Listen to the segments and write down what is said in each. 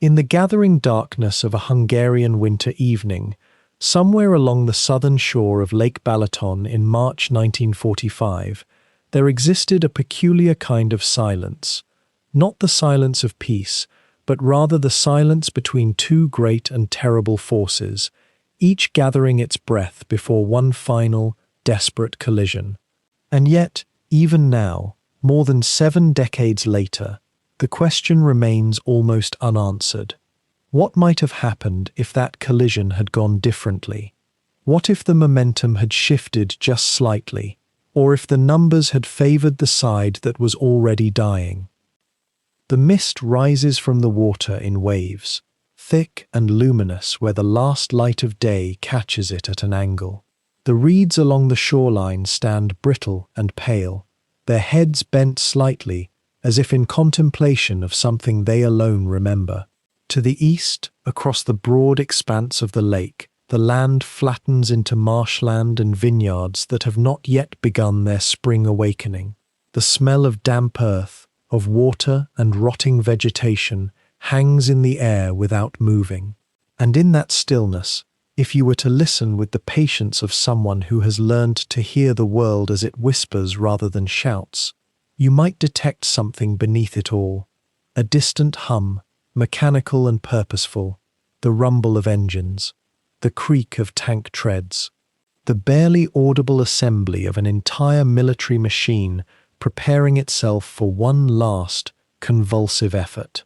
In the gathering darkness of a Hungarian winter evening, somewhere along the southern shore of Lake Balaton in March 1945, there existed a peculiar kind of silence, not the silence of peace, but rather the silence between two great and terrible forces, each gathering its breath before one final, desperate collision. And yet, even now, more than 7 decades later, the question remains almost unanswered. What might have happened if that collision had gone differently? What if the momentum had shifted just slightly, or if the numbers had favored the side that was already dying? The mist rises from the water in waves, thick and luminous where the last light of day catches it at an angle. The reeds along the shoreline stand brittle and pale, their heads bent slightly, as if in contemplation of something they alone remember. To the east, across the broad expanse of the lake, the land flattens into marshland and vineyards that have not yet begun their spring awakening. The smell of damp earth, of water and rotting vegetation, hangs in the air without moving. And in that stillness, if you were to listen with the patience of someone who has learned to hear the world as it whispers rather than shouts, you might detect something beneath it all, a distant hum, mechanical and purposeful, the rumble of engines, the creak of tank treads, the barely audible assembly of an entire military machine preparing itself for one last, convulsive effort.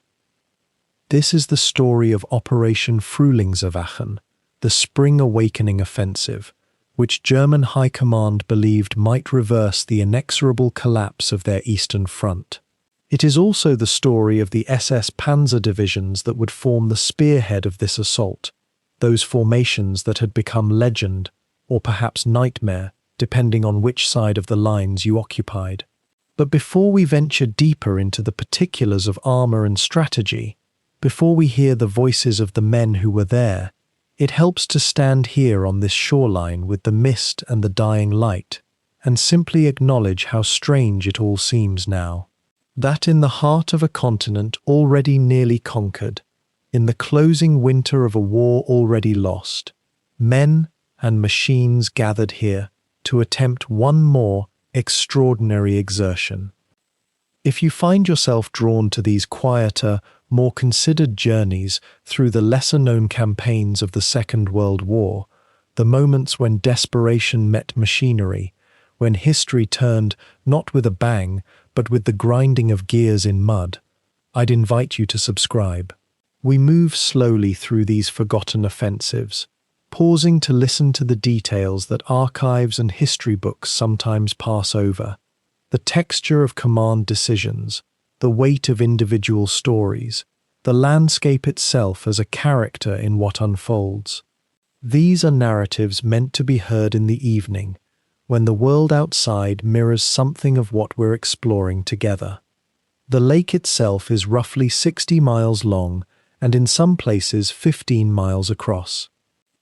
This is the story of Operation Frühlingserwachen, the Spring Awakening Offensive, which German High Command believed might reverse the inexorable collapse of their Eastern Front. It is also the story of the SS Panzer divisions that would form the spearhead of this assault, those formations that had become legend, or perhaps nightmare, depending on which side of the lines you occupied. But before we venture deeper into the particulars of armor and strategy, before we hear the voices of the men who were there, it helps to stand here on this shoreline with the mist and the dying light, and simply acknowledge how strange it all seems now. That in the heart of a continent already nearly conquered, in the closing winter of a war already lost, men and machines gathered here to attempt one more extraordinary exertion. If you find yourself drawn to these quieter, more considered journeys through the lesser-known campaigns of the Second World War, the moments when desperation met machinery, when history turned not with a bang, but with the grinding of gears in mud, I'd invite you to subscribe. We move slowly through these forgotten offensives, pausing to listen to the details that archives and history books sometimes pass over, the texture of command decisions, the weight of individual stories, the landscape itself as a character in what unfolds. These are narratives meant to be heard in the evening, when the world outside mirrors something of what we're exploring together. The lake itself is roughly 60 miles long and in some places 15 miles across.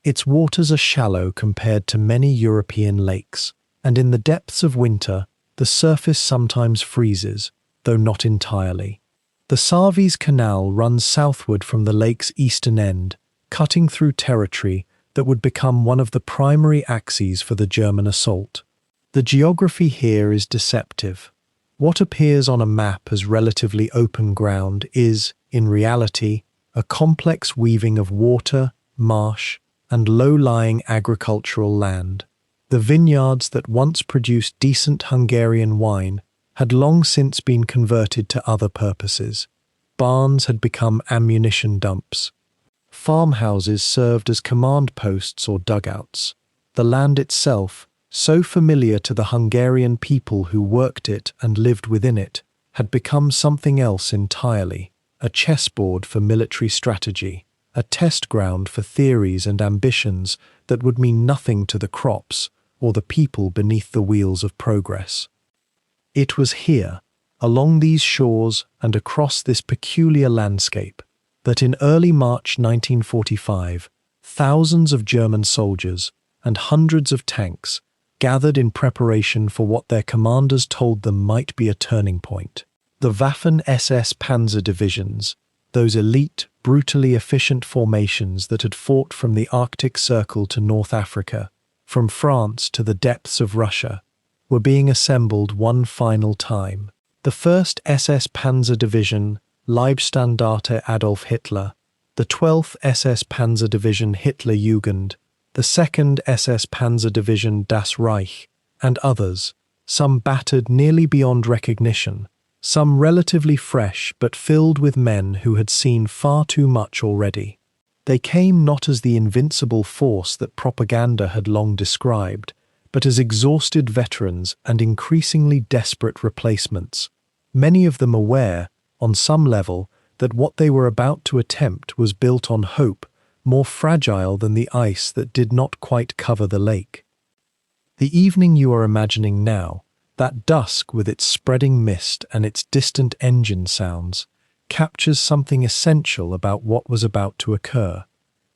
Its waters are shallow compared to many European lakes, and in the depths of winter, the surface sometimes freezes, though not entirely. The Sarvi's Canal runs southward from the lake's eastern end, cutting through territory that would become one of the primary axes for the German assault. The geography here is deceptive. What appears on a map as relatively open ground is, in reality, a complex weaving of water, marsh, and low-lying agricultural land. The vineyards that once produced decent Hungarian wine had long since been converted to other purposes. Barns had become ammunition dumps. Farmhouses served as command posts or dugouts. The land itself, so familiar to the Hungarian people who worked it and lived within it, had become something else entirely, a chessboard for military strategy, a test ground for theories and ambitions that would mean nothing to the crops or the people beneath the wheels of progress. It was here, along these shores and across this peculiar landscape, that in early March 1945, thousands of German soldiers and hundreds of tanks gathered in preparation for what their commanders told them might be a turning point. The Waffen-SS Panzer divisions, those elite, brutally efficient formations that had fought from the Arctic Circle to North Africa, from France to the depths of Russia, were being assembled one final time. The 1st SS Panzer Division, Leibstandarte Adolf Hitler, the 12th SS Panzer Division Hitlerjugend, the 2nd SS Panzer Division Das Reich, and others, some battered nearly beyond recognition, some relatively fresh but filled with men who had seen far too much already. They came not as the invincible force that propaganda had long described, but as exhausted veterans and increasingly desperate replacements, many of them aware, on some level, that what they were about to attempt was built on hope, more fragile than the ice that did not quite cover the lake. The evening you are imagining now, that dusk with its spreading mist and its distant engine sounds, captures something essential about what was about to occur.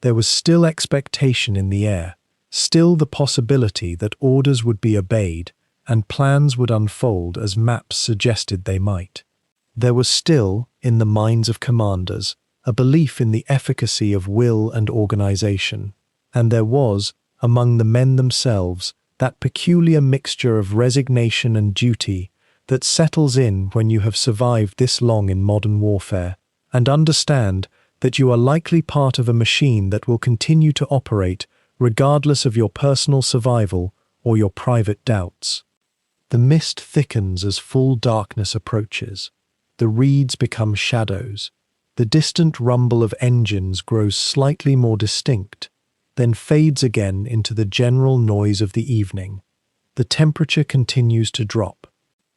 There was still expectation in the air, still the possibility that orders would be obeyed and plans would unfold as maps suggested they might. There was still, in the minds of commanders, a belief in the efficacy of will and organization, and there was, among the men themselves, that peculiar mixture of resignation and duty that settles in when you have survived this long in modern warfare, and understand that you are likely part of a machine that will continue to operate regardless of your personal survival or your private doubts. The mist thickens as full darkness approaches. The reeds become shadows. The distant rumble of engines grows slightly more distinct, then fades again into the general noise of the evening. The temperature continues to drop.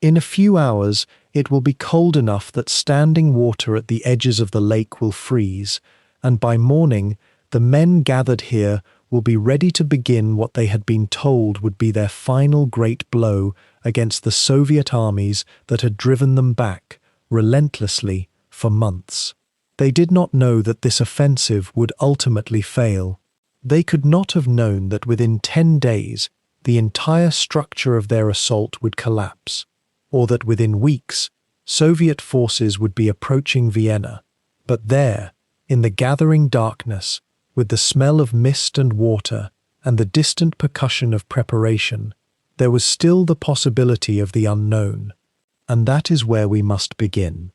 In a few hours, it will be cold enough that standing water at the edges of the lake will freeze, and by morning, the men gathered here will be ready to begin what they had been told would be their final great blow against the Soviet armies that had driven them back, relentlessly, for months. They did not know that this offensive would ultimately fail. They could not have known that within 10 days the entire structure of their assault would collapse, or that within weeks Soviet forces would be approaching Vienna. But there, in the gathering darkness, with the smell of mist and water and the distant percussion of preparation, there was still the possibility of the unknown. And that is where we must begin.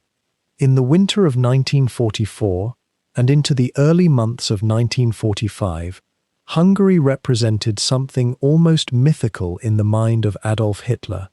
In the winter of 1944, and into the early months of 1945, Hungary represented something almost mythical in the mind of Adolf Hitler.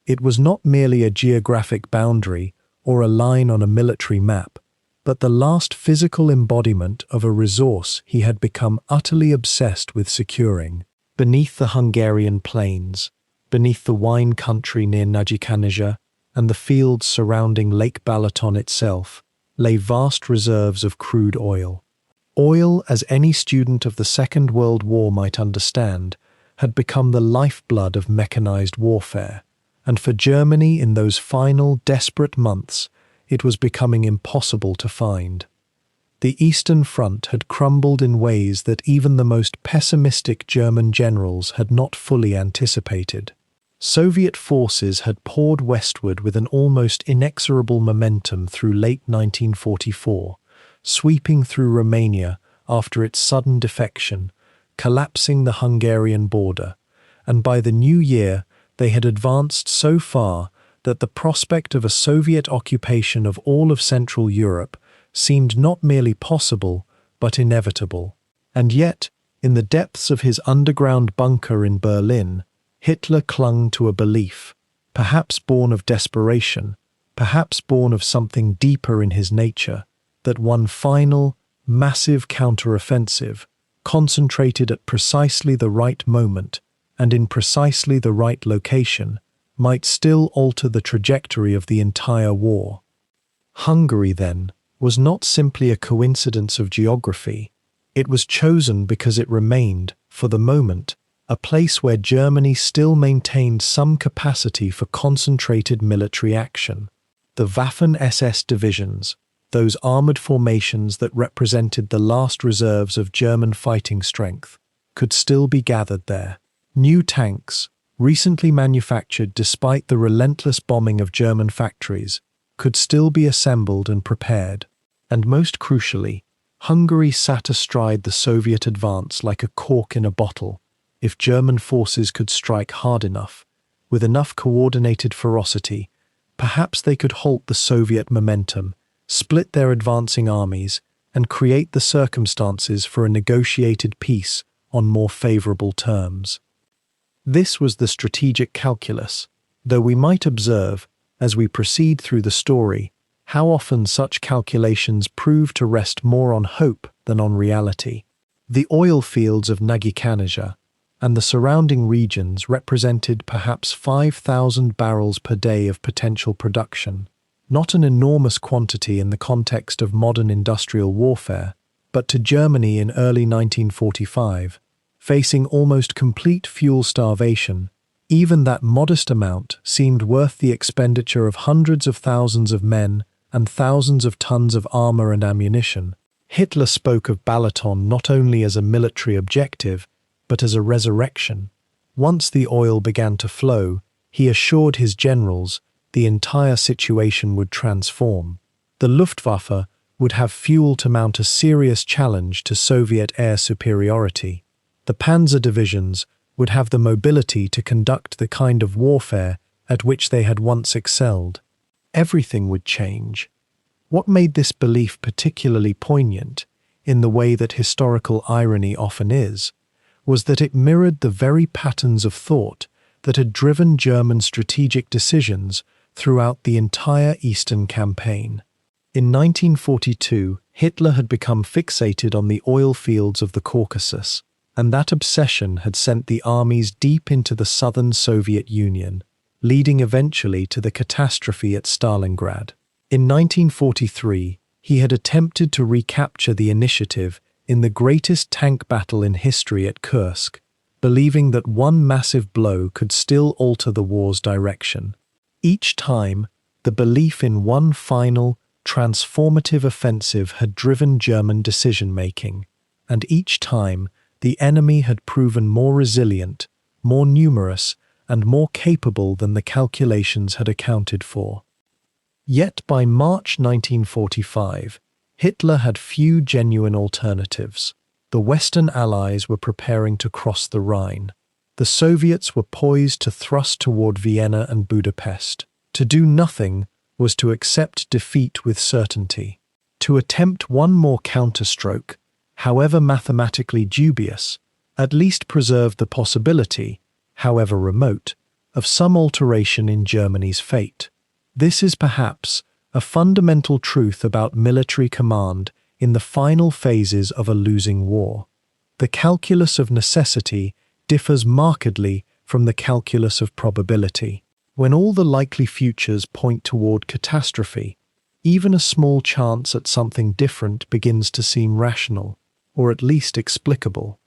It was not merely a geographic boundary or a line on a military map, but the last physical embodiment of a resource he had become utterly obsessed with securing. Beneath the Hungarian plains, beneath the wine country near Nagykanizsa, and the fields surrounding Lake Balaton itself, lay vast reserves of crude oil. Oil, as any student of the Second World War might understand, had become the lifeblood of mechanized warfare, and for Germany in those final, desperate months, it was becoming impossible to find. The Eastern Front had crumbled in ways that even the most pessimistic German generals had not fully anticipated. Soviet forces had poured westward with an almost inexorable momentum through late 1944, sweeping through Romania after its sudden defection, collapsing the Hungarian border, and by the new year they had advanced so far that the prospect of a Soviet occupation of all of Central Europe seemed not merely possible, but inevitable. And yet, in the depths of his underground bunker in Berlin, Hitler clung to a belief, perhaps born of desperation, perhaps born of something deeper in his nature, that one final, massive counteroffensive, concentrated at precisely the right moment and in precisely the right location, might still alter the trajectory of the entire war. Hungary, then, was not simply a coincidence of geography. It was chosen because it remained, for the moment, a place where Germany still maintained some capacity for concentrated military action. The Waffen-SS divisions, those armored formations that represented the last reserves of German fighting strength, could still be gathered there. New tanks, recently manufactured despite the relentless bombing of German factories, could still be assembled and prepared. And most crucially, Hungary sat astride the Soviet advance like a cork in a bottle. If German forces could strike hard enough, with enough coordinated ferocity, perhaps they could halt the Soviet momentum, split their advancing armies, and create the circumstances for a negotiated peace on more favorable terms. This was the strategic calculus, though we might observe, as we proceed through the story, how often such calculations prove to rest more on hope than on reality. The oil fields of Nagykanizsa and the surrounding regions represented perhaps 5,000 barrels per day of potential production, not an enormous quantity in the context of modern industrial warfare, but to Germany in early 1945, facing almost complete fuel starvation, even that modest amount seemed worth the expenditure of hundreds of thousands of men and thousands of tons of armor and ammunition. Hitler spoke of Balaton not only as a military objective, but as a resurrection. Once the oil began to flow, he assured his generals the entire situation would transform. The Luftwaffe would have fuel to mount a serious challenge to Soviet air superiority. The panzer divisions would have the mobility to conduct the kind of warfare at which they had once excelled. Everything would change. What made this belief particularly poignant, in the way that historical irony often is, was that it mirrored the very patterns of thought that had driven German strategic decisions throughout the entire Eastern campaign. In 1942, Hitler had become fixated on the oil fields of the Caucasus, and that obsession had sent the armies deep into the southern Soviet Union, leading eventually to the catastrophe at Stalingrad. In 1943, he had attempted to recapture the initiative in the greatest tank battle in history at Kursk, believing that one massive blow could still alter the war's direction. Each time, the belief in one final, transformative offensive had driven German decision-making, and each time, the enemy had proven more resilient, more numerous, and more capable than the calculations had accounted for. Yet by March 1945, Hitler had few genuine alternatives. The Western Allies were preparing to cross the Rhine. The Soviets were poised to thrust toward Vienna and Budapest. To do nothing was to accept defeat with certainty. To attempt one more counterstroke, however mathematically dubious, at least preserved the possibility, however remote, of some alteration in Germany's fate. This is perhaps a fundamental truth about military command in the final phases of a losing war. The calculus of necessity differs markedly from the calculus of probability. When all the likely futures point toward catastrophe, even a small chance at something different begins to seem rational, or at least explicable.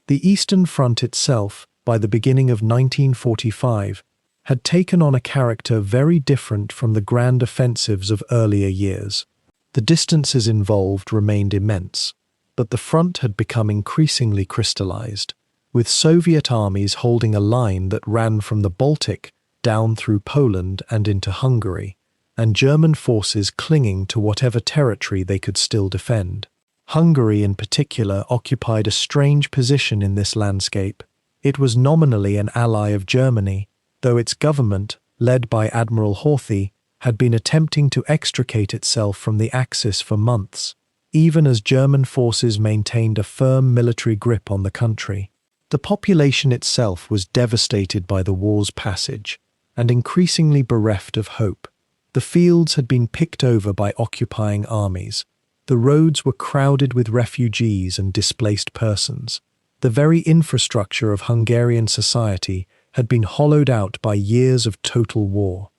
The Eastern Front itself, by the beginning of 1945, had taken on a character very different from the grand offensives of earlier years. The distances involved remained immense, but the front had become increasingly crystallized, with Soviet armies holding a line that ran from the Baltic down through Poland and into Hungary, and German forces clinging to whatever territory they could still defend. Hungary in particular occupied a strange position in this landscape. It was nominally an ally of Germany, though its government, led by Admiral Horthy, had been attempting to extricate itself from the Axis for months, even as German forces maintained a firm military grip on the country. The population itself was devastated by the war's passage, and increasingly bereft of hope. The fields had been picked over by occupying armies. The roads were crowded with refugees and displaced persons. The very infrastructure of Hungarian society had been hollowed out by years of total war.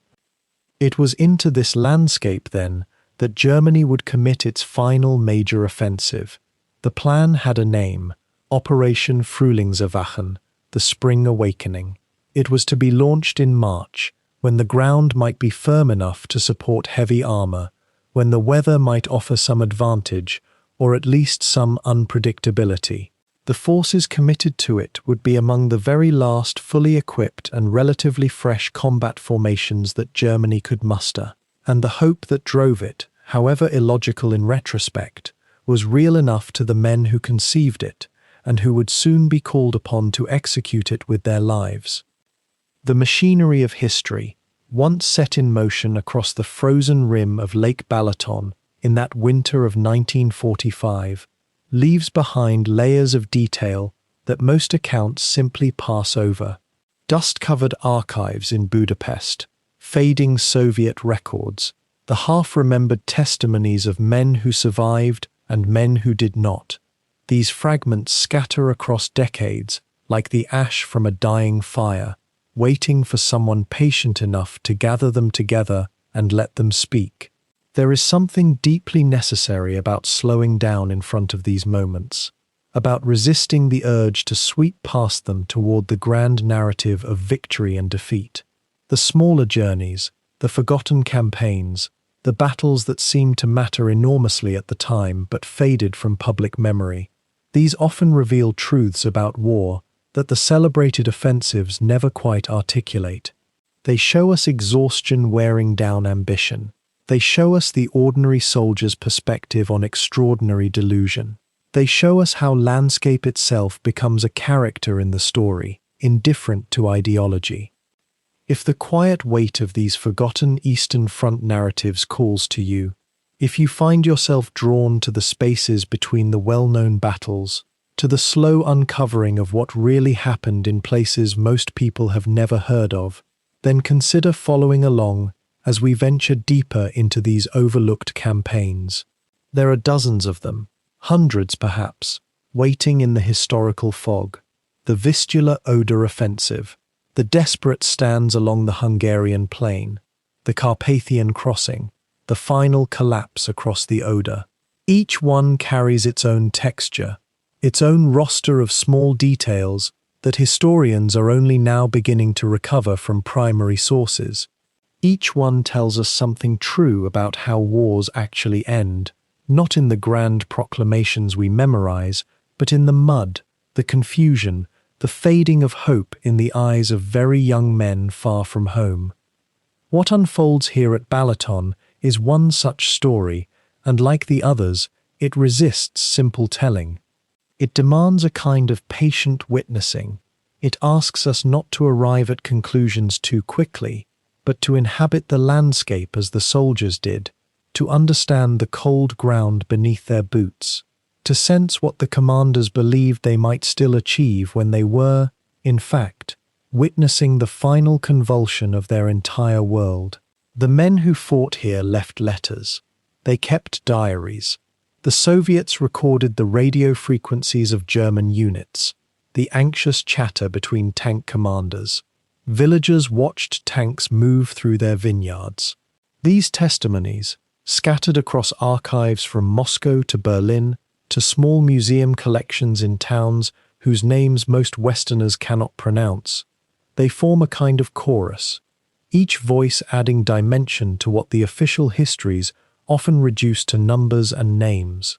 It was into this landscape, then, that Germany would commit its final major offensive. The plan had a name, Operation Frühlingserwachen, the Spring Awakening. It was to be launched in March, when the ground might be firm enough to support heavy armor, when the weather might offer some advantage, or at least some unpredictability. The forces committed to it would be among the very last fully equipped and relatively fresh combat formations that Germany could muster, and the hope that drove it, however illogical in retrospect, was real enough to the men who conceived it, and who would soon be called upon to execute it with their lives. The machinery of history, once set in motion across the frozen rim of Lake Balaton in that winter of 1945, leaves behind layers of detail that most accounts simply pass over. Dust-covered archives in Budapest, fading Soviet records, the half-remembered testimonies of men who survived and men who did not. These fragments scatter across decades like the ash from a dying fire, waiting for someone patient enough to gather them together and let them speak. There is something deeply necessary about slowing down in front of these moments, about resisting the urge to sweep past them toward the grand narrative of victory and defeat. The smaller journeys, the forgotten campaigns, the battles that seemed to matter enormously at the time but faded from public memory. These often reveal truths about war that the celebrated offensives never quite articulate. They show us exhaustion wearing down ambition. They show us the ordinary soldier's perspective on extraordinary delusion. They show us how landscape itself becomes a character in the story, indifferent to ideology. If the quiet weight of these forgotten Eastern Front narratives calls to you, if you find yourself drawn to the spaces between the well-known battles, to the slow uncovering of what really happened in places most people have never heard of, then consider following along as we venture deeper into these overlooked campaigns. There are dozens of them, hundreds perhaps, waiting in the historical fog. The Vistula Oder offensive, the desperate stands along the Hungarian plain, the Carpathian crossing, the final collapse across the Oder. Each one carries its own texture, its own roster of small details that historians are only now beginning to recover from primary sources. Each one tells us something true about how wars actually end, not in the grand proclamations we memorize, but in the mud, the confusion, the fading of hope in the eyes of very young men far from home. What unfolds here at Balaton is one such story, and like the others, it resists simple telling. It demands a kind of patient witnessing. It asks us not to arrive at conclusions too quickly, but to inhabit the landscape as the soldiers did, to understand the cold ground beneath their boots, to sense what the commanders believed they might still achieve when they were, in fact, witnessing the final convulsion of their entire world. The men who fought here left letters. They kept diaries. The Soviets recorded the radio frequencies of German units, the anxious chatter between tank commanders. Villagers watched tanks move through their vineyards. These testimonies, scattered across archives from Moscow to Berlin to small museum collections in towns whose names most Westerners cannot pronounce, they form a kind of chorus, each voice adding dimension to what the official histories often reduce to numbers and names.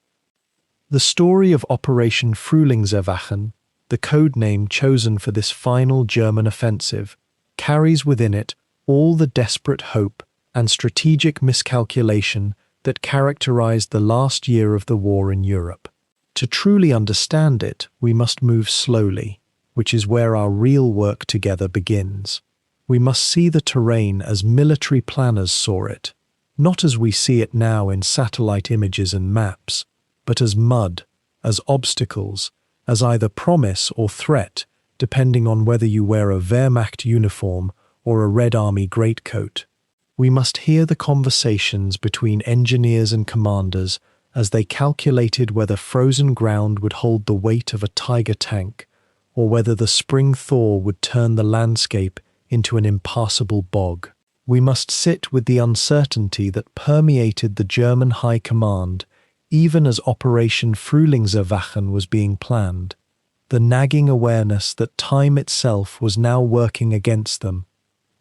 The story of Operation Frühlingserwachen, the code name chosen for this final German offensive, carries within it all the desperate hope and strategic miscalculation that characterized the last year of the war in Europe. To truly understand it, we must move slowly, which is where our real work together begins. We must see the terrain as military planners saw it, not as we see it now in satellite images and maps, but as mud, as obstacles, as either promise or threat, depending on whether you wear a Wehrmacht uniform or a Red Army greatcoat. We must hear the conversations between engineers and commanders as they calculated whether frozen ground would hold the weight of a Tiger tank, or whether the spring thaw would turn the landscape into an impassable bog. We must sit with the uncertainty that permeated the German High Command, even as Operation Frühlingserwachen was being planned, the nagging awareness that time itself was now working against them,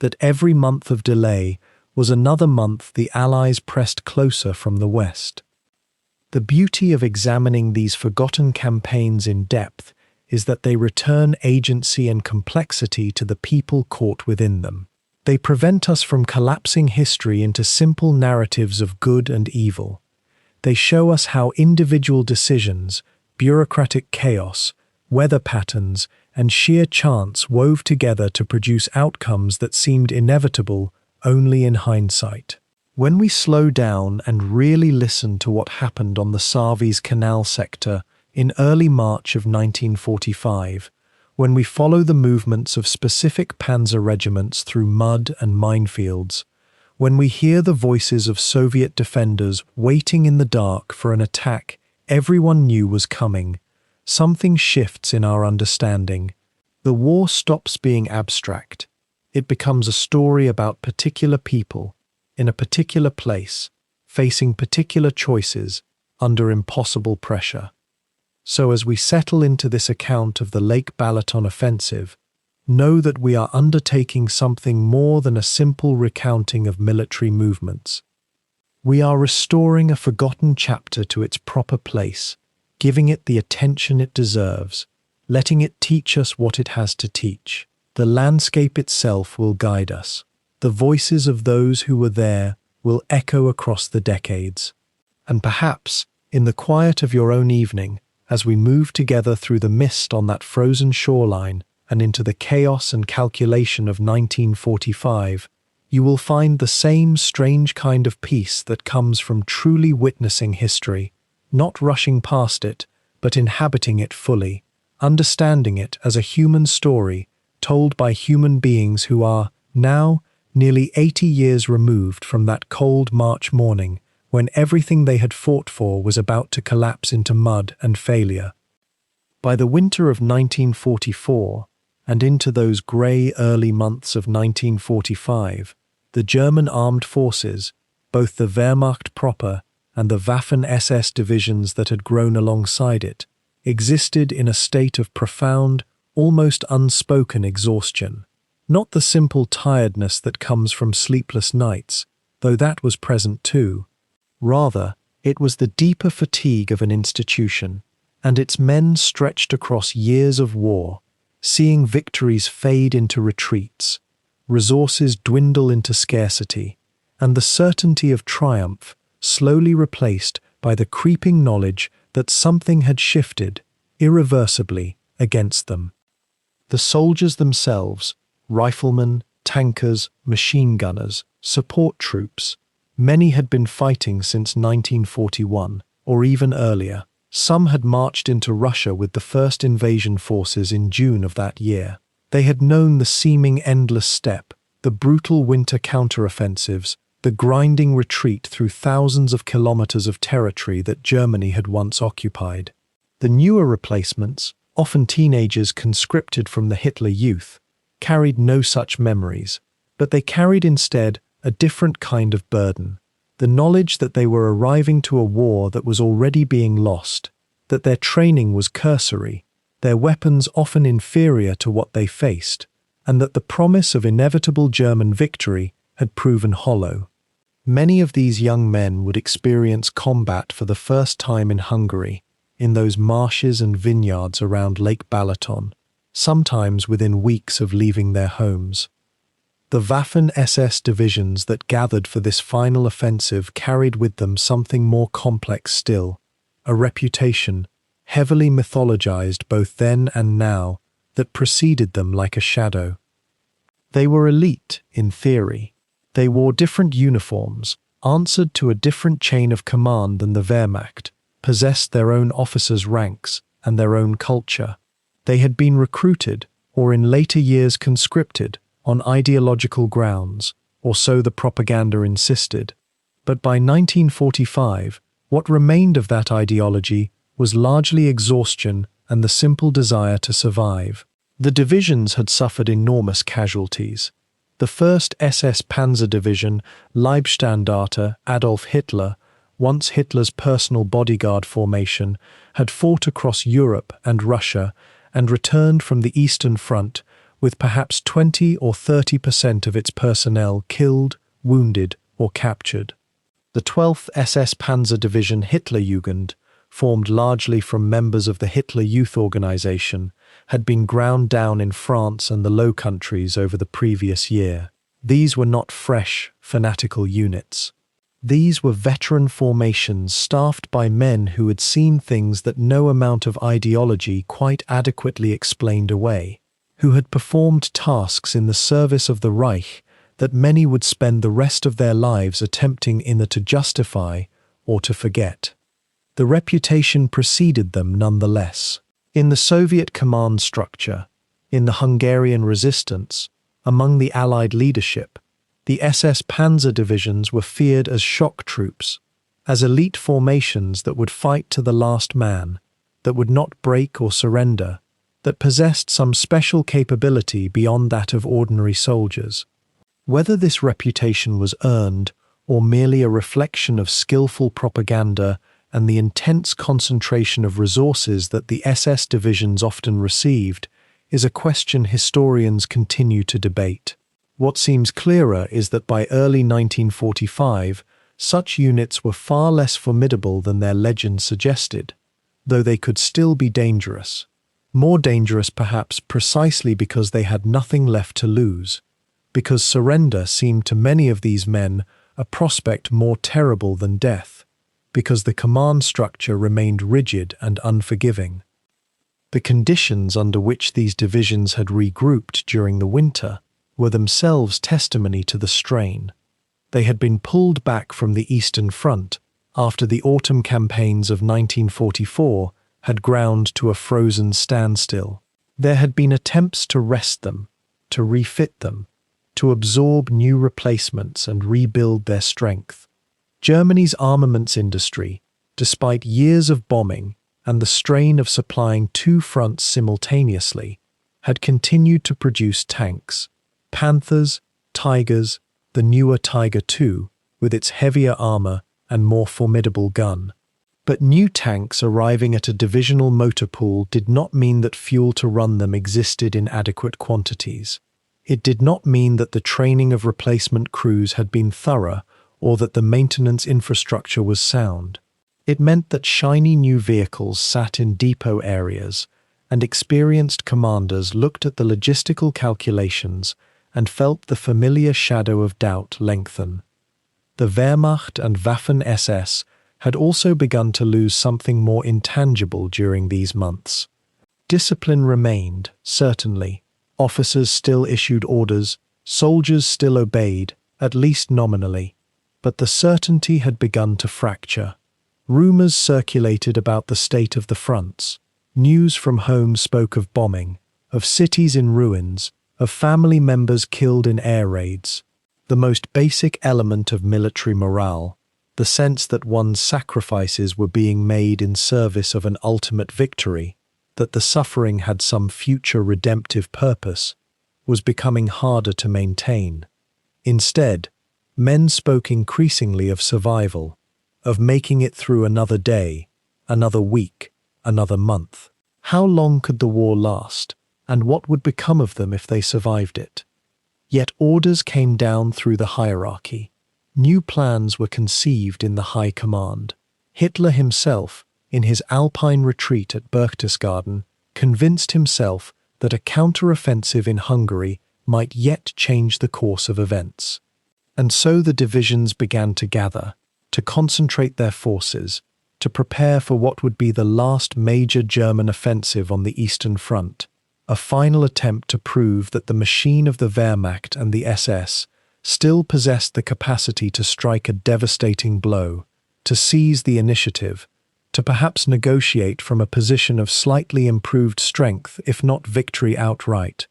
that every month of delay was another month the Allies pressed closer from the West. The beauty of examining these forgotten campaigns in depth is that they return agency and complexity to the people caught within them. They prevent us from collapsing history into simple narratives of good and evil. They show us how individual decisions, bureaucratic chaos, weather patterns, and sheer chance wove together to produce outcomes that seemed inevitable only in hindsight. When we slow down and really listen to what happened on the Savise Canal sector in early March of 1945, when we follow the movements of specific panzer regiments through mud and minefields, when we hear the voices of Soviet defenders waiting in the dark for an attack everyone knew was coming, something shifts in our understanding. The war stops being abstract. It becomes a story about particular people, in a particular place, facing particular choices, under impossible pressure. So as we settle into this account of the Lake Balaton offensive, know that we are undertaking something more than a simple recounting of military movements. We are restoring a forgotten chapter to its proper place, giving it the attention it deserves, letting it teach us what it has to teach. The landscape itself will guide us. The voices of those who were there will echo across the decades. And perhaps, in the quiet of your own evening, as we move together through the mist on that frozen shoreline and into the chaos and calculation of 1945, you will find the same strange kind of peace that comes from truly witnessing history, not rushing past it, but inhabiting it fully, understanding it as a human story told by human beings who are, now, nearly 80 years removed from that cold March morning when everything they had fought for was about to collapse into mud and failure. By the winter of 1944, and into those grey early months of 1945, the German armed forces, both the Wehrmacht proper and the Waffen-SS divisions that had grown alongside it, existed in a state of profound, almost unspoken exhaustion. Not the simple tiredness that comes from sleepless nights, though that was present too. Rather, it was the deeper fatigue of an institution, and its men stretched across years of war, seeing victories fade into retreats, resources dwindle into scarcity, and the certainty of triumph slowly replaced by the creeping knowledge that something had shifted, irreversibly, against them. The soldiers themselves, riflemen, tankers, machine gunners, support troops, many had been fighting since 1941, or even earlier. Some had marched into Russia with the first invasion forces in June of that year. They had known the seeming endless steppe, the brutal winter counteroffensives, the grinding retreat through thousands of kilometers of territory that Germany had once occupied. The newer replacements, often teenagers conscripted from the Hitler Youth, carried no such memories, but they carried instead a different kind of burden, the knowledge that they were arriving to a war that was already being lost, that their training was cursory, their weapons often inferior to what they faced, and that the promise of inevitable German victory had proven hollow. Many of these young men would experience combat for the first time in Hungary, in those marshes and vineyards around Lake Balaton, sometimes within weeks of leaving their homes. The Waffen-SS divisions that gathered for this final offensive carried with them something more complex still, a reputation, heavily mythologized both then and now, that preceded them like a shadow. They were elite, in theory. They wore different uniforms, answered to a different chain of command than the Wehrmacht, possessed their own officers' ranks and their own culture. They had been recruited, or in later years conscripted, on ideological grounds, or so the propaganda insisted. But by 1945, what remained of that ideology was largely exhaustion and the simple desire to survive. The divisions had suffered enormous casualties. The 1st SS Panzer Division, Leibstandarte Adolf Hitler, once Hitler's personal bodyguard formation, had fought across Europe and Russia and returned from the Eastern Front with perhaps 20 or 30% of its personnel killed, wounded, or captured. The 12th SS Panzer Division Hitlerjugend, formed largely from members of the Hitler Youth Organization, had been ground down in France and the Low Countries over the previous year. These were not fresh, fanatical units. These were veteran formations staffed by men who had seen things that no amount of ideology quite adequately explained away, who had performed tasks in the service of the Reich that many would spend the rest of their lives attempting either to justify or to forget. The reputation preceded them nonetheless. In the Soviet command structure, in the Hungarian resistance, among the Allied leadership, the SS Panzer divisions were feared as shock troops, as elite formations that would fight to the last man, that would not break or surrender, that possessed some special capability beyond that of ordinary soldiers. Whether this reputation was earned or merely a reflection of skillful propaganda and the intense concentration of resources that the SS divisions often received, is a question historians continue to debate. What seems clearer is that by early 1945, such units were far less formidable than their legend suggested, though they could still be dangerous. More dangerous perhaps precisely because they had nothing left to lose, because surrender seemed to many of these men a prospect more terrible than death, because the command structure remained rigid and unforgiving. The conditions under which these divisions had regrouped during the winter were themselves testimony to the strain. They had been pulled back from the Eastern Front after the autumn campaigns of 1944 had ground to a frozen standstill. There had been attempts to rest them, to refit them, to absorb new replacements and rebuild their strength. Germany's armaments industry, despite years of bombing and the strain of supplying two fronts simultaneously, had continued to produce tanks, Panthers, Tigers, the newer Tiger II, with its heavier armor and more formidable gun. But new tanks arriving at a divisional motor pool did not mean that fuel to run them existed in adequate quantities. It did not mean that the training of replacement crews had been thorough or that the maintenance infrastructure was sound. It meant that shiny new vehicles sat in depot areas, and experienced commanders looked at the logistical calculations and felt the familiar shadow of doubt lengthen. The Wehrmacht and Waffen-SS had also begun to lose something more intangible during these months. Discipline remained, certainly. Officers still issued orders, soldiers still obeyed, at least nominally. But the certainty had begun to fracture. Rumors circulated about the state of the fronts. News from home spoke of bombing, of cities in ruins, of family members killed in air raids. The most basic element of military morale, the sense that one's sacrifices were being made in service of an ultimate victory, that the suffering had some future redemptive purpose, was becoming harder to maintain. Instead, men spoke increasingly of survival, of making it through another day, another week, another month. How long could the war last, and what would become of them if they survived it? Yet orders came down through the hierarchy. New plans were conceived in the high command. Hitler himself, in his Alpine retreat at Berchtesgaden, convinced himself that a counteroffensive in Hungary might yet change the course of events. And so the divisions began to gather, to concentrate their forces, to prepare for what would be the last major German offensive on the Eastern Front, a final attempt to prove that the machine of the Wehrmacht and the SS still possessed the capacity to strike a devastating blow, to seize the initiative, to perhaps negotiate from a position of slightly improved strength, if not victory outright.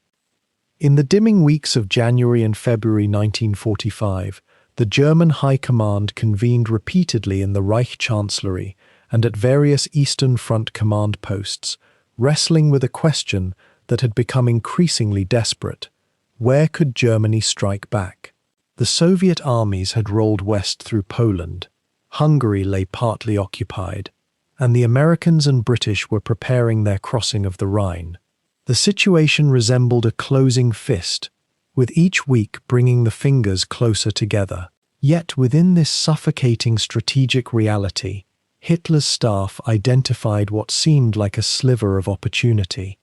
In the dimming weeks of January and February 1945, the German High Command convened repeatedly in the Reich Chancellery and at various Eastern Front command posts, wrestling with a question that had become increasingly desperate. Where could Germany strike back? The Soviet armies had rolled west through Poland. Hungary lay partly occupied, and the Americans and British were preparing their crossing of the Rhine. The situation resembled a closing fist, with each week bringing the fingers closer together. Yet within this suffocating strategic reality, Hitler's staff identified what seemed like a sliver of opportunity,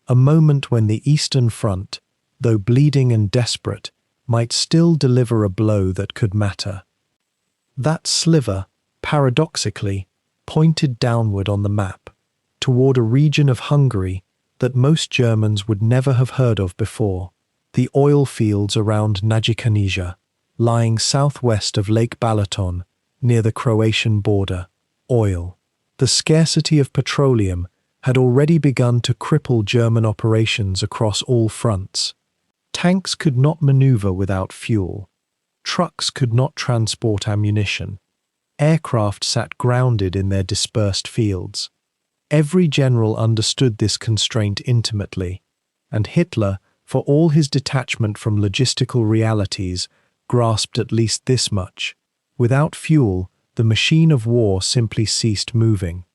a moment when the Eastern Front, though bleeding and desperate, might still deliver a blow that could matter. That sliver, paradoxically, pointed downward on the map, toward a region of Hungary that most Germans would never have heard of before, the oil fields around Nagykanizsa, lying southwest of Lake Balaton, near the Croatian border. Oil. The scarcity of petroleum had already begun to cripple German operations across all fronts. Tanks could not maneuver without fuel. Trucks could not transport ammunition. Aircraft sat grounded in their dispersed fields. Every general understood this constraint intimately, and Hitler, for all his detachment from logistical realities, grasped at least this much. Without fuel, the machine of war simply ceased moving.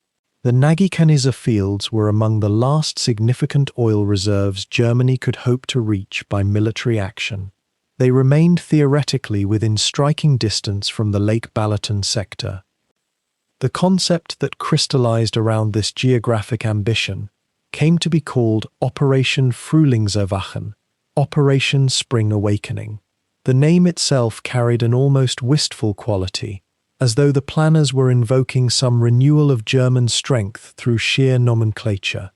The Nagykanizsa fields were among the last significant oil reserves Germany could hope to reach by military action. They remained theoretically within striking distance from the Lake Balaton sector. The concept that crystallized around this geographic ambition came to be called Operation Frühlingserwachen, Operation Spring Awakening. The name itself carried an almost wistful quality, as though the planners were invoking some renewal of German strength through sheer nomenclature.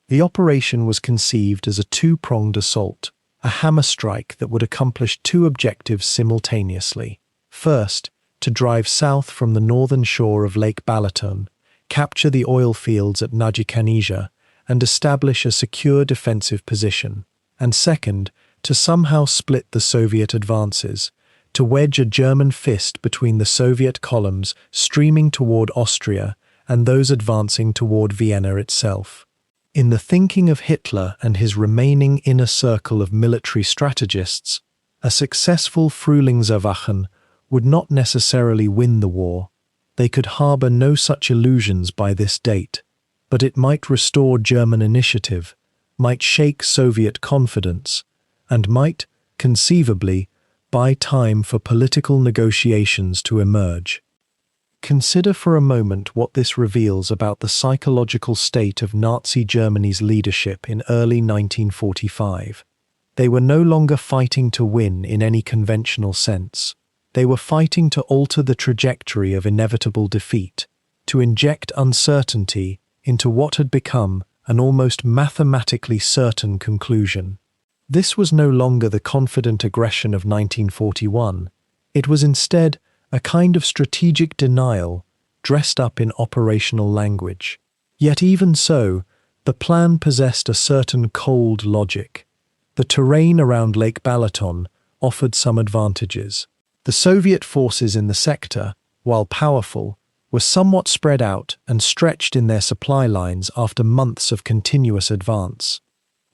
The operation was conceived as a two-pronged assault, a hammer strike that would accomplish two objectives simultaneously. First, to drive south from the northern shore of Lake Balaton, capture the oil fields at Nagykanizsa, and establish a secure defensive position. And second, to somehow split the Soviet advances, to wedge a German fist between the Soviet columns streaming toward Austria and those advancing toward Vienna itself. In the thinking of Hitler and his remaining inner circle of military strategists, a successful Frühlingserwachen would not necessarily win the war. They could harbor no such illusions by this date, but it might restore German initiative, might shake Soviet confidence, and might, conceivably, buy time for political negotiations to emerge. Consider for a moment what this reveals about the psychological state of Nazi Germany's leadership in early 1945. They were no longer fighting to win in any conventional sense. They were fighting to alter the trajectory of inevitable defeat, to inject uncertainty into what had become an almost mathematically certain conclusion. This was no longer the confident aggression of 1941. It was instead a kind of strategic denial dressed up in operational language. Yet even so, the plan possessed a certain cold logic. The terrain around Lake Balaton offered some advantages. The Soviet forces in the sector, while powerful, were somewhat spread out and stretched in their supply lines after months of continuous advance.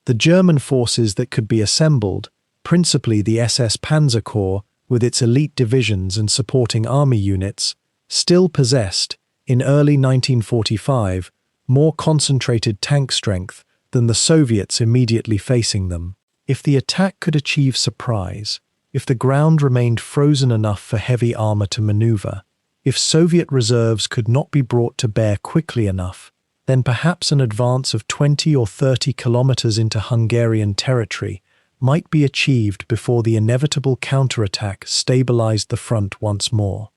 The German forces that could be assembled, principally the SS Panzer Corps with its elite divisions and supporting army units, still possessed, in early 1945, more concentrated tank strength than the Soviets immediately facing them. If the attack could achieve surprise, if the ground remained frozen enough for heavy armor to maneuver, if Soviet reserves could not be brought to bear quickly enough, then perhaps an advance of 20 or 30 kilometers into Hungarian territory might be achieved before the inevitable counterattack stabilized the front once more.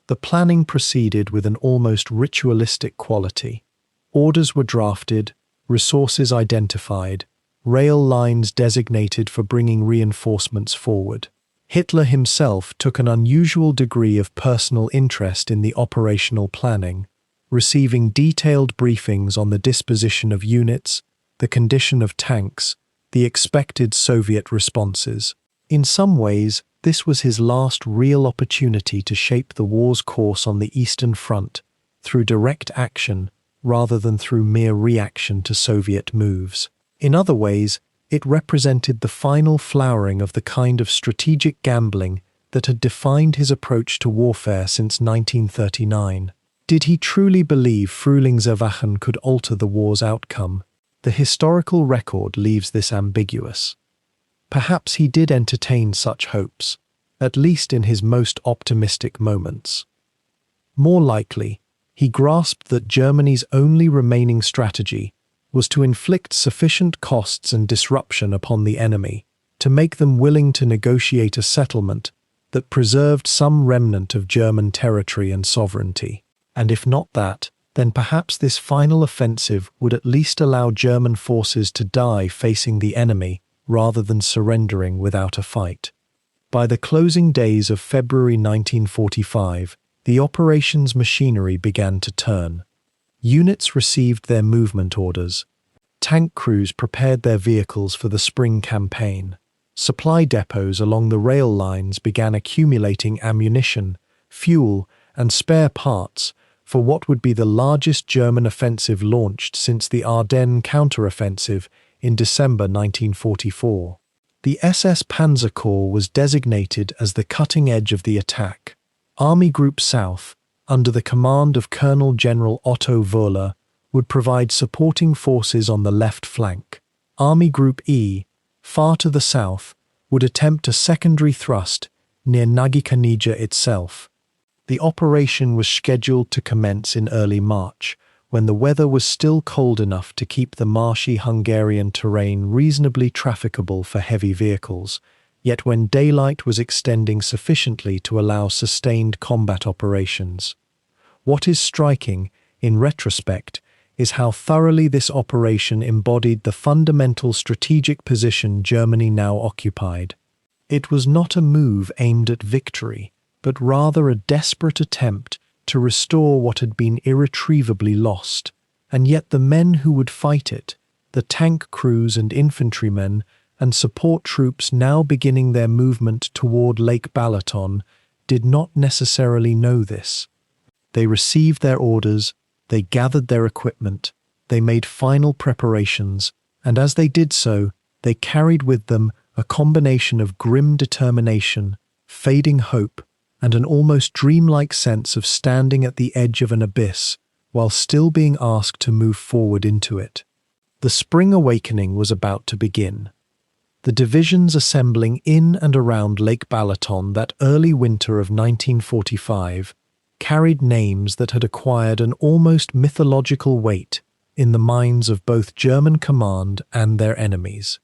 The planning proceeded with an almost ritualistic quality. Orders were drafted, resources identified, rail lines designated for bringing reinforcements forward. Hitler himself took an unusual degree of personal interest in the operational planning, receiving detailed briefings on the disposition of units, the condition of tanks, the expected Soviet responses. In some ways, this was his last real opportunity to shape the war's course on the Eastern Front through direct action rather than through mere reaction to Soviet moves. In other ways, it represented the final flowering of the kind of strategic gambling that had defined his approach to warfare since 1939. Did he truly believe Frühlingserwachen could alter the war's outcome? The historical record leaves this ambiguous. Perhaps he did entertain such hopes, at least in his most optimistic moments. More likely, he grasped that Germany's only remaining strategy was to inflict sufficient costs and disruption upon the enemy to make them willing to negotiate a settlement that preserved some remnant of German territory and sovereignty. And if not that, then perhaps this final offensive would at least allow German forces to die facing the enemy rather than surrendering without a fight. By the closing days of February 1945, the operations machinery began to turn. Units received their movement orders. Tank crews prepared their vehicles for the spring campaign. Supply depots along the rail lines began accumulating ammunition, fuel, and spare parts for what would be the largest German offensive launched since the Ardennes counteroffensive in December 1944. The SS Panzer Corps was designated as the cutting edge of the attack. Army Group South, under the command of Colonel General Otto Wöhler, would provide supporting forces on the left flank. Army Group E, far to the south, would attempt a secondary thrust near Nagykanizsa itself. The operation was scheduled to commence in early March, when the weather was still cold enough to keep the marshy Hungarian terrain reasonably trafficable for heavy vehicles, yet when daylight was extending sufficiently to allow sustained combat operations. What is striking, in retrospect, is how thoroughly this operation embodied the fundamental strategic position Germany now occupied. It was not a move aimed at victory, but rather a desperate attempt to restore what had been irretrievably lost, and yet the men who would fight it, the tank crews and infantrymen and support troops now beginning their movement toward Lake Balaton, did not necessarily know this. They received their orders, they gathered their equipment, they made final preparations, and as they did so, they carried with them a combination of grim determination, fading hope, and an almost dreamlike sense of standing at the edge of an abyss while still being asked to move forward into it. The spring awakening was about to begin. The divisions assembling in and around Lake Balaton that early winter of 1945 carried names that had acquired an almost mythological weight in the minds of both German command and their enemies.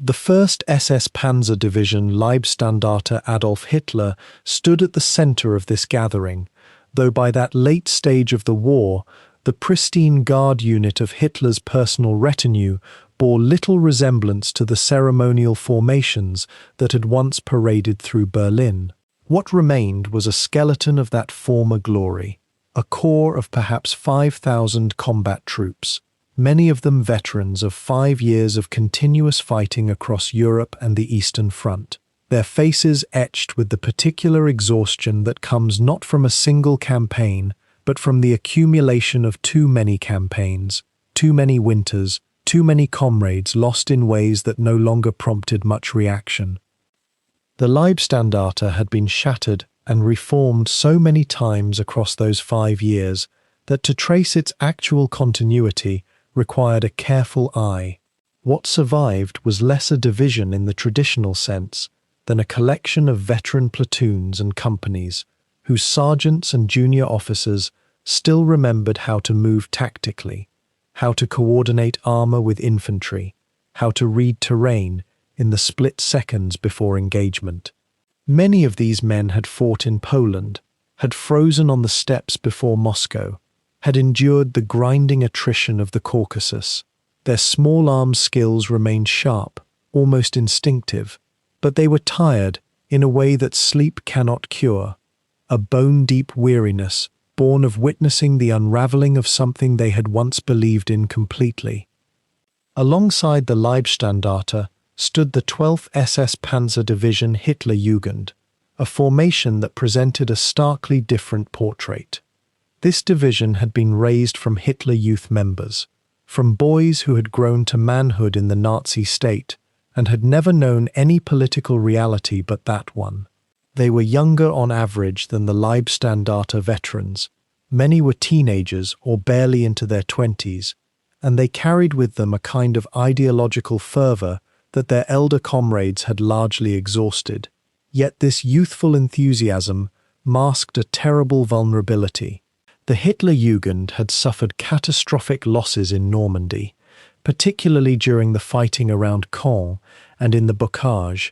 The 1st SS Panzer Division Leibstandarte Adolf Hitler stood at the center of this gathering, though by that late stage of the war, the pristine guard unit of Hitler's personal retinue bore little resemblance to the ceremonial formations that had once paraded through Berlin. What remained was a skeleton of that former glory, a corps of perhaps 5,000 combat troops, many of them veterans of 5 years of continuous fighting across Europe and the Eastern Front, their faces etched with the particular exhaustion that comes not from a single campaign, but from the accumulation of too many campaigns, too many winters, too many comrades lost in ways that no longer prompted much reaction. The Leibstandarte had been shattered and reformed so many times across those 5 years that to trace its actual continuity required a careful eye. What survived was less a division in the traditional sense than a collection of veteran platoons and companies whose sergeants and junior officers still remembered how to move tactically, how to coordinate armor with infantry, how to read terrain in the split seconds before engagement. Many of these men had fought in Poland, had frozen on the steppes before Moscow, had endured the grinding attrition of the Caucasus. Their small arms skills remained sharp, almost instinctive, but they were tired in a way that sleep cannot cure, a bone-deep weariness born of witnessing the unraveling of something they had once believed in completely. Alongside the Leibstandarte stood the 12th SS Panzer Division Hitlerjugend, a formation that presented a starkly different portrait. This division had been raised from Hitler Youth members, from boys who had grown to manhood in the Nazi state and had never known any political reality but that one. They were younger on average than the Leibstandarte veterans. Many were teenagers or barely into their 20s, and they carried with them a kind of ideological fervor that their elder comrades had largely exhausted. Yet this youthful enthusiasm masked a terrible vulnerability. The Hitlerjugend had suffered catastrophic losses in Normandy, particularly during the fighting around Caen and in the Bocage,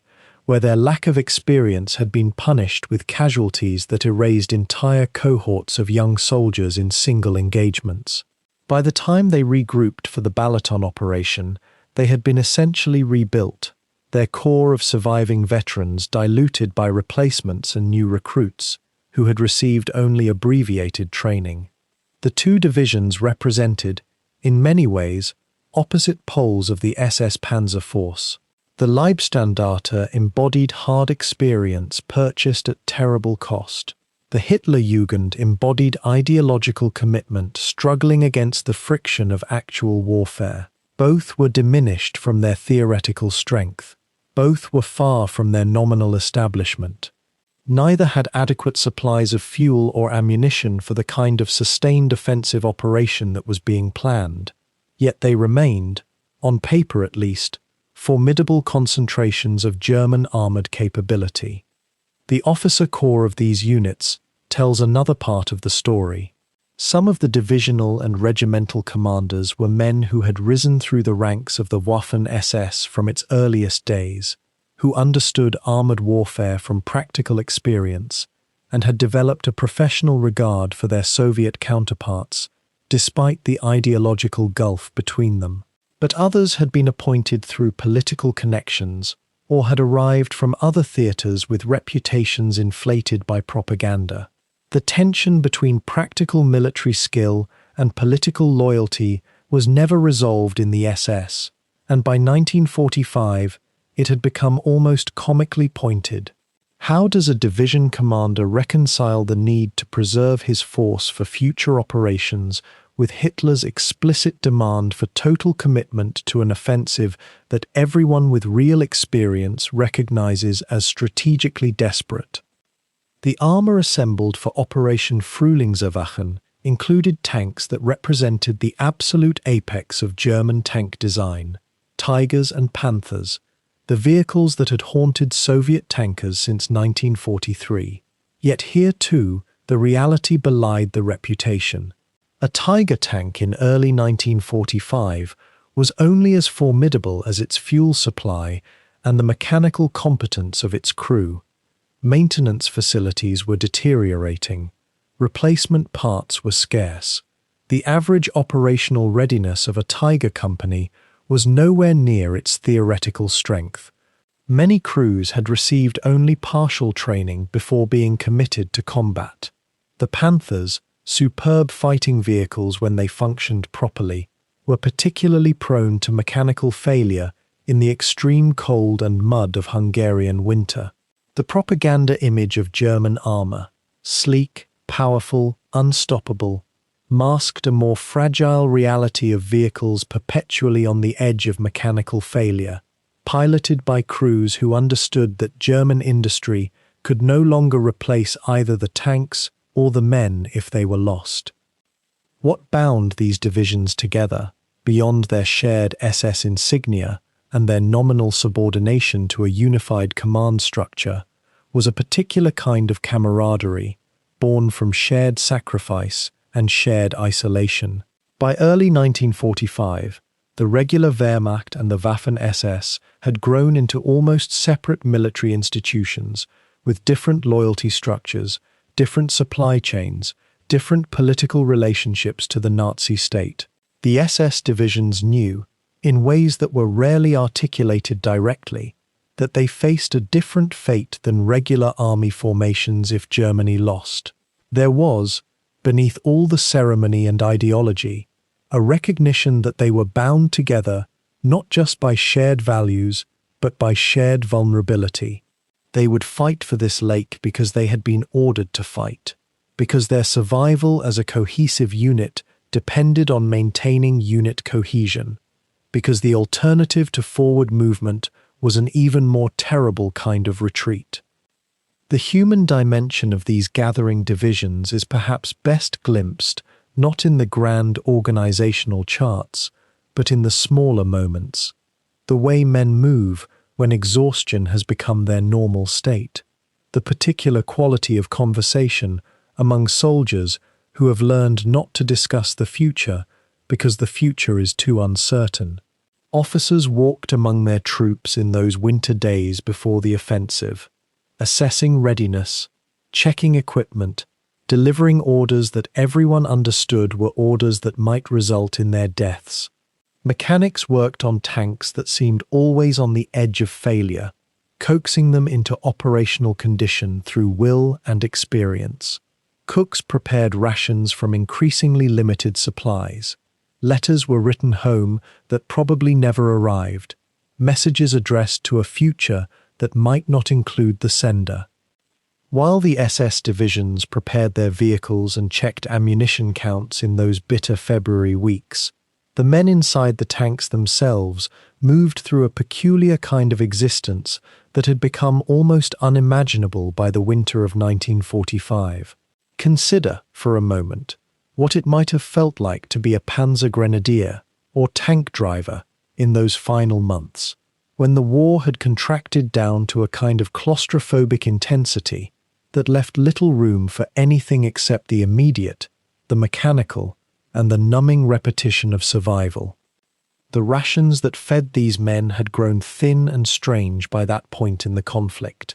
where their lack of experience had been punished with casualties that erased entire cohorts of young soldiers in single engagements. By the time they regrouped for the Balaton operation, they had been essentially rebuilt, their core of surviving veterans diluted by replacements and new recruits, who had received only abbreviated training. The two divisions represented, in many ways, opposite poles of the SS Panzer force. The Leibstandarte embodied hard experience purchased at terrible cost. The Hitlerjugend embodied ideological commitment struggling against the friction of actual warfare. Both were diminished from their theoretical strength. Both were far from their nominal establishment. Neither had adequate supplies of fuel or ammunition for the kind of sustained offensive operation that was being planned. Yet they remained, on paper at least, formidable concentrations of German armoured capability. The officer corps of these units tells another part of the story. Some of the divisional and regimental commanders were men who had risen through the ranks of the Waffen-SS from its earliest days, who understood armoured warfare from practical experience and had developed a professional regard for their Soviet counterparts, despite the ideological gulf between them. But others had been appointed through political connections or had arrived from other theatres with reputations inflated by propaganda. The tension between practical military skill and political loyalty was never resolved in the SS, and by 1945 it had become almost comically pointed. How does a division commander reconcile the need to preserve his force for future operations with Hitler's explicit demand for total commitment to an offensive that everyone with real experience recognizes as strategically desperate? The armor assembled for Operation Frühlingserwachen included tanks that represented the absolute apex of German tank design, Tigers and Panthers, the vehicles that had haunted Soviet tankers since 1943. Yet here too, the reality belied the reputation. A Tiger tank in early 1945 was only as formidable as its fuel supply and the mechanical competence of its crew. Maintenance facilities were deteriorating. Replacement parts were scarce. The average operational readiness of a Tiger company was nowhere near its theoretical strength. Many crews had received only partial training before being committed to combat. The Panthers, superb fighting vehicles when they functioned properly, were particularly prone to mechanical failure in the extreme cold and mud of Hungarian winter. The propaganda image of German armor, sleek, powerful, unstoppable, masked a more fragile reality of vehicles perpetually on the edge of mechanical failure, piloted by crews who understood that German industry could no longer replace either the tanks or the men if they were lost. What bound these divisions together, beyond their shared SS insignia and their nominal subordination to a unified command structure, was a particular kind of camaraderie, born from shared sacrifice and shared isolation. By early 1945, the regular Wehrmacht and the Waffen-SS had grown into almost separate military institutions, with different loyalty structures, different supply chains, different political relationships to the Nazi state. The SS divisions knew, in ways that were rarely articulated directly, that they faced a different fate than regular army formations if Germany lost. There was, beneath all the ceremony and ideology, a recognition that they were bound together not just by shared values, but by shared vulnerability. They would fight for this lake because they had been ordered to fight, because their survival as a cohesive unit depended on maintaining unit cohesion, because the alternative to forward movement was an even more terrible kind of retreat. The human dimension of these gathering divisions is perhaps best glimpsed not in the grand organizational charts, but in the smaller moments, the way men move when exhaustion has become their normal state, the particular quality of conversation among soldiers who have learned not to discuss the future because the future is too uncertain. Officers walked among their troops in those winter days before the offensive, assessing readiness, checking equipment, delivering orders that everyone understood were orders that might result in their deaths. Mechanics worked on tanks that seemed always on the edge of failure, coaxing them into operational condition through will and experience. Cooks prepared rations from increasingly limited supplies. Letters were written home that probably never arrived, messages addressed to a future that might not include the sender. While the SS divisions prepared their vehicles and checked ammunition counts in those bitter February weeks, the men inside the tanks themselves moved through a peculiar kind of existence that had become almost unimaginable by the winter of 1945. Consider, for a moment, what it might have felt like to be a panzer grenadier or tank driver in those final months, when the war had contracted down to a kind of claustrophobic intensity that left little room for anything except the immediate, the mechanical, and the numbing repetition of survival. The rations that fed these men had grown thin and strange by that point in the conflict.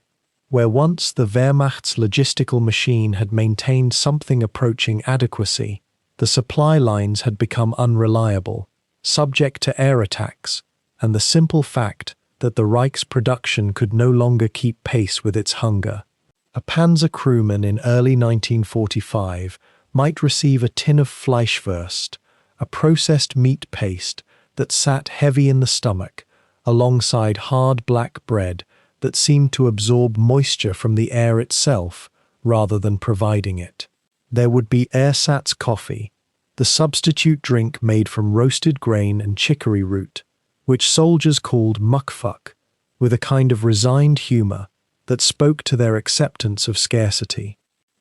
Where once the Wehrmacht's logistical machine had maintained something approaching adequacy, the supply lines had become unreliable, subject to air attacks, and the simple fact that the Reich's production could no longer keep pace with its hunger. A panzer crewman in early 1945 might receive a tin of Fleischwurst, a processed meat paste that sat heavy in the stomach, alongside hard black bread that seemed to absorb moisture from the air itself rather than providing it. There would be ersatz coffee, the substitute drink made from roasted grain and chicory root, which soldiers called muckfuck, with a kind of resigned humor that spoke to their acceptance of scarcity.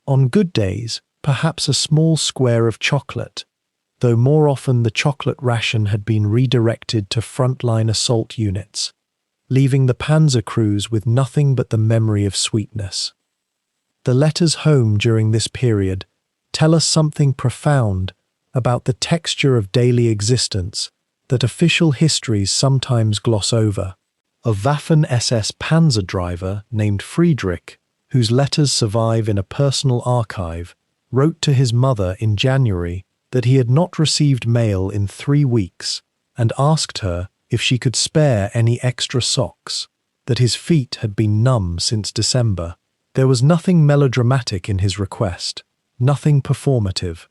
On good days, perhaps a small square of chocolate, though more often the chocolate ration had been redirected to frontline assault units, leaving the panzer crews with nothing but the memory of sweetness. The letters home during this period tell us something profound about the texture of daily existence that official histories sometimes gloss over. A Waffen-SS Panzer driver named Friedrich, whose letters survive in a personal archive, wrote to his mother in January that he had not received mail in 3 weeks and asked her if she could spare any extra socks, that his feet had been numb since December. There was nothing melodramatic in his request, nothing performative.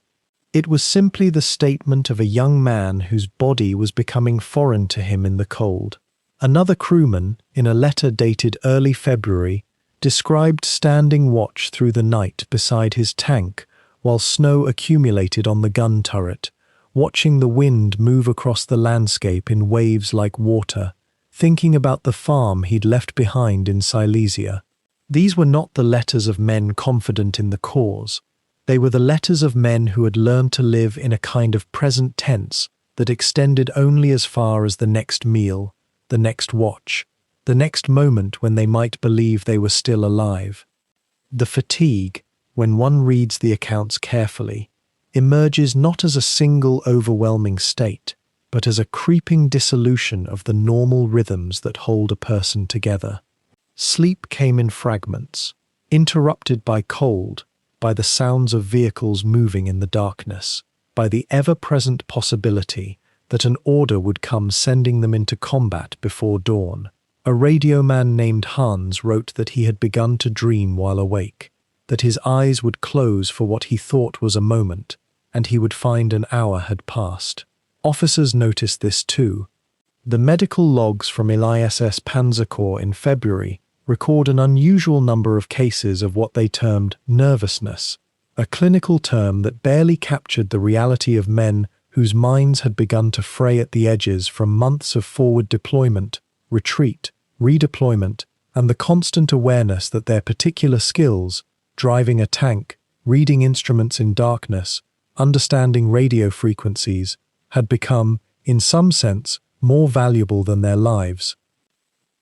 It was simply the statement of a young man whose body was becoming foreign to him in the cold. Another crewman, in a letter dated early February, described standing watch through the night beside his tank while snow accumulated on the gun turret, watching the wind move across the landscape in waves like water, thinking about the farm he'd left behind in Silesia. These were not the letters of men confident in the cause. They were the letters of men who had learned to live in a kind of present tense that extended only as far as the next meal, the next watch, the next moment when they might believe they were still alive. The fatigue, when one reads the accounts carefully, emerges not as a single overwhelming state, but as a creeping dissolution of the normal rhythms that hold a person together. Sleep came in fragments, interrupted by cold, by the sounds of vehicles moving in the darkness, by the ever-present possibility that an order would come sending them into combat before dawn. A radio man named Hans wrote that he had begun to dream while awake, that his eyes would close for what he thought was a moment, and he would find an hour had passed. Officers noticed this too. The medical logs from eventual Panzer Corps in February record an unusual number of cases of what they termed nervousness, a clinical term that barely captured the reality of men whose minds had begun to fray at the edges from months of forward deployment, retreat, redeployment, and the constant awareness that their particular skills, driving a tank, reading instruments in darkness, understanding radio frequencies, had become, in some sense, more valuable than their lives.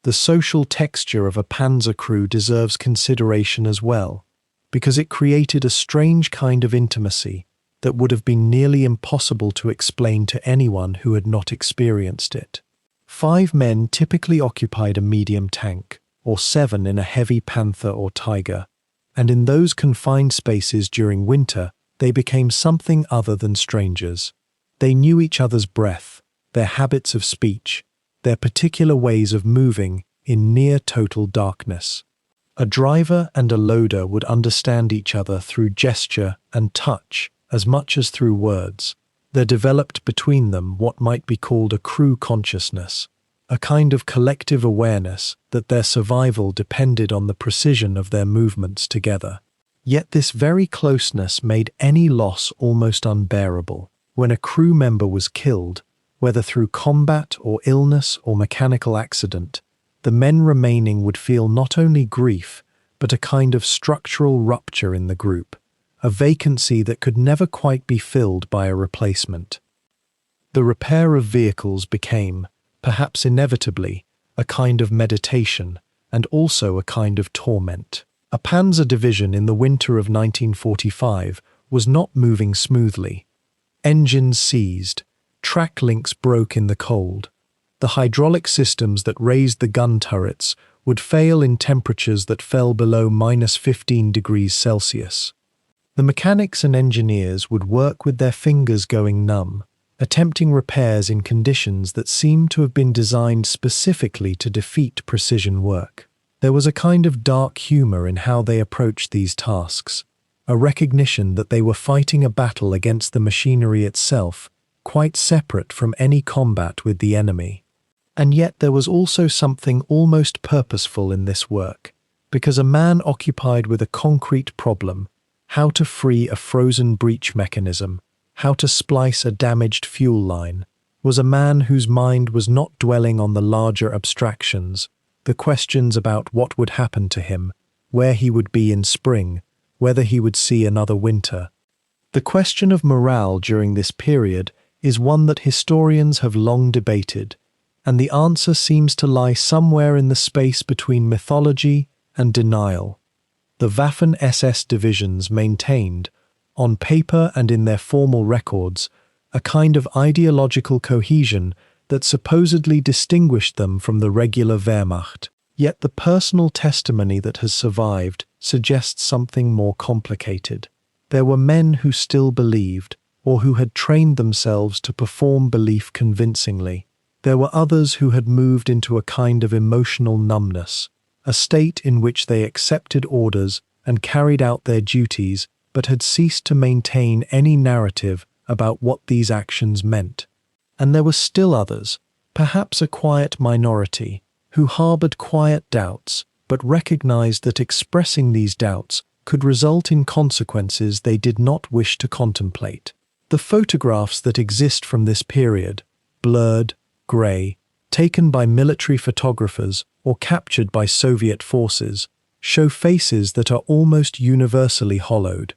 The social texture of a panzer crew deserves consideration as well, because it created a strange kind of intimacy that would have been nearly impossible to explain to anyone who had not experienced it. 5 men typically occupied a medium tank, or 7 in a heavy Panther or Tiger, and in those confined spaces during winter, they became something other than strangers. They knew each other's breath, their habits of speech, their particular ways of moving in near total darkness. A driver and a loader would understand each other through gesture and touch as much as through words. There developed between them what might be called a crew consciousness, a kind of collective awareness that their survival depended on the precision of their movements together. Yet this very closeness made any loss almost unbearable. When a crew member was killed, whether through combat or illness or mechanical accident, the men remaining would feel not only grief, but a kind of structural rupture in the group, a vacancy that could never quite be filled by a replacement. The repair of vehicles became, perhaps inevitably, a kind of meditation and also a kind of torment. A panzer division in the winter of 1945 was not moving smoothly. Engines seized, track links broke in the cold. The hydraulic systems that raised the gun turrets would fail in temperatures that fell below -15 degrees Celsius. The mechanics and engineers would work with their fingers going numb, attempting repairs in conditions that seemed to have been designed specifically to defeat precision work. There was a kind of dark humor in how they approached these tasks, a recognition that they were fighting a battle against the machinery itself, quite separate from any combat with the enemy. And yet there was also something almost purposeful in this work, because a man occupied with a concrete problem, how to free a frozen breech mechanism, how to splice a damaged fuel line, was a man whose mind was not dwelling on the larger abstractions, the questions about what would happen to him, where he would be in spring, whether he would see another winter. The question of morale during this period is one that historians have long debated, and the answer seems to lie somewhere in the space between mythology and denial. The Waffen-SS divisions maintained, on paper and in their formal records, a kind of ideological cohesion that supposedly distinguished them from the regular Wehrmacht. Yet the personal testimony that has survived suggests something more complicated. There were men who still believed, or who had trained themselves to perform belief convincingly. There were others who had moved into a kind of emotional numbness, a state in which they accepted orders and carried out their duties, but had ceased to maintain any narrative about what these actions meant. And there were still others, perhaps a quiet minority, who harbored quiet doubts, but recognized that expressing these doubts could result in consequences they did not wish to contemplate. The photographs that exist from this period, blurred, grey, taken by military photographers or captured by Soviet forces, show faces that are almost universally hollowed.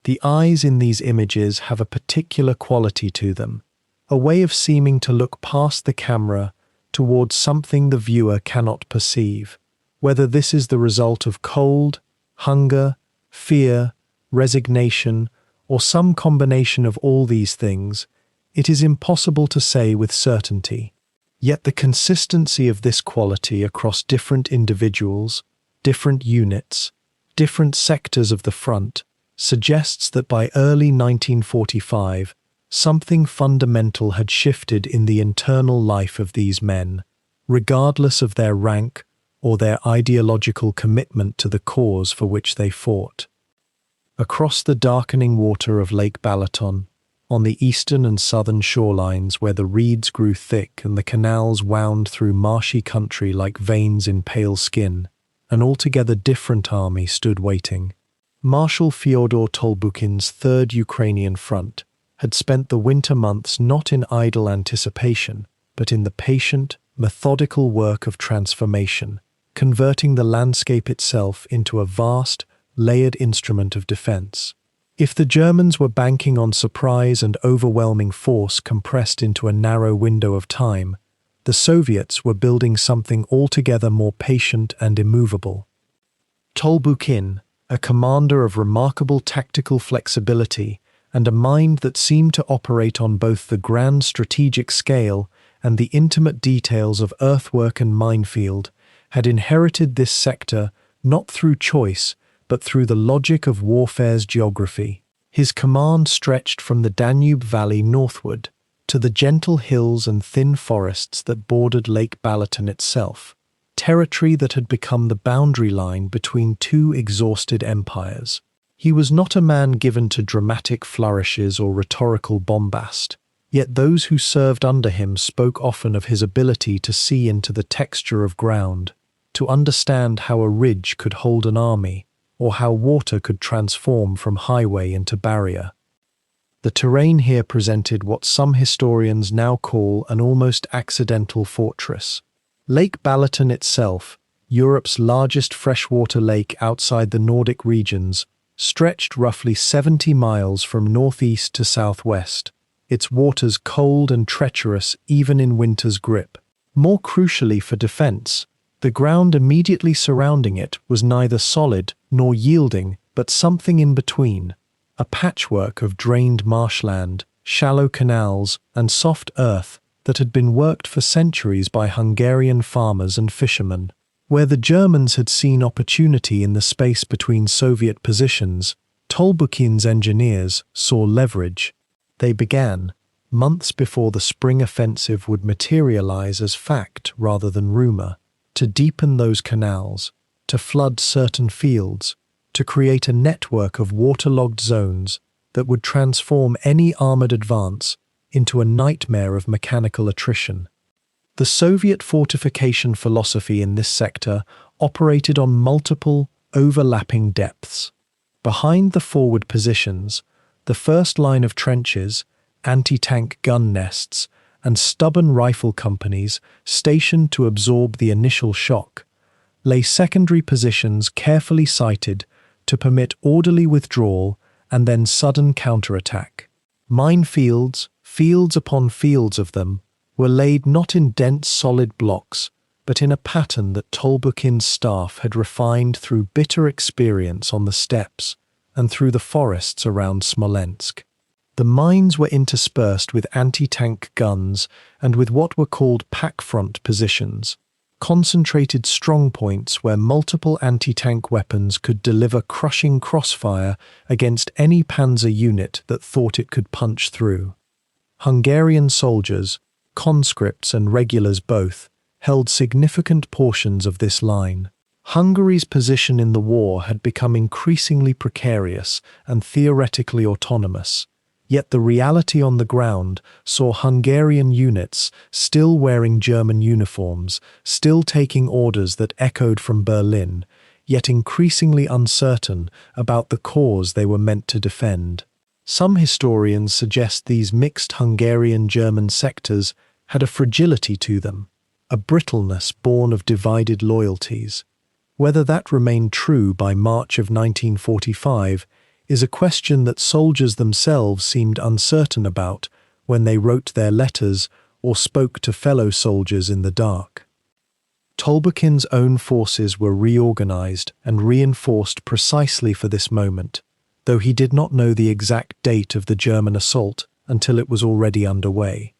The eyes in these images have a particular quality to them, a way of seeming to look past the camera towards something the viewer cannot perceive. Whether this is the result of cold, hunger, fear, resignation, or some combination of all these things, it is impossible to say with certainty. Yet the consistency of this quality across different individuals, different units, different sectors of the front, suggests that by early 1945, something fundamental had shifted in the internal life of these men, regardless of their rank or their ideological commitment to the cause for which they fought. Across the darkening water of Lake Balaton, on the eastern and southern shorelines where the reeds grew thick and the canals wound through marshy country like veins in pale skin, an altogether different army stood waiting. Marshal Fyodor Tolbukhin's Third Ukrainian Front had spent the winter months not in idle anticipation, but in the patient, methodical work of transformation, converting the landscape itself into a vast, layered instrument of defense. If the Germans were banking on surprise and overwhelming force compressed into a narrow window of time, the Soviets were building something altogether more patient and immovable. Tolbukhin, a commander of remarkable tactical flexibility and a mind that seemed to operate on both the grand strategic scale and the intimate details of earthwork and minefield, had inherited this sector not through choice, but through the logic of warfare's geography. His command stretched from the Danube Valley northward to the gentle hills and thin forests that bordered Lake Balaton itself, territory that had become the boundary line between two exhausted empires. He was not a man given to dramatic flourishes or rhetorical bombast, yet those who served under him spoke often of his ability to see into the texture of ground, to understand how a ridge could hold an army, or how water could transform from highway into barrier. The terrain here presented what some historians now call an almost accidental fortress. Lake Balaton itself, Europe's largest freshwater lake outside the Nordic regions, stretched roughly 70 miles from northeast to southwest, its waters cold and treacherous even in winter's grip. More crucially for defense, the ground immediately surrounding it was neither solid nor yielding, but something in between, a patchwork of drained marshland, shallow canals, and soft earth that had been worked for centuries by Hungarian farmers and fishermen. Where the Germans had seen opportunity in the space between Soviet positions, Tolbukin's engineers saw leverage. They began, months before the spring offensive would materialize as fact rather than rumor, to deepen those canals, to flood certain fields, to create a network of waterlogged zones that would transform any armored advance into a nightmare of mechanical attrition. The Soviet fortification philosophy in this sector operated on multiple, overlapping depths. Behind the forward positions, the first line of trenches, anti-tank gun nests, and stubborn rifle companies stationed to absorb the initial shock, lay secondary positions carefully sited to permit orderly withdrawal and then sudden counterattack. Minefields, fields upon fields of them, were laid not in dense solid blocks, but in a pattern that Tolbukin's staff had refined through bitter experience on the steppes and through the forests around Smolensk. The mines were interspersed with anti-tank guns and with what were called pack-front positions, concentrated strongpoints where multiple anti-tank weapons could deliver crushing crossfire against any panzer unit that thought it could punch through. Hungarian soldiers, conscripts and regulars both, held significant portions of this line. Hungary's position in the war had become increasingly precarious and theoretically autonomous, yet the reality on the ground saw Hungarian units still wearing German uniforms, still taking orders that echoed from Berlin, yet increasingly uncertain about the cause they were meant to defend. Some historians suggest these mixed Hungarian-German sectors had a fragility to them, a brittleness born of divided loyalties. Whether that remained true by March of 1945 is a question that soldiers themselves seemed uncertain about when they wrote their letters or spoke to fellow soldiers in the dark. Tolbukin's own forces were reorganized and reinforced precisely for this moment, though he did not know the exact date of the German assault until it was already underway.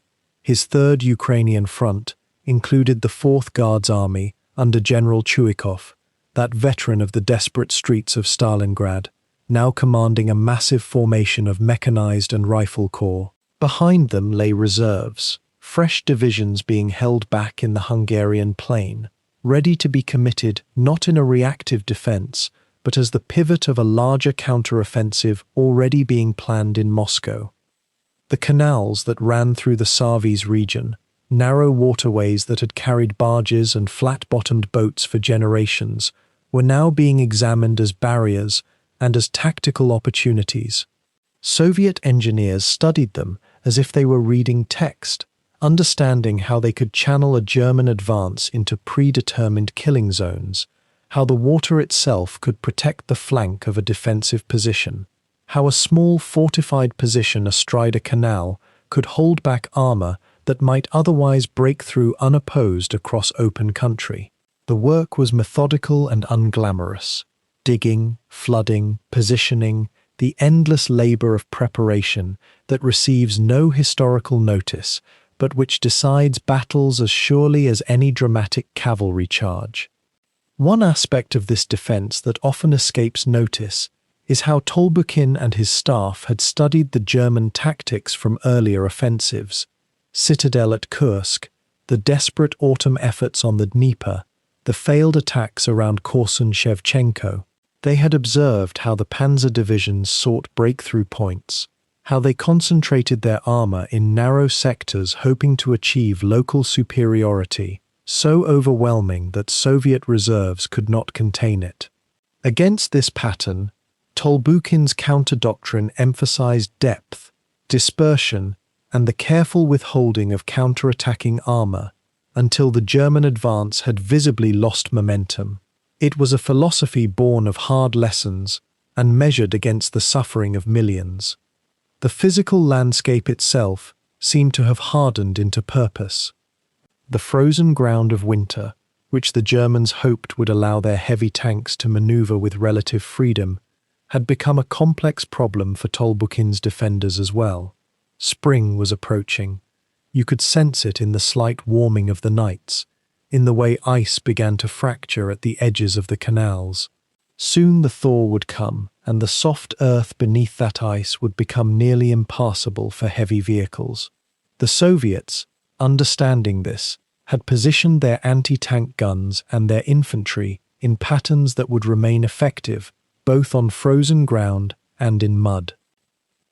His Third Ukrainian Front included the 4th Guards Army under General Chuikov, that veteran of the desperate streets of Stalingrad, now commanding a massive formation of mechanized and rifle corps. Behind them lay reserves, fresh divisions being held back in the Hungarian plain, ready to be committed not in a reactive defense, but as the pivot of a larger counteroffensive already being planned in Moscow. The canals that ran through the Savi's region, narrow waterways that had carried barges and flat-bottomed boats for generations, were now being examined as barriers and as tactical opportunities. Soviet engineers studied them as if they were reading text, understanding how they could channel a German advance into predetermined killing zones, how the water itself could protect the flank of a defensive position, how a small fortified position astride a canal could hold back armor that might otherwise break through unopposed across open country. The work was methodical and unglamorous. Digging, flooding, positioning, the endless labor of preparation that receives no historical notice, but which decides battles as surely as any dramatic cavalry charge. One aspect of this defense that often escapes notice is how Tolbukin and his staff had studied the German tactics from earlier offensives: Citadel at Kursk, the desperate autumn efforts on the Dnieper, the failed attacks around Korsun-Shevchenko. They had observed how the panzer divisions sought breakthrough points, how they concentrated their armor in narrow sectors hoping to achieve local superiority, so overwhelming that Soviet reserves could not contain it. Against this pattern, Tolbukin's counter-doctrine emphasized depth, dispersion, and the careful withholding of counterattacking armor until the German advance had visibly lost momentum. It was a philosophy born of hard lessons and measured against the suffering of millions. The physical landscape itself seemed to have hardened into purpose. The frozen ground of winter, which the Germans hoped would allow their heavy tanks to maneuver with relative freedom, had become a complex problem for Tolbukin's defenders as well. Spring was approaching. You could sense it in the slight warming of the nights, in the way ice began to fracture at the edges of the canals. Soon the thaw would come, and the soft earth beneath that ice would become nearly impassable for heavy vehicles. The Soviets, understanding this, had positioned their anti-tank guns and their infantry in patterns that would remain effective both on frozen ground and in mud.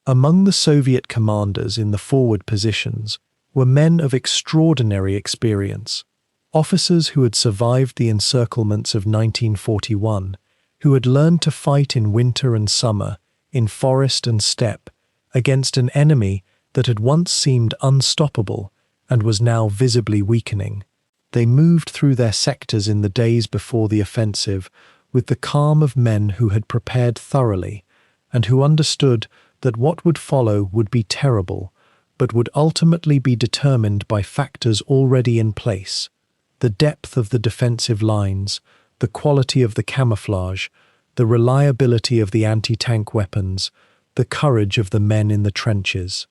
Among the Soviet commanders in the forward positions were men of extraordinary experience, officers who had survived the encirclements of 1941, who had learned to fight in winter and summer, in forest and steppe, against an enemy that had once seemed unstoppable and was now visibly weakening. They moved through their sectors in the days before the offensive with the calm of men who had prepared thoroughly and who understood that what would follow would be terrible, but would ultimately be determined by factors already in place: the depth of the defensive lines, the quality of the camouflage, the reliability of the anti-tank weapons, the courage of the men in the trenches.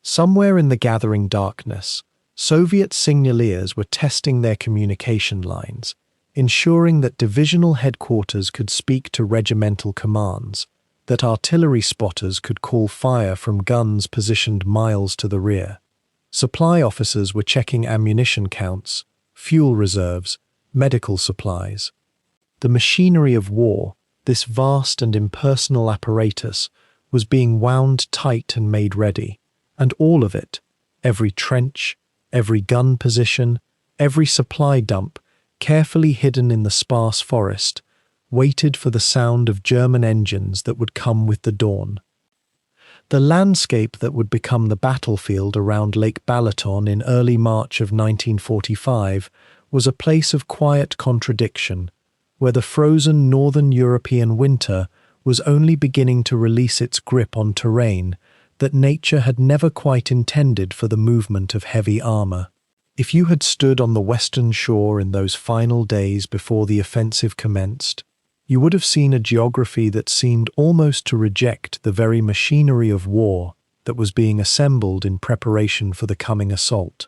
Somewhere in the gathering darkness, Soviet signalers were testing their communication lines, ensuring that divisional headquarters could speak to regimental commands, that artillery spotters could call fire from guns positioned miles to the rear. Supply officers were checking ammunition counts, fuel reserves, medical supplies. The machinery of war, this vast and impersonal apparatus, was being wound tight and made ready, and all of it, every trench, every gun position, every supply dump, carefully hidden in the sparse forest, waited for the sound of German engines that would come with the dawn. The landscape that would become the battlefield around Lake Balaton in early March of 1945 was a place of quiet contradiction, where the frozen northern European winter was only beginning to release its grip on terrain that nature had never quite intended for the movement of heavy armor. If you had stood on the western shore in those final days before the offensive commenced, you would have seen a geography that seemed almost to reject the very machinery of war that was being assembled in preparation for the coming assault.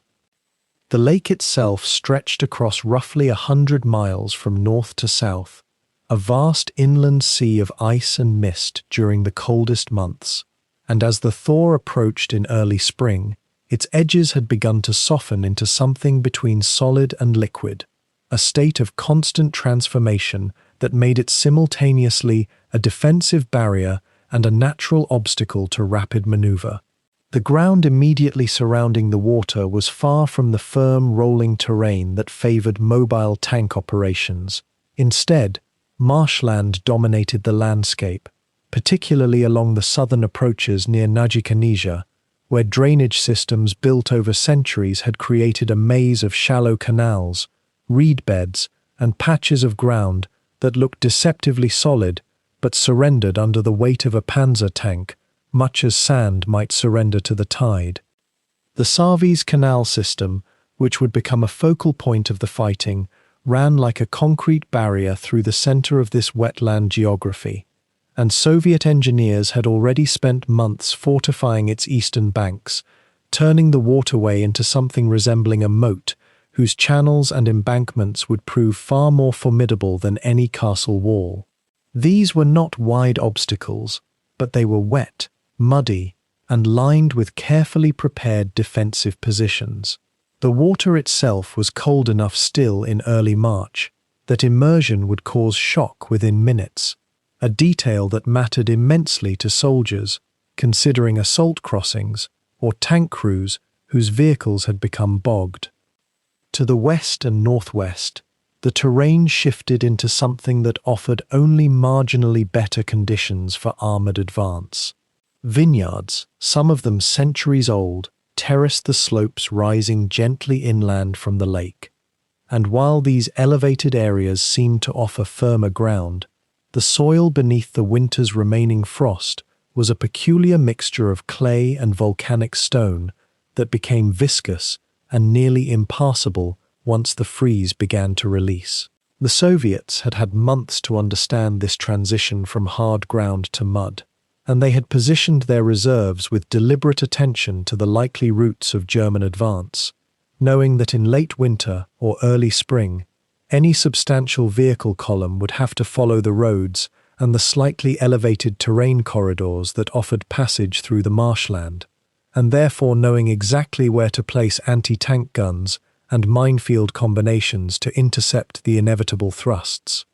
The lake itself stretched across roughly 100 miles from north to south, a vast inland sea of ice and mist during the coldest months, and as the thaw approached in early spring, its edges had begun to soften into something between solid and liquid, a state of constant transformation that made it simultaneously a defensive barrier and a natural obstacle to rapid maneuver. The ground immediately surrounding the water was far from the firm, rolling terrain that favored mobile tank operations. Instead, marshland dominated the landscape, particularly along the southern approaches near Najikaneja, where drainage systems built over centuries had created a maze of shallow canals, reed beds, and patches of ground that looked deceptively solid but surrendered under the weight of a panzer tank, much as sand might surrender to the tide. The Savys Canal system, which would become a focal point of the fighting, ran like a concrete barrier through the center of this wetland geography, and Soviet engineers had already spent months fortifying its eastern banks, turning the waterway into something resembling a moat, whose channels and embankments would prove far more formidable than any castle wall. These were not wide obstacles, but they were wet, muddy, and lined with carefully prepared defensive positions. The water itself was cold enough still in early March that immersion would cause shock within minutes, a detail that mattered immensely to soldiers, considering assault crossings or tank crews whose vehicles had become bogged. To the west and northwest, the terrain shifted into something that offered only marginally better conditions for armored advance. Vineyards, some of them centuries old, terraced the slopes rising gently inland from the lake. And while these elevated areas seemed to offer firmer ground, the soil beneath the winter's remaining frost was a peculiar mixture of clay and volcanic stone that became viscous and nearly impassable once the freeze began to release. The Soviets had had months to understand this transition from hard ground to mud, and they had positioned their reserves with deliberate attention to the likely routes of German advance, knowing that in late winter or early spring, any substantial vehicle column would have to follow the roads and the slightly elevated terrain corridors that offered passage through the marshland, and therefore knowing exactly where to place anti-tank guns and minefield combinations to intercept the inevitable thrusts.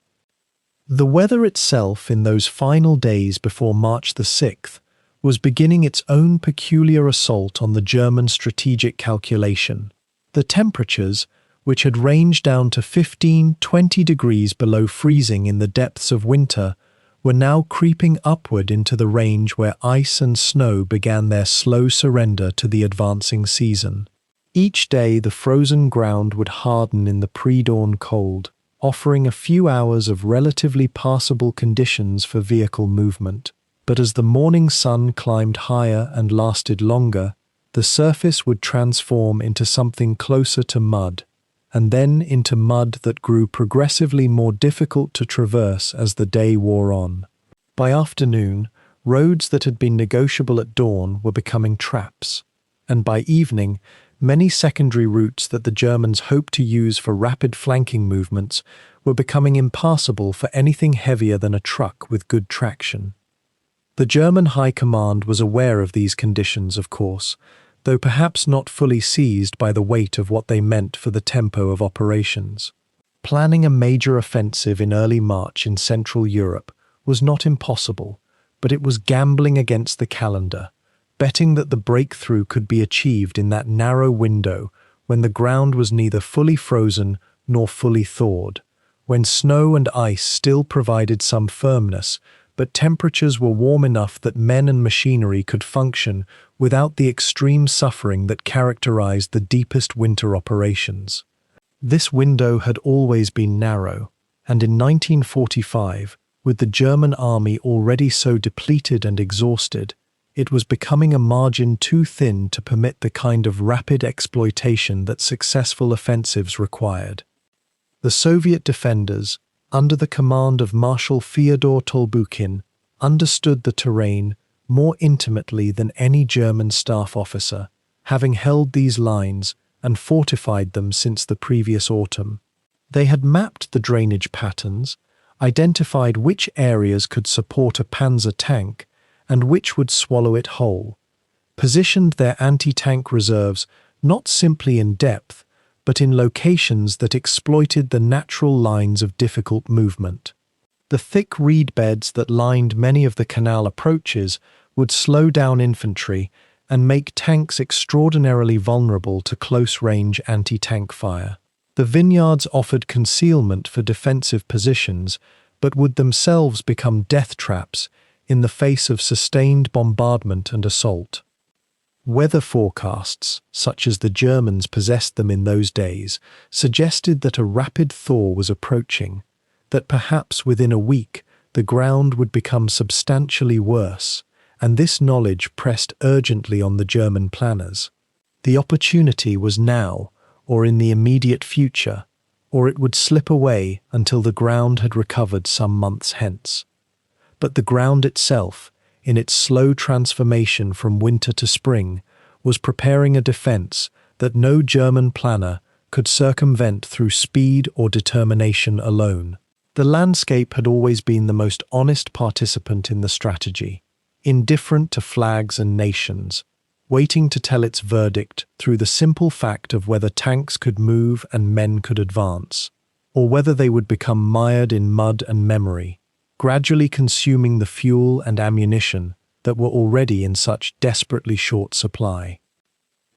The weather itself in those final days before March the 6th was beginning its own peculiar assault on the German strategic calculation. The temperatures, which had ranged down to 15–20 degrees below freezing in the depths of winter, were now creeping upward into the range where ice and snow began their slow surrender to the advancing season. Each day the frozen ground would harden in the pre-dawn cold, offering a few hours of relatively passable conditions for vehicle movement. But as the morning sun climbed higher and lasted longer, the surface would transform into something closer to mud, and then into mud that grew progressively more difficult to traverse as the day wore on. By afternoon, roads that had been negotiable at dawn were becoming traps, and by evening, many secondary routes that the Germans hoped to use for rapid flanking movements were becoming impassable for anything heavier than a truck with good traction. The German High Command was aware of these conditions, of course, though perhaps not fully seized by the weight of what they meant for the tempo of operations. Planning a major offensive in early March in Central Europe was not impossible, but it was gambling against the calendar, betting that the breakthrough could be achieved in that narrow window when the ground was neither fully frozen nor fully thawed, when snow and ice still provided some firmness, but temperatures were warm enough that men and machinery could function without the extreme suffering that characterized the deepest winter operations. This window had always been narrow, and in 1945, with the German army already so depleted and exhausted, it was becoming a margin too thin to permit the kind of rapid exploitation that successful offensives required. The Soviet defenders, under the command of Marshal Fyodor Tolbukin, understood the terrain more intimately than any German staff officer, having held these lines and fortified them since the previous autumn. They had mapped the drainage patterns, identified which areas could support a panzer tank and which would swallow it whole, positioned their anti-tank reserves not simply in depth, but in locations that exploited the natural lines of difficult movement. The thick reed beds that lined many of the canal approaches would slow down infantry and make tanks extraordinarily vulnerable to close-range anti-tank fire. The vineyards offered concealment for defensive positions, but would themselves become death traps in the face of sustained bombardment and assault. Weather forecasts, such as the Germans possessed them in those days, suggested that a rapid thaw was approaching, that perhaps within a week the ground would become substantially worse, and this knowledge pressed urgently on the German planners. The opportunity was now, or in the immediate future, or it would slip away until the ground had recovered some months hence. But the ground itself, in its slow transformation from winter to spring, was preparing a defense that no German planner could circumvent through speed or determination alone. The landscape had always been the most honest participant in the strategy, indifferent to flags and nations, waiting to tell its verdict through the simple fact of whether tanks could move and men could advance, or whether they would become mired in mud and memory, gradually consuming the fuel and ammunition that were already in such desperately short supply.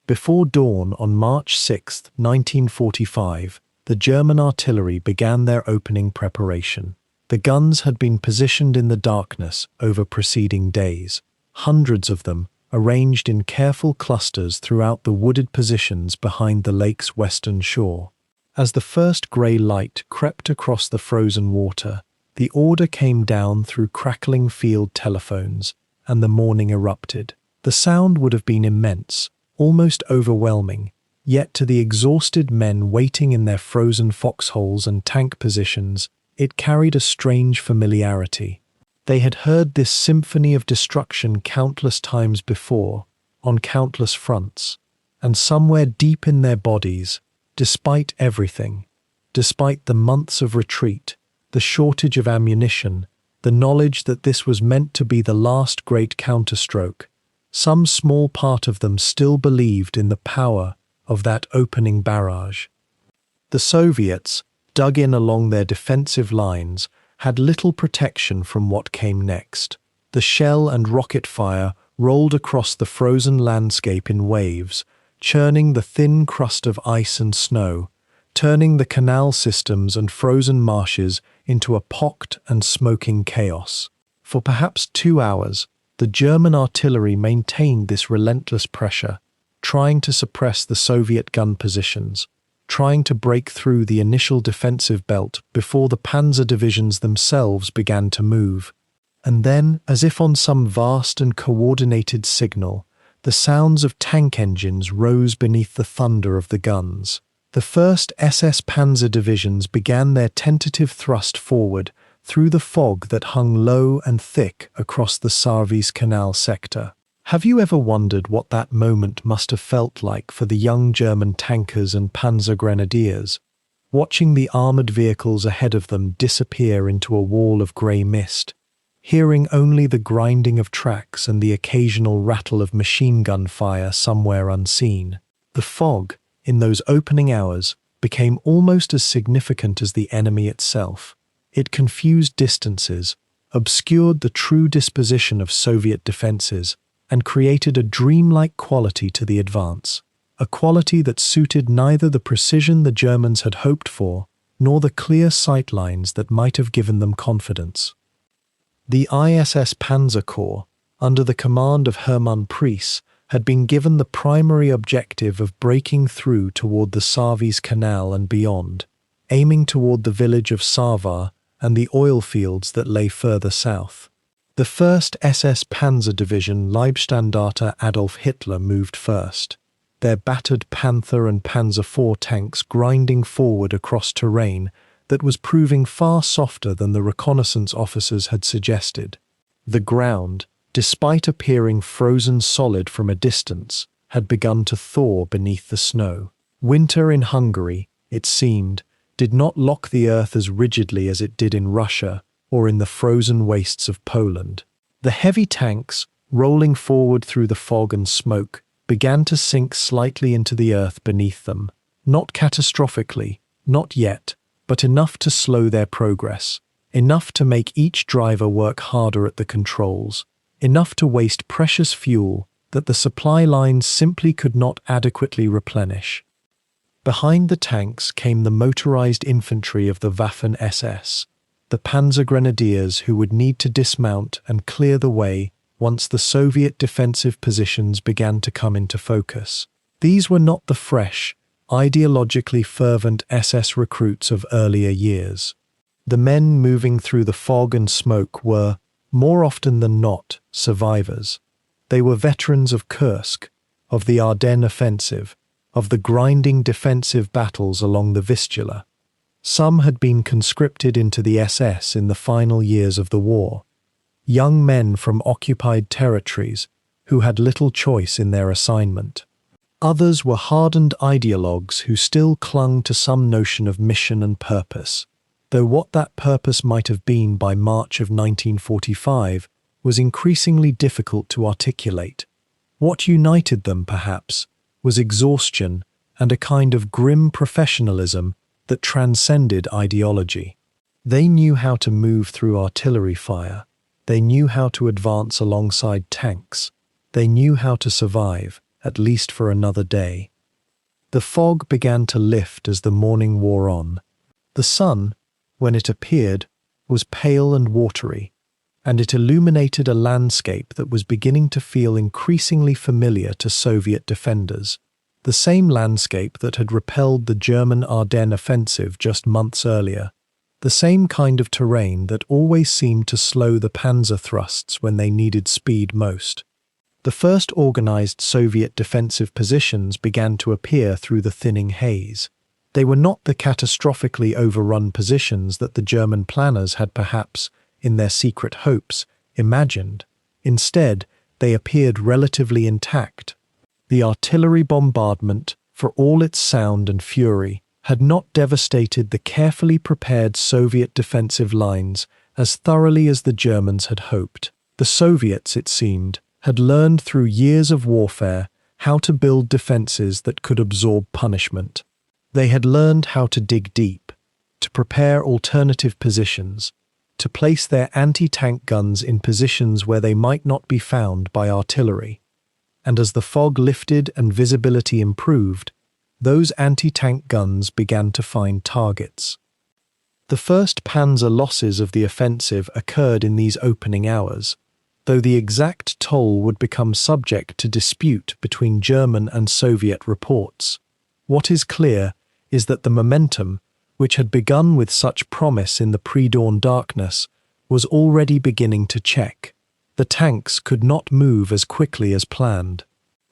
Before dawn on March 6, 1945, the German artillery began their opening preparation. The guns had been positioned in the darkness over preceding days, hundreds of them arranged in careful clusters throughout the wooded positions behind the lake's western shore. As the first grey light crept across the frozen water, the order came down through crackling field telephones, and the morning erupted. The sound would have been immense, almost overwhelming, yet to the exhausted men waiting in their frozen foxholes and tank positions, it carried a strange familiarity. They had heard this symphony of destruction countless times before, on countless fronts, and somewhere deep in their bodies, despite everything, despite the months of retreat, the shortage of ammunition, the knowledge that this was meant to be the last great counterstroke, some small part of them still believed in the power of that opening barrage. The Soviets, dug in along their defensive lines, had little protection from what came next. The shell and rocket fire rolled across the frozen landscape in waves, churning the thin crust of ice and snow, turning the canal systems and frozen marshes into a pocked and smoking chaos. For perhaps 2 hours, the German artillery maintained this relentless pressure, trying to suppress the Soviet gun positions, trying to break through the initial defensive belt before the panzer divisions themselves began to move. And then, as if on some vast and coordinated signal, the sounds of tank engines rose beneath the thunder of the guns. The first SS Panzer divisions began their tentative thrust forward through the fog that hung low and thick across the Sarvis Canal sector. Have you ever wondered what that moment must have felt like for the young German tankers and panzer grenadiers, watching the armoured vehicles ahead of them disappear into a wall of grey mist, hearing only the grinding of tracks and the occasional rattle of machine gun fire somewhere unseen? The fog, in those opening hours, became almost as significant as the enemy itself. It confused distances, obscured the true disposition of Soviet defences, and created a dreamlike quality to the advance, a quality that suited neither the precision the Germans had hoped for, nor the clear sightlines that might have given them confidence. The ISS Panzer Corps, under the command of Hermann Priess, had been given the primary objective of breaking through toward the Sarvis Canal and beyond, aiming toward the village of Sarvar and the oil fields that lay further south. The 1st SS Panzer Division Leibstandarte Adolf Hitler moved first, their battered Panther and Panzer IV tanks grinding forward across terrain that was proving far softer than the reconnaissance officers had suggested. The ground, despite appearing frozen solid from a distance, had begun to thaw beneath the snow. Winter in Hungary, it seemed, did not lock the earth as rigidly as it did in Russia or in the frozen wastes of Poland. The heavy tanks, rolling forward through the fog and smoke, began to sink slightly into the earth beneath them, not catastrophically, not yet, but enough to slow their progress, enough to make each driver work harder at the controls, enough to waste precious fuel that the supply lines simply could not adequately replenish. Behind the tanks came the motorized infantry of the Waffen-SS, the Panzer Grenadiers who would need to dismount and clear the way once the Soviet defensive positions began to come into focus. These were not the fresh, ideologically fervent SS recruits of earlier years. The men moving through the fog and smoke were, more often than not, survivors. They were veterans of Kursk, of the Ardennes offensive, of the grinding defensive battles along the Vistula. Some had been conscripted into the SS in the final years of the war. Young men from occupied territories who had little choice in their assignment. Others were hardened ideologues who still clung to some notion of mission and purpose, though what that purpose might have been by March of 1945 was increasingly difficult to articulate. What united them, perhaps, was exhaustion and a kind of grim professionalism that transcended ideology. They knew how to move through artillery fire. They knew how to advance alongside tanks. They knew how to survive, at least for another day. The fog began to lift as the morning wore on. The sun, when it appeared, was pale and watery, and it illuminated a landscape that was beginning to feel increasingly familiar to Soviet defenders, the same landscape that had repelled the German Ardennes offensive just months earlier, the same kind of terrain that always seemed to slow the panzer thrusts when they needed speed most. The first organized Soviet defensive positions began to appear through the thinning haze. They were not the catastrophically overrun positions that the German planners had perhaps, in their secret hopes, imagined. Instead, they appeared relatively intact. The artillery bombardment, for all its sound and fury, had not devastated the carefully prepared Soviet defensive lines as thoroughly as the Germans had hoped. The Soviets, it seemed, had learned through years of warfare how to build defenses that could absorb punishment. They had learned how to dig deep, to prepare alternative positions, to place their anti-tank guns in positions where they might not be found by artillery. And as the fog lifted and visibility improved, those anti-tank guns began to find targets. The first panzer losses of the offensive occurred in these opening hours, though the exact toll would become subject to dispute between German and Soviet reports. What is clear is that the momentum, which had begun with such promise in the pre-dawn darkness, was already beginning to check. The tanks could not move as quickly as planned.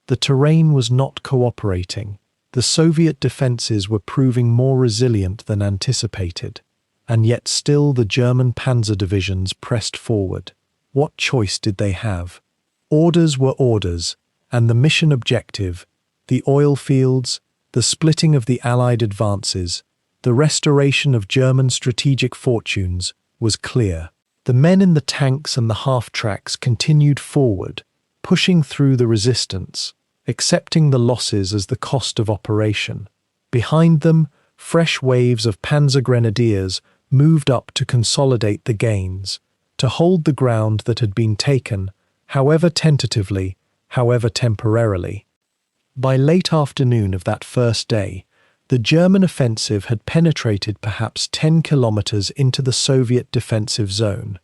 The terrain was not cooperating. The Soviet defenses were proving more resilient than anticipated, and yet still the German panzer divisions pressed forward. What choice did they have? Orders were orders, and the mission objective, the oil fields, the splitting of the Allied advances, the restoration of German strategic fortunes, was clear. The men in the tanks and the half-tracks continued forward, pushing through the resistance, accepting the losses as the cost of operation. Behind them, fresh waves of panzer grenadiers moved up to consolidate the gains, to hold the ground that had been taken, however tentatively, however temporarily. By late afternoon of that first day, the German offensive had penetrated perhaps 10 kilometers into the Soviet defensive zone,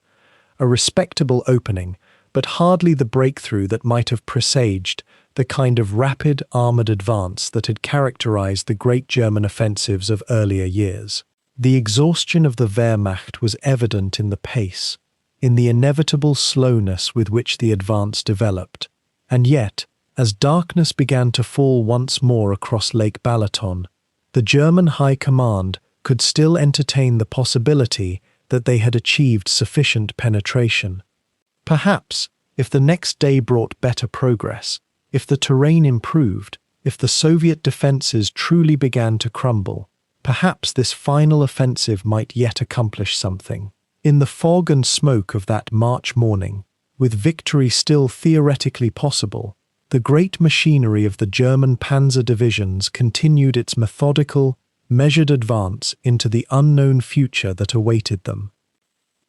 a respectable opening, but hardly the breakthrough that might have presaged the kind of rapid armored advance that had characterized the great German offensives of earlier years. The exhaustion of the Wehrmacht was evident in the pace, in the inevitable slowness with which the advance developed, and yet, as darkness began to fall once more across Lake Balaton, the German High Command could still entertain the possibility that they had achieved sufficient penetration. Perhaps, if the next day brought better progress, if the terrain improved, if the Soviet defenses truly began to crumble, perhaps this final offensive might yet accomplish something. In the fog and smoke of that March morning, with victory still theoretically possible, the great machinery of the German panzer divisions continued its methodical, measured advance into the unknown future that awaited them.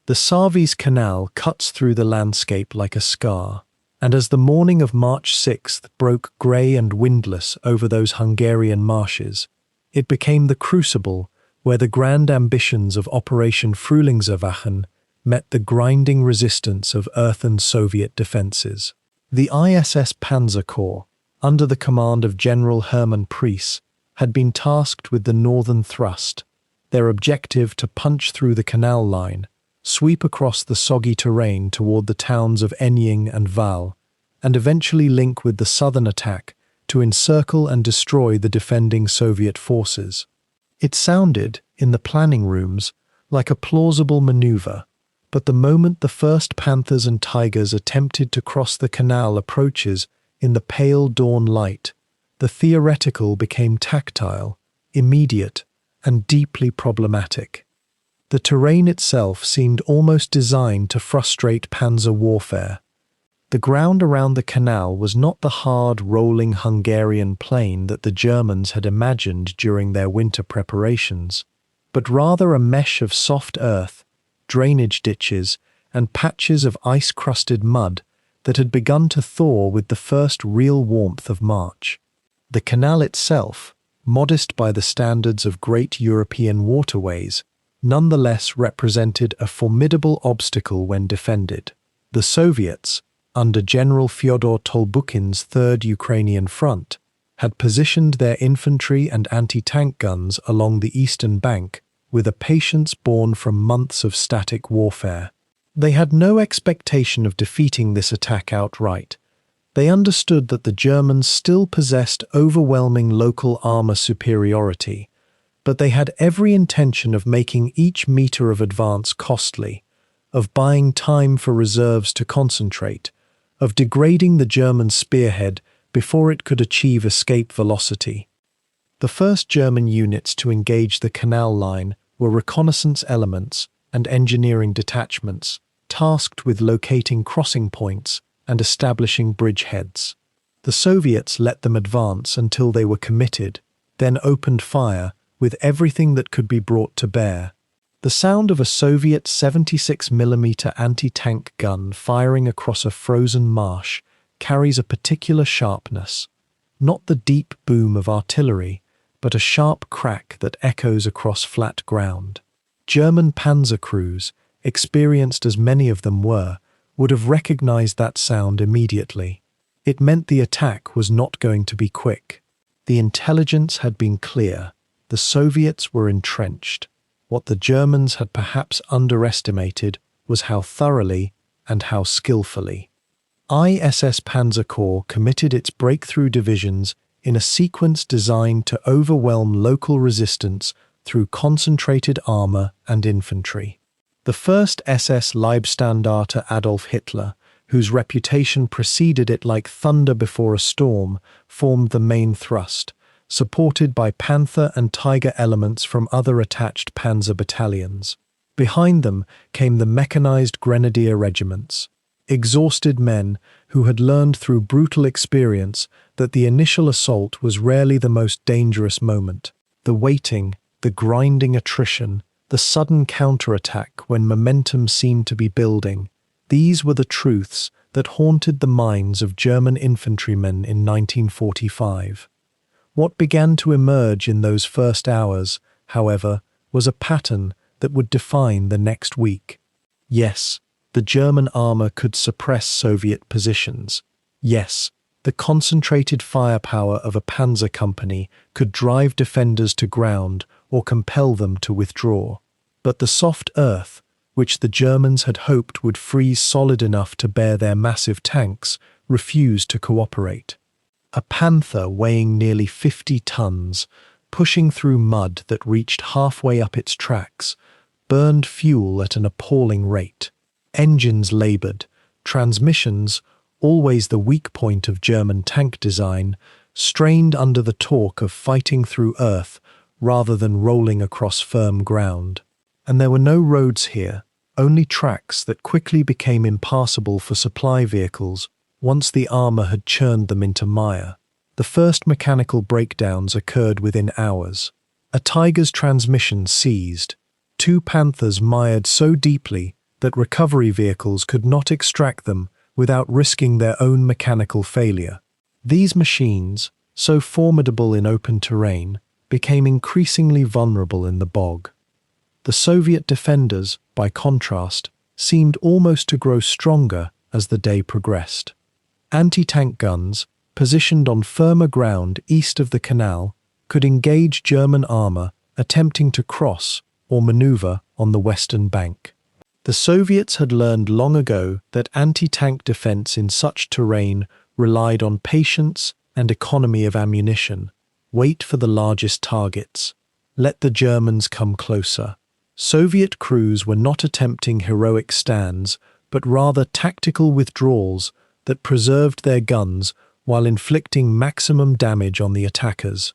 The Savise Canal cuts through the landscape like a scar, and as the morning of March 6th broke grey and windless over those Hungarian marshes, it became the crucible where the grand ambitions of Operation Frühlingserwachen met the grinding resistance of earthen Soviet defences. The ISS Panzer Corps, under the command of General Hermann Priess, had been tasked with the northern thrust, their objective to punch through the canal line, sweep across the soggy terrain toward the towns of Enying and Val, and eventually link with the southern attack to encircle and destroy the defending Soviet forces. It sounded, in the planning rooms, like a plausible maneuver, But the moment the first Panthers and Tigers attempted to cross the canal approaches in the pale dawn light, the theoretical became tactile, immediate, and deeply problematic. The terrain itself seemed almost designed to frustrate panzer warfare. The ground around the canal was not the hard, rolling Hungarian plain that the Germans had imagined during their winter preparations, but rather a mesh of soft earth, drainage ditches, and patches of ice-crusted mud that had begun to thaw with the first real warmth of March. The canal itself, modest by the standards of great European waterways, nonetheless represented a formidable obstacle when defended. The Soviets, under General Fyodor Tolbukin's Third Ukrainian Front, had positioned their infantry and anti-tank guns along the eastern bank with a patience born from months of static warfare. They had no expectation of defeating this attack outright. They understood that the Germans still possessed overwhelming local armor superiority, but they had every intention of making each meter of advance costly, of buying time for reserves to concentrate, of degrading the German spearhead before it could achieve escape velocity. The first German units to engage the canal line were reconnaissance elements and engineering detachments, tasked with locating crossing points and establishing bridgeheads. The Soviets let them advance until they were committed, then opened fire with everything that could be brought to bear. The sound of a Soviet 76mm anti-tank gun firing across a frozen marsh carries a particular sharpness, not the deep boom of artillery, but a sharp crack that echoes across flat ground. German panzer crews, experienced as many of them were, would have recognized that sound immediately. It meant the attack was not going to be quick. The intelligence had been clear. The Soviets were entrenched. What the Germans had perhaps underestimated was how thoroughly and how skillfully. ISS Panzer Corps committed its breakthrough divisions in a sequence designed to overwhelm local resistance through concentrated armor and infantry. The first SS Leibstandarte Adolf Hitler, whose reputation preceded it like thunder before a storm, formed the main thrust, supported by Panther and Tiger elements from other attached panzer battalions. Behind them came the mechanized grenadier regiments, exhausted men who had learned through brutal experience that the initial assault was rarely the most dangerous moment. The waiting, the grinding attrition, the sudden counterattack when momentum seemed to be building, these were the truths that haunted the minds of German infantrymen in 1945. What began to emerge in those first hours, however, was a pattern that would define the next week. Yes, the German armor could suppress Soviet positions. Yes, the concentrated firepower of a panzer company could drive defenders to ground or compel them to withdraw. But the soft earth, which the Germans had hoped would freeze solid enough to bear their massive tanks, refused to cooperate. A panther weighing nearly 50 tons, pushing through mud that reached halfway up its tracks, burned fuel at an appalling rate. Engines labored, transmissions, always the weak point of German tank design, strained under the torque of fighting through earth rather than rolling across firm ground. And there were no roads here, only tracks that quickly became impassable for supply vehicles once the armor had churned them into mire. The first mechanical breakdowns occurred within hours. A Tiger's transmission seized. 2 Panthers mired so deeply that recovery vehicles could not extract them without risking their own mechanical failure. These machines, so formidable in open terrain, became increasingly vulnerable in the bog. The Soviet defenders, by contrast, seemed almost to grow stronger as the day progressed. Anti-tank guns, positioned on firmer ground east of the canal, could engage German armor attempting to cross or maneuver on the western bank. The Soviets had learned long ago that anti-tank defense in such terrain relied on patience and economy of ammunition. Wait for the largest targets. Let the Germans come closer. Soviet crews were not attempting heroic stands, but rather tactical withdrawals that preserved their guns while inflicting maximum damage on the attackers.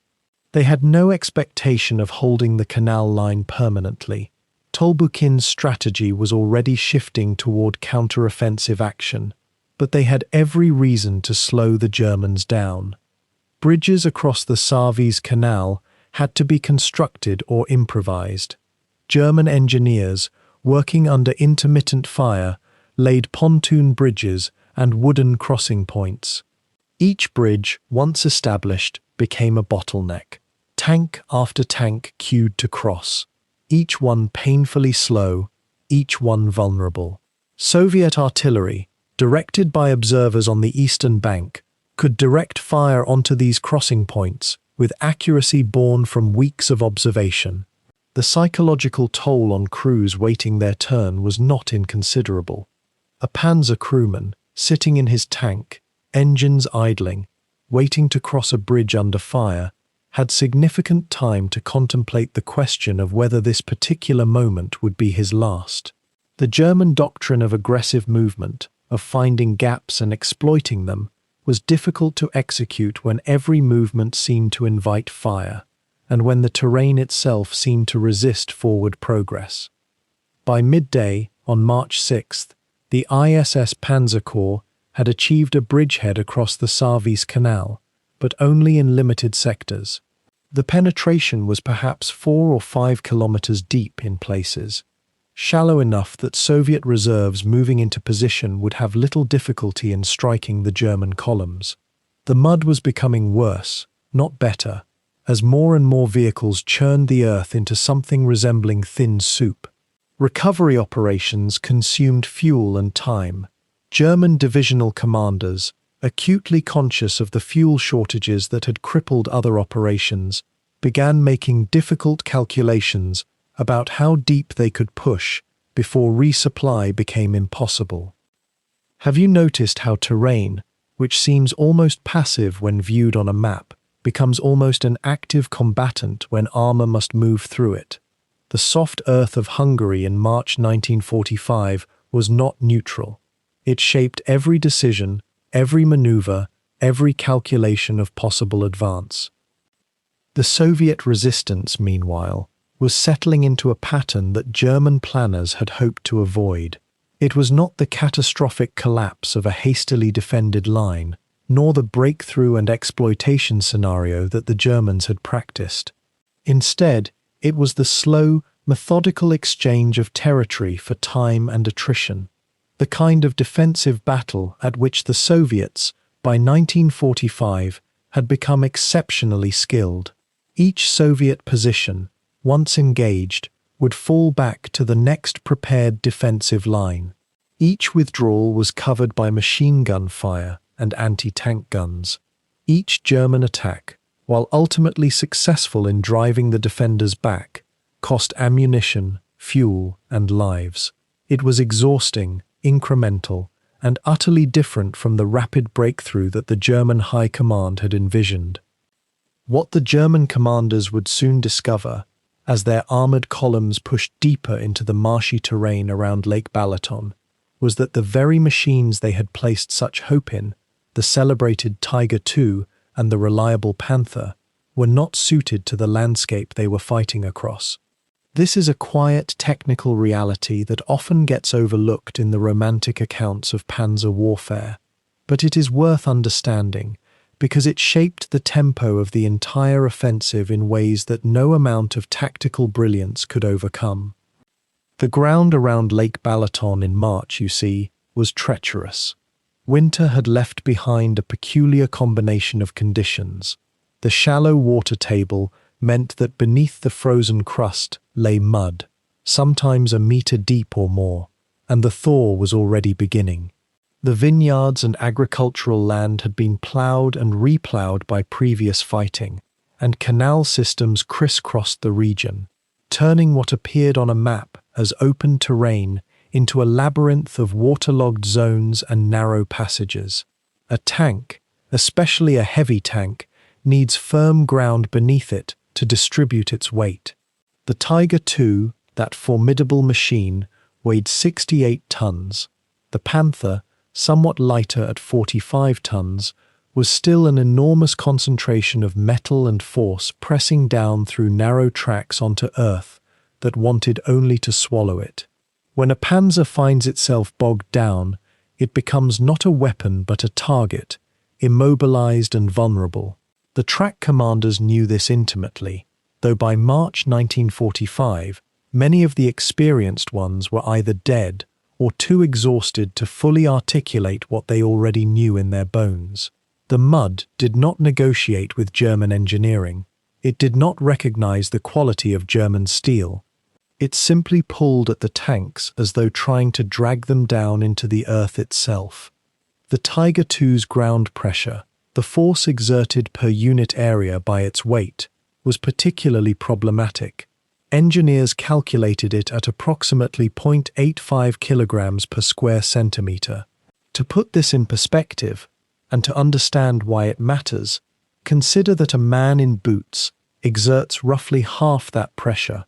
They had no expectation of holding the canal line permanently. Tolbukin's strategy was already shifting toward counteroffensive action, but they had every reason to slow the Germans down. Bridges across the Savise Canal had to be constructed or improvised. German engineers, working under intermittent fire, laid pontoon bridges and wooden crossing points. Each bridge, once established, became a bottleneck. Tank after tank queued to cross, each one painfully slow, each one vulnerable. Soviet artillery, directed by observers on the eastern bank, could direct fire onto these crossing points with accuracy born from weeks of observation. The psychological toll on crews waiting their turn was not inconsiderable. A panzer crewman, sitting in his tank, engines idling, waiting to cross a bridge under fire, had significant time to contemplate the question of whether this particular moment would be his last. The German doctrine of aggressive movement, of finding gaps and exploiting them, was difficult to execute when every movement seemed to invite fire, and when the terrain itself seemed to resist forward progress. By midday, on March 6th, the ISS Panzer Corps had achieved a bridgehead across the Savise Canal, but only in limited sectors. The penetration was perhaps 4 or 5 kilometers deep in places, shallow enough that Soviet reserves moving into position would have little difficulty in striking the German columns. The mud was becoming worse, not better, as more and more vehicles churned the earth into something resembling thin soup. Recovery operations consumed fuel and time. German divisional commanders, acutely conscious of the fuel shortages that had crippled other operations, began making difficult calculations about how deep they could push before resupply became impossible. Have you noticed how terrain, which seems almost passive when viewed on a map, becomes almost an active combatant when armor must move through it? The soft earth of Hungary in March 1945 was not neutral. It shaped every decision, every maneuver, every calculation of possible advance. The Soviet resistance, meanwhile, was settling into a pattern that German planners had hoped to avoid. It was not the catastrophic collapse of a hastily defended line, nor the breakthrough and exploitation scenario that the Germans had practiced. Instead, it was the slow, methodical exchange of territory for time and attrition, the kind of defensive battle at which the Soviets, by 1945, had become exceptionally skilled. Each Soviet position, once engaged, would fall back to the next prepared defensive line. Each withdrawal was covered by machine gun fire and anti-tank guns. Each German attack, while ultimately successful in driving the defenders back, cost ammunition, fuel, and lives. It was exhausting, incremental, and utterly different from the rapid breakthrough that the German High Command had envisioned. What the German commanders would soon discover, as their armored columns pushed deeper into the marshy terrain around Lake Balaton, was that the very machines they had placed such hope in, the celebrated Tiger II and the reliable Panther, were not suited to the landscape they were fighting across. This is a quiet technical reality that often gets overlooked in the romantic accounts of panzer warfare, but it is worth understanding because it shaped the tempo of the entire offensive in ways that no amount of tactical brilliance could overcome. The ground around Lake Balaton in March, you see, was treacherous. Winter had left behind a peculiar combination of conditions. The shallow water table meant that beneath the frozen crust lay mud, sometimes a meter deep or more, and the thaw was already beginning. The vineyards and agricultural land had been ploughed and reploughed by previous fighting, and canal systems crisscrossed the region, turning what appeared on a map as open terrain into a labyrinth of waterlogged zones and narrow passages. A tank, especially a heavy tank, needs firm ground beneath it to distribute its weight. The Tiger II, That formidable machine weighed 68 tons. The Panther, somewhat lighter at 45 tons, was still an enormous concentration of metal and force pressing down through narrow tracks onto Earth that wanted only to swallow it. When a panzer finds itself bogged down, it becomes not a weapon but a target, immobilized and vulnerable. The track commanders knew this intimately, though by March 1945, many of the experienced ones were either dead or too exhausted to fully articulate what they already knew in their bones. The mud did not negotiate with German engineering. It did not recognize the quality of German steel. It simply pulled at the tanks as though trying to drag them down into the earth itself. The Tiger II's ground pressure, the force exerted per unit area by its weight, was particularly problematic. Engineers calculated it at approximately 0.85 kilograms per square centimeter. To put this in perspective, and to understand why it matters, consider that a man in boots exerts roughly half that pressure.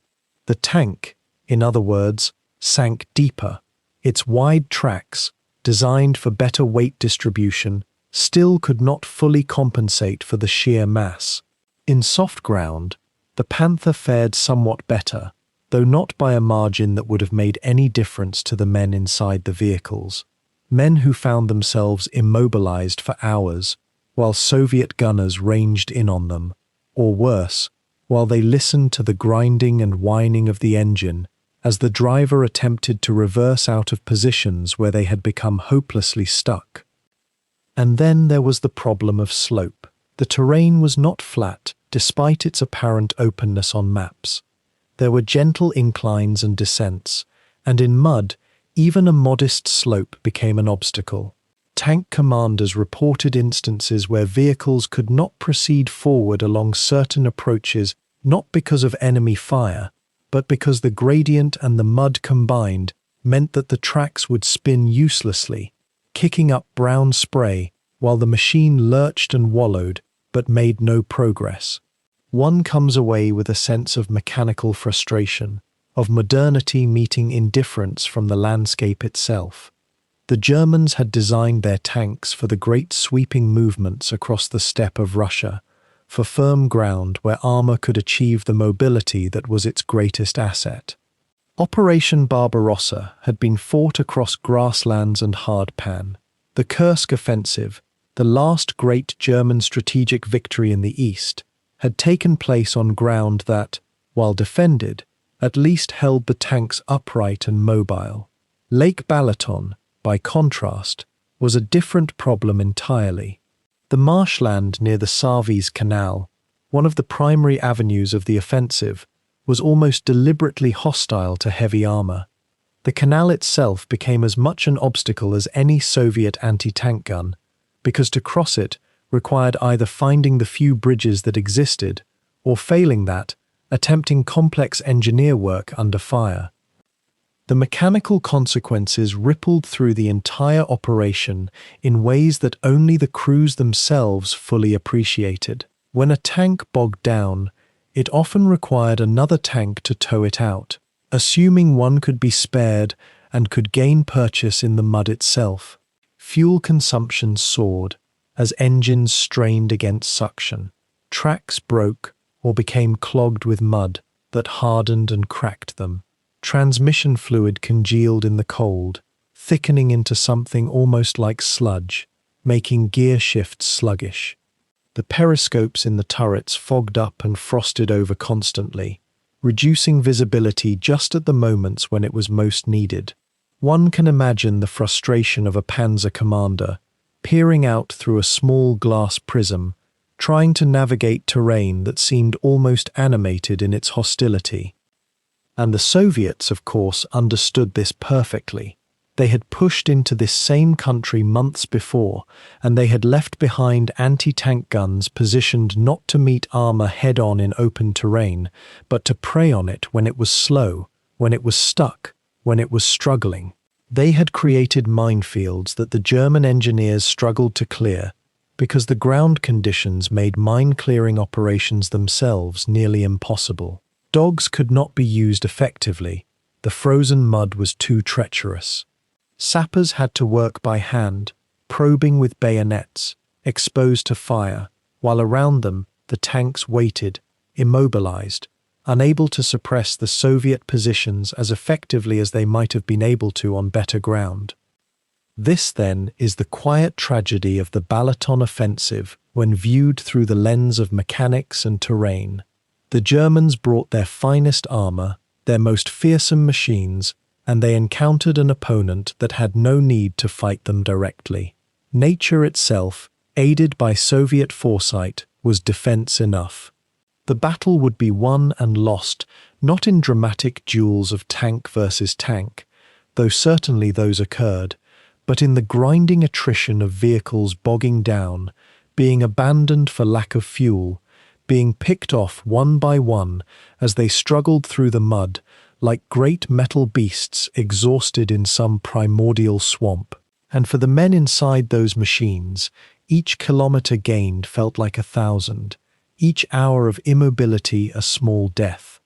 The tank, in other words, sank deeper. Its wide tracks, designed for better weight distribution, still could not fully compensate for the sheer mass. In soft ground, the Panther fared somewhat better, though not by a margin that would have made any difference to the men inside the vehicles. Men who found themselves immobilized for hours, while Soviet gunners ranged in on them, or worse, while they listened to the grinding and whining of the engine as the driver attempted to reverse out of positions where they had become hopelessly stuck. And then there was the problem of slope. The terrain was not flat, despite its apparent openness on maps. There were gentle inclines and descents, and in mud, even a modest slope became an obstacle. Tank commanders reported instances where vehicles could not proceed forward along certain approaches not because of enemy fire, but because the gradient and the mud combined meant that the tracks would spin uselessly, kicking up brown spray while the machine lurched and wallowed but made no progress. One comes away with a sense of mechanical frustration, of modernity meeting indifference from the landscape itself. The Germans had designed their tanks for the great sweeping movements across the steppe of Russia, for firm ground where armor could achieve the mobility that was its greatest asset. Operation Barbarossa had been fought across grasslands and hardpan. The Kursk offensive, the last great German strategic victory in the east, had taken place on ground that, while defended, at least held the tanks upright and mobile. Lake Balaton, by contrast, was a different problem entirely. The marshland near the Savise Canal, one of the primary avenues of the offensive, was almost deliberately hostile to heavy armor. The canal itself became as much an obstacle as any Soviet anti-tank gun, because to cross it required either finding the few bridges that existed, or failing that, attempting complex engineer work under fire. The mechanical consequences rippled through the entire operation in ways that only the crews themselves fully appreciated. When a tank bogged down, it often required another tank to tow it out, assuming one could be spared and could gain purchase in the mud itself. Fuel consumption soared as engines strained against suction. Tracks broke or became clogged with mud that hardened and cracked them. Transmission fluid congealed in the cold, thickening into something almost like sludge, making gear shifts sluggish. The periscopes in the turrets fogged up and frosted over constantly, reducing visibility just at the moments when it was most needed. One can imagine the frustration of a panzer commander, peering out through a small glass prism, trying to navigate terrain that seemed almost animated in its hostility. And the Soviets, of course, understood this perfectly. They had pushed into this same country months before, and they had left behind anti-tank guns positioned not to meet armor head-on in open terrain, but to prey on it when it was slow, when it was stuck, when it was struggling. They had created minefields that the German engineers struggled to clear, because the ground conditions made mine-clearing operations themselves nearly impossible. Dogs could not be used effectively. The frozen mud was too treacherous. Sappers had to work by hand, probing with bayonets, exposed to fire, while around them the tanks waited, immobilized, unable to suppress the Soviet positions as effectively as they might have been able to on better ground. This, then, is the quiet tragedy of the Balaton offensive when viewed through the lens of mechanics and terrain. The Germans brought their finest armor, their most fearsome machines, and they encountered an opponent that had no need to fight them directly. Nature itself, aided by Soviet foresight, was defense enough. The battle would be won and lost, not in dramatic duels of tank versus tank, though certainly those occurred, but in the grinding attrition of vehicles bogging down, being abandoned for lack of fuel, being picked off one by one as they struggled through the mud, like great metal beasts exhausted in some primordial swamp. And for the men inside those machines, each kilometer gained felt like 1,000, each hour of immobility a small death.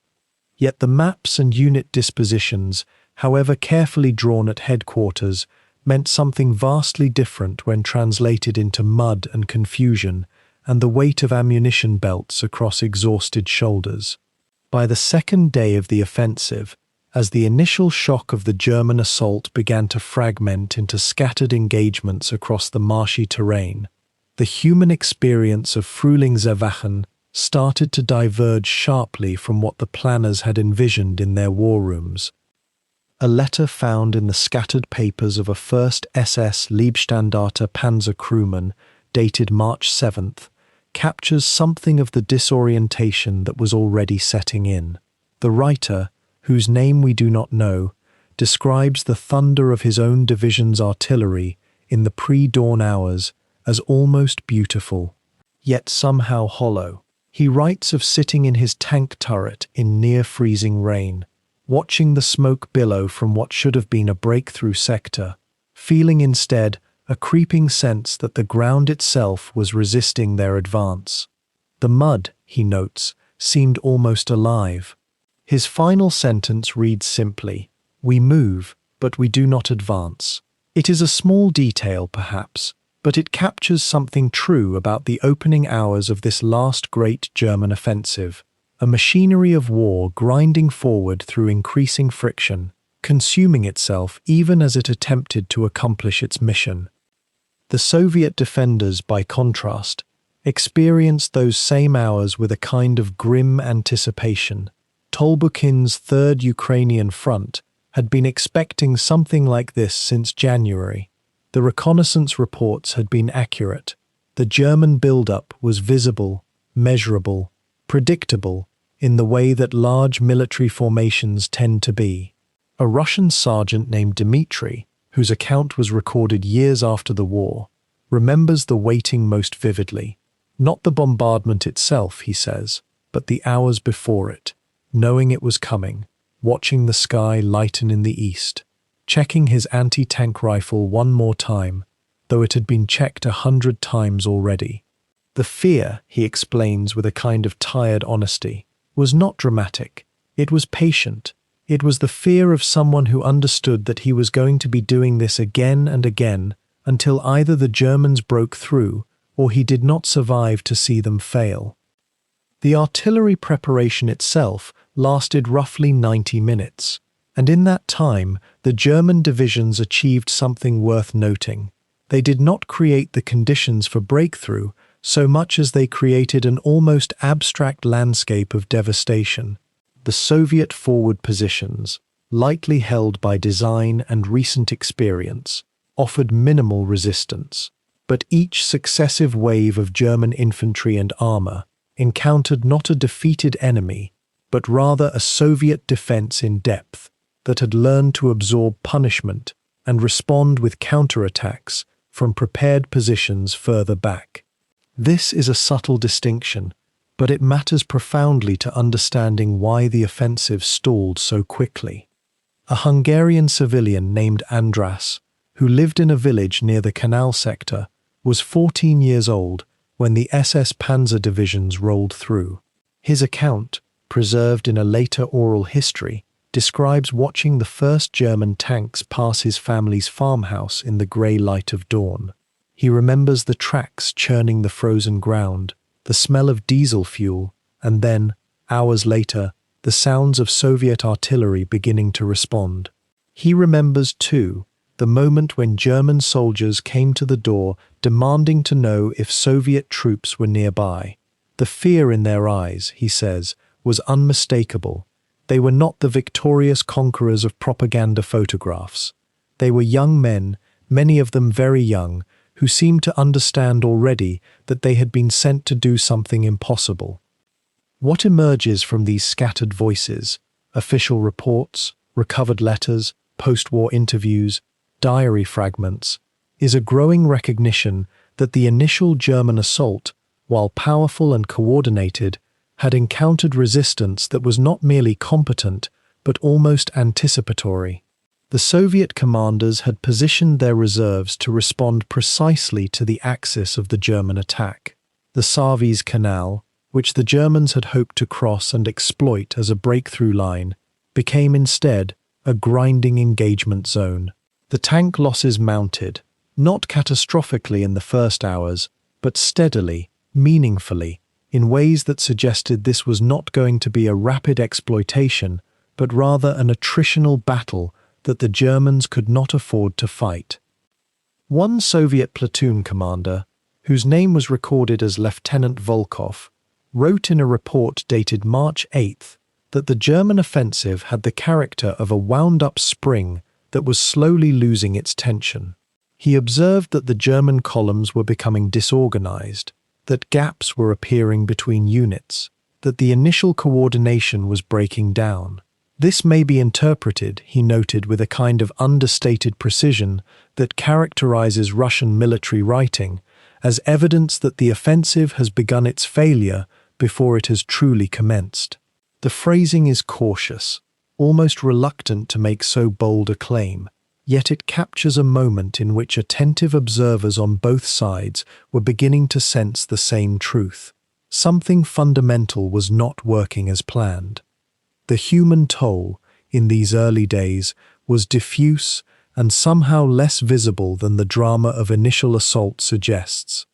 Yet the maps and unit dispositions, however carefully drawn at headquarters, meant something vastly different when translated into mud and confusion and the weight of ammunition belts across exhausted shoulders. By the second day of the offensive, as the initial shock of the German assault began to fragment into scattered engagements across the marshy terrain, the human experience of Frühlingserwachen started to diverge sharply from what the planners had envisioned in their war rooms. A letter found in the scattered papers of a first SS Leibstandarte Panzer crewman, dated March 7th, captures something of the disorientation that was already setting in. The writer, whose name we do not know, describes the thunder of his own division's artillery in the pre-dawn hours as almost beautiful, yet somehow hollow. He writes of sitting in his tank turret in near-freezing rain, watching the smoke billow from what should have been a breakthrough sector, feeling instead a creeping sense that the ground itself was resisting their advance. The mud, he notes, seemed almost alive. His final sentence reads simply, "We move, but we do not advance." It is a small detail, perhaps, but it captures something true about the opening hours of this last great German offensive. A machinery of war grinding forward through increasing friction, consuming itself even as it attempted to accomplish its mission. The Soviet defenders, by contrast, experienced those same hours with a kind of grim anticipation. Tolbukin's Third Ukrainian Front had been expecting something like this since January. The reconnaissance reports had been accurate. The German build-up was visible, measurable, predictable in the way that large military formations tend to be. A Russian sergeant named Dmitry, whose account was recorded years after the war, remembers the waiting most vividly. Not the bombardment itself, he says, but the hours before it, knowing it was coming, watching the sky lighten in the east, checking his anti-tank rifle one more time, though it had been checked 100 times already. The fear, he explains with a kind of tired honesty, was not dramatic. It was patient. It was the fear of someone who understood that he was going to be doing this again and again until either the Germans broke through or he did not survive to see them fail. The artillery preparation itself lasted roughly 90 minutes, and in that time the German divisions achieved something worth noting. They did not create the conditions for breakthrough so much as they created an almost abstract landscape of devastation. The Soviet forward positions, lightly held by design and recent experience, offered minimal resistance, but each successive wave of German infantry and armor encountered not a defeated enemy, but rather a Soviet defense in depth that had learned to absorb punishment and respond with counterattacks from prepared positions further back. This is a subtle distinction, but it matters profoundly to understanding why the offensive stalled so quickly. A Hungarian civilian named András, who lived in a village near the canal sector, was 14 years old when the SS Panzer divisions rolled through. His account, preserved in a later oral history, describes watching the first German tanks pass his family's farmhouse in the grey light of dawn. He remembers the tracks churning the frozen ground, the smell of diesel fuel, and then, hours later, the sounds of Soviet artillery beginning to respond. He remembers, too, the moment when German soldiers came to the door demanding to know if Soviet troops were nearby. The fear in their eyes, he says, was unmistakable. They were not the victorious conquerors of propaganda photographs. They were young men, many of them very young, who seemed to understand already that they had been sent to do something impossible. What emerges from these scattered voices, official reports, recovered letters, post-war interviews, diary fragments, is a growing recognition that the initial German assault, while powerful and coordinated, had encountered resistance that was not merely competent, but almost anticipatory. The Soviet commanders had positioned their reserves to respond precisely to the axis of the German attack. The Suez Canal, which the Germans had hoped to cross and exploit as a breakthrough line, became instead a grinding engagement zone. The tank losses mounted, not catastrophically in the first hours, but steadily, meaningfully, in ways that suggested this was not going to be a rapid exploitation, but rather an attritional battle that the Germans could not afford to fight. One Soviet platoon commander, whose name was recorded as Lieutenant Volkov, wrote in a report dated March 8th that the German offensive had the character of a wound-up spring that was slowly losing its tension. He observed that the German columns were becoming disorganized, that gaps were appearing between units, that the initial coordination was breaking down. This may be interpreted, he noted with a kind of understated precision that characterizes Russian military writing, as evidence that the offensive has begun its failure before it has truly commenced. The phrasing is cautious, almost reluctant to make so bold a claim, yet it captures a moment in which attentive observers on both sides were beginning to sense the same truth. Something fundamental was not working as planned. The human toll, in these early days, was diffuse and somehow less visible than the drama of initial assault suggests.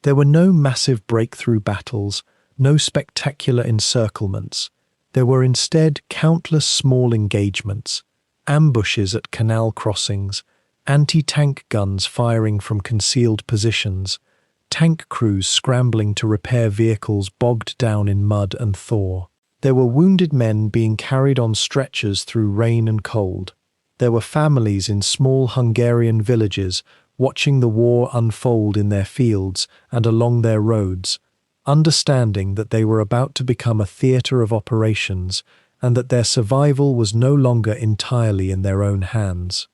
There were no massive breakthrough battles, no spectacular encirclements. There were instead countless small engagements, ambushes at canal crossings, anti-tank guns firing from concealed positions, tank crews scrambling to repair vehicles bogged down in mud and thaw. There were wounded men being carried on stretchers through rain and cold. There were families in small Hungarian villages watching the war unfold in their fields and along their roads, understanding that they were about to become a theatre of operations and that their survival was no longer entirely in their own hands.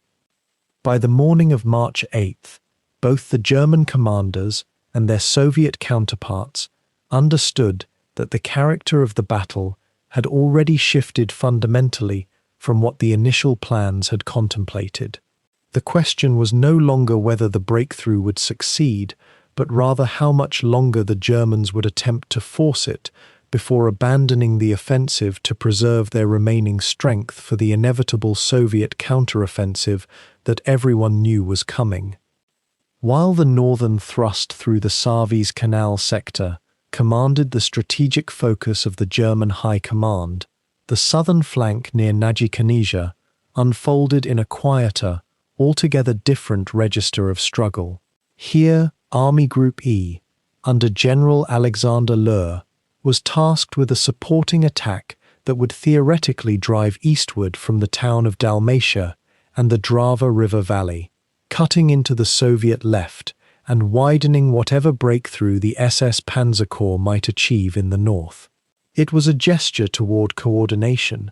By the morning of March 8th, both the German commanders and their Soviet counterparts understood that the character of the battle had already shifted fundamentally from what the initial plans had contemplated. The question was no longer whether the breakthrough would succeed, but rather how much longer the Germans would attempt to force it before abandoning the offensive to preserve their remaining strength for the inevitable Soviet counteroffensive that everyone knew was coming. While the northern thrust through the Suez Canal sector commanded the strategic focus of the German High Command, the southern flank near Najikhanija unfolded in a quieter, altogether different register of struggle. Here, Army Group E, under General Alexander Löhr, was tasked with a supporting attack that would theoretically drive eastward from the town of Dalmatia and the Drava River Valley, cutting into the Soviet left and widening whatever breakthrough the SS Panzer Corps might achieve in the north. It was a gesture toward coordination,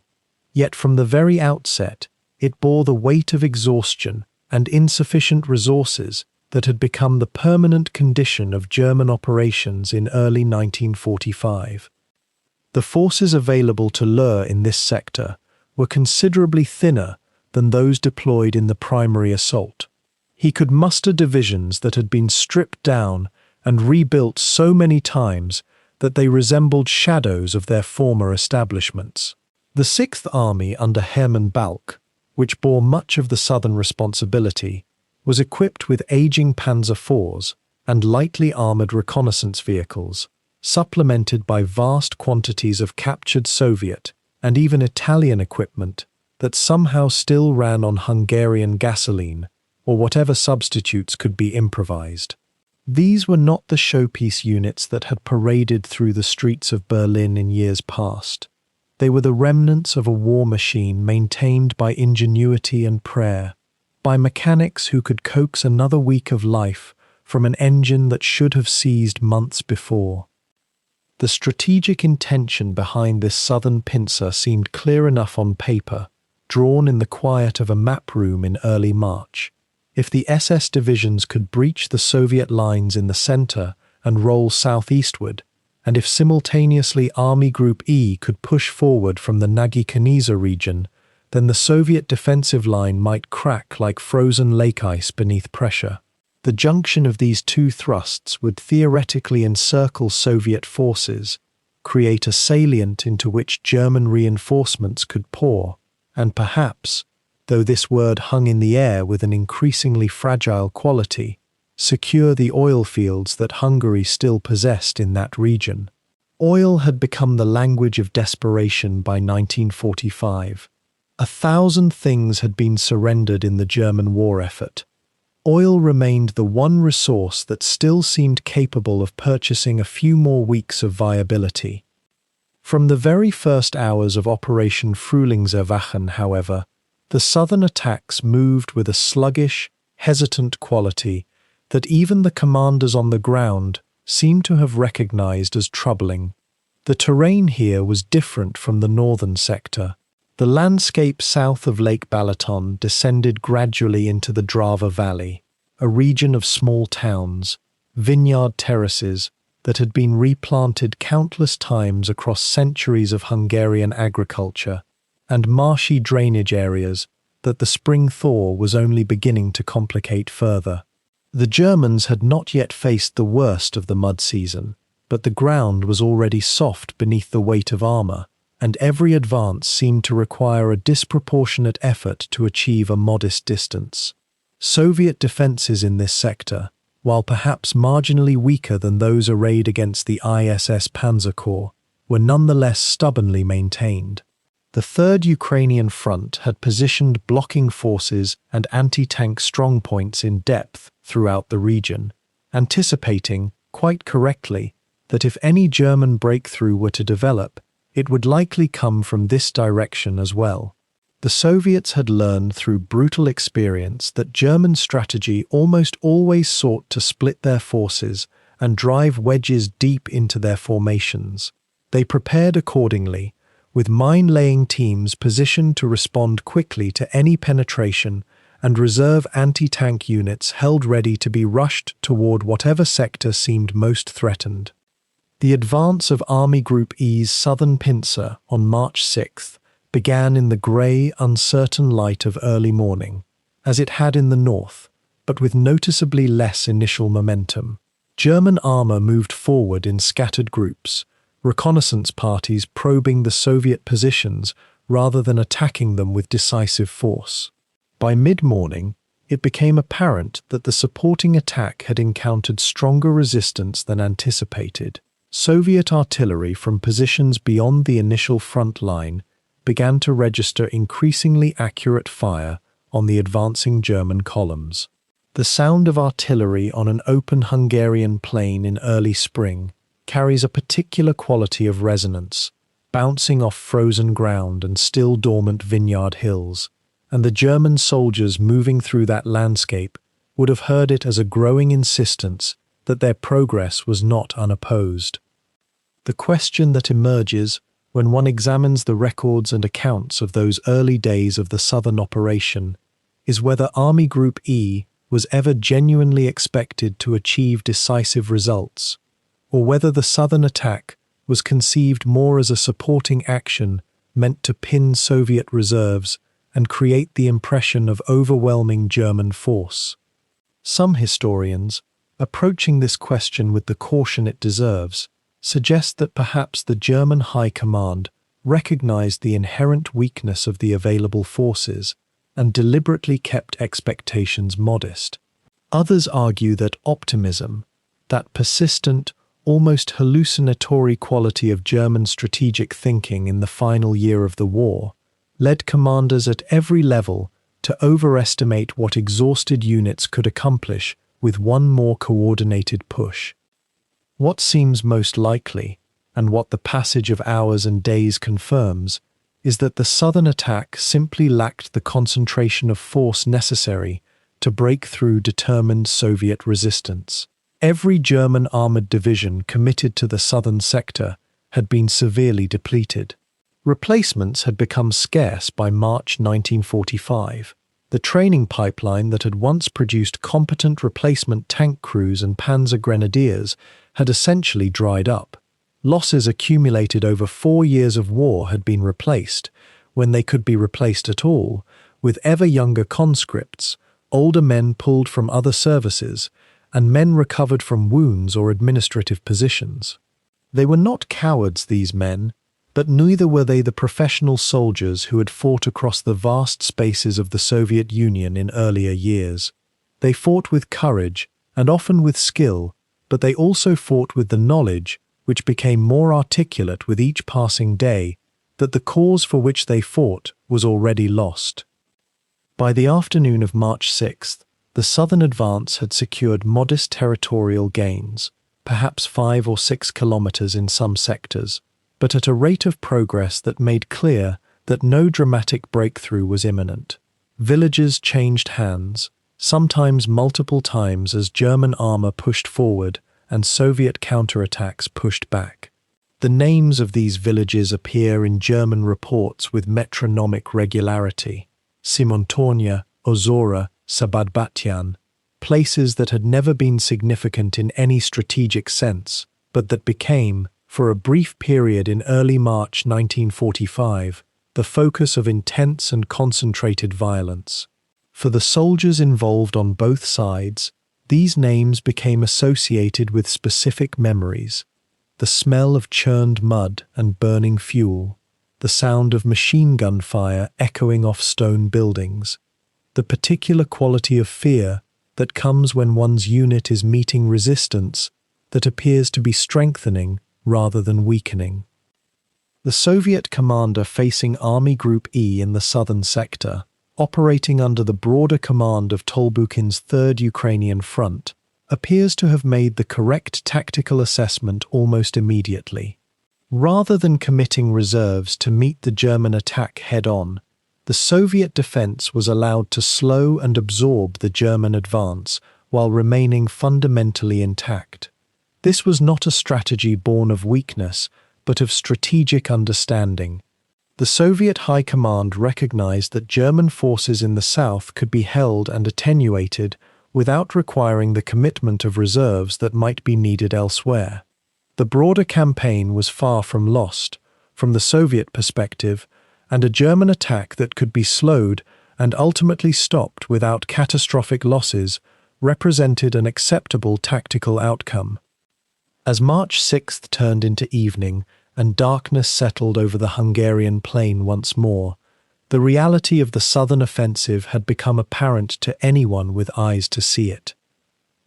yet from the very outset it bore the weight of exhaustion and insufficient resources that had become the permanent condition of German operations in early 1945. The forces available to Löhr in this sector were considerably thinner than those deployed in the primary assault. He could muster divisions that had been stripped down and rebuilt so many times that they resembled shadows of their former establishments. The Sixth Army under Hermann Balck, which bore much of the southern responsibility, was equipped with aging Panzer IVs and lightly armored reconnaissance vehicles, supplemented by vast quantities of captured Soviet and even Italian equipment that somehow still ran on Hungarian gasoline or whatever substitutes could be improvised. These were not the showpiece units that had paraded through the streets of Berlin in years past. They were the remnants of a war machine maintained by ingenuity and prayer, by mechanics who could coax another week of life from an engine that should have seized months before. The strategic intention behind this southern pincer seemed clear enough on paper, drawn in the quiet of a map room in early March. If the SS divisions could breach the Soviet lines in the center and roll southeastward, and if simultaneously Army Group E could push forward from the Nagy-Kanizsa region, then the Soviet defensive line might crack like frozen lake ice beneath pressure. The junction of these two thrusts would theoretically encircle Soviet forces, create a salient into which German reinforcements could pour, and perhaps, though this word hung in the air with an increasingly fragile quality, secure the oil fields that Hungary still possessed in that region. Oil had become the language of desperation by 1945. 1,000 things had been surrendered in the German war effort. Oil remained the one resource that still seemed capable of purchasing a few more weeks of viability. From the very first hours of Operation Frühlingserwachen, however, the southern attacks moved with a sluggish, hesitant quality that even the commanders on the ground seemed to have recognized as troubling. The terrain here was different from the northern sector. The landscape south of Lake Balaton descended gradually into the Drava Valley, a region of small towns, vineyard terraces that had been replanted countless times across centuries of Hungarian agriculture, and marshy drainage areas that the spring thaw was only beginning to complicate further. The Germans had not yet faced the worst of the mud season, but the ground was already soft beneath the weight of armor, and every advance seemed to require a disproportionate effort to achieve a modest distance. Soviet defenses in this sector, while perhaps marginally weaker than those arrayed against the ISS Panzer Corps, were nonetheless stubbornly maintained. The Third Ukrainian Front had positioned blocking forces and anti-tank strongpoints in depth throughout the region, anticipating, quite correctly, that if any German breakthrough were to develop, it would likely come from this direction as well. The Soviets had learned through brutal experience that German strategy almost always sought to split their forces and drive wedges deep into their formations. They prepared accordingly, with mine-laying teams positioned to respond quickly to any penetration and reserve anti-tank units held ready to be rushed toward whatever sector seemed most threatened. The advance of Army Group E's southern pincer on March 6th began in the grey, uncertain light of early morning, as it had in the north, but with noticeably less initial momentum. German armour moved forward in scattered groups, reconnaissance parties probing the Soviet positions rather than attacking them with decisive force. By mid-morning, it became apparent that the supporting attack had encountered stronger resistance than anticipated. Soviet artillery from positions beyond the initial front line began to register increasingly accurate fire on the advancing German columns. The sound of artillery on an open Hungarian plain in early spring carries a particular quality of resonance, bouncing off frozen ground and still dormant vineyard hills, and the German soldiers moving through that landscape would have heard it as a growing insistence that their progress was not unopposed. The question that emerges when one examines the records and accounts of those early days of the southern operation is whether Army Group E was ever genuinely expected to achieve decisive results, or whether the southern attack was conceived more as a supporting action meant to pin Soviet reserves and create the impression of overwhelming German force. Some historians, approaching this question with the caution it deserves, suggest that perhaps the German High Command recognized the inherent weakness of the available forces and deliberately kept expectations modest. Others argue that optimism, that persistent, almost hallucinatory quality of German strategic thinking in the final year of the war, led commanders at every level to overestimate what exhausted units could accomplish with one more coordinated push. What seems most likely, and what the passage of hours and days confirms, is that the southern attack simply lacked the concentration of force necessary to break through determined Soviet resistance. Every German armored division committed to the southern sector had been severely depleted. Replacements had become scarce by March 1945. The training pipeline that had once produced competent replacement tank crews and panzer grenadiers had essentially dried up. Losses accumulated over 4 years of war had been replaced, when they could be replaced at all, with ever younger conscripts, older men pulled from other services, and men recovered from wounds or administrative positions. They were not cowards, these men, but neither were they the professional soldiers who had fought across the vast spaces of the Soviet Union in earlier years. They fought with courage, and often with skill, but they also fought with the knowledge, which became more articulate with each passing day, that the cause for which they fought was already lost. By the afternoon of March 6th, the southern advance had secured modest territorial gains, perhaps 5 or 6 kilometers in some sectors, but at a rate of progress that made clear that no dramatic breakthrough was imminent. Villages changed hands, sometimes multiple times as German armor pushed forward and Soviet counterattacks pushed back. The names of these villages appear in German reports with metronomic regularity: Simontornia, Ozora, Sabadbatyan, places that had never been significant in any strategic sense, but that became, for a brief period in early March 1945, the focus of intense and concentrated violence. For the soldiers involved on both sides, these names became associated with specific memories: the smell of churned mud and burning fuel, the sound of machine gun fire echoing off stone buildings, the particular quality of fear that comes when one's unit is meeting resistance that appears to be strengthening rather than weakening. The Soviet commander facing Army Group E in the southern sector, operating under the broader command of Tolbukin's Third Ukrainian Front, appears to have made the correct tactical assessment almost immediately. Rather than committing reserves to meet the German attack head-on, the Soviet defense was allowed to slow and absorb the German advance while remaining fundamentally intact. This was not a strategy born of weakness, but of strategic understanding. The Soviet High Command recognized that German forces in the south could be held and attenuated without requiring the commitment of reserves that might be needed elsewhere. The broader campaign was far from lost, from the Soviet perspective, and a German attack that could be slowed and ultimately stopped without catastrophic losses represented an acceptable tactical outcome. As March 6th turned into evening and darkness settled over the Hungarian plain once more, the reality of the southern offensive had become apparent to anyone with eyes to see it.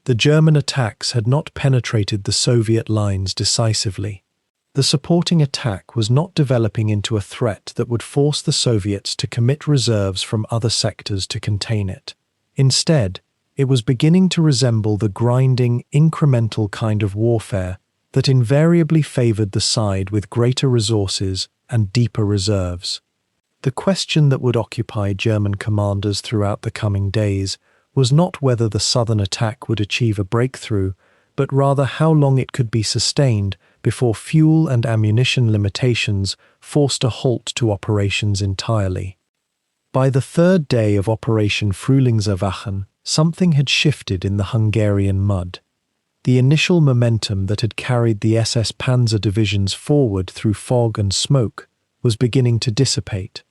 The German attacks had not penetrated the Soviet lines decisively. The supporting attack was not developing into a threat that would force the Soviets to commit reserves from other sectors to contain it. Instead, it was beginning to resemble the grinding, incremental kind of warfare that invariably favored the side with greater resources and deeper reserves. The question that would occupy German commanders throughout the coming days was not whether the southern attack would achieve a breakthrough, but rather how long it could be sustained before fuel and ammunition limitations forced a halt to operations entirely. By the third day of Operation Frühlingserwachen, something had shifted in the Hungarian mud. The initial momentum that had carried the SS Panzer divisions forward through fog and smoke was beginning to dissipate,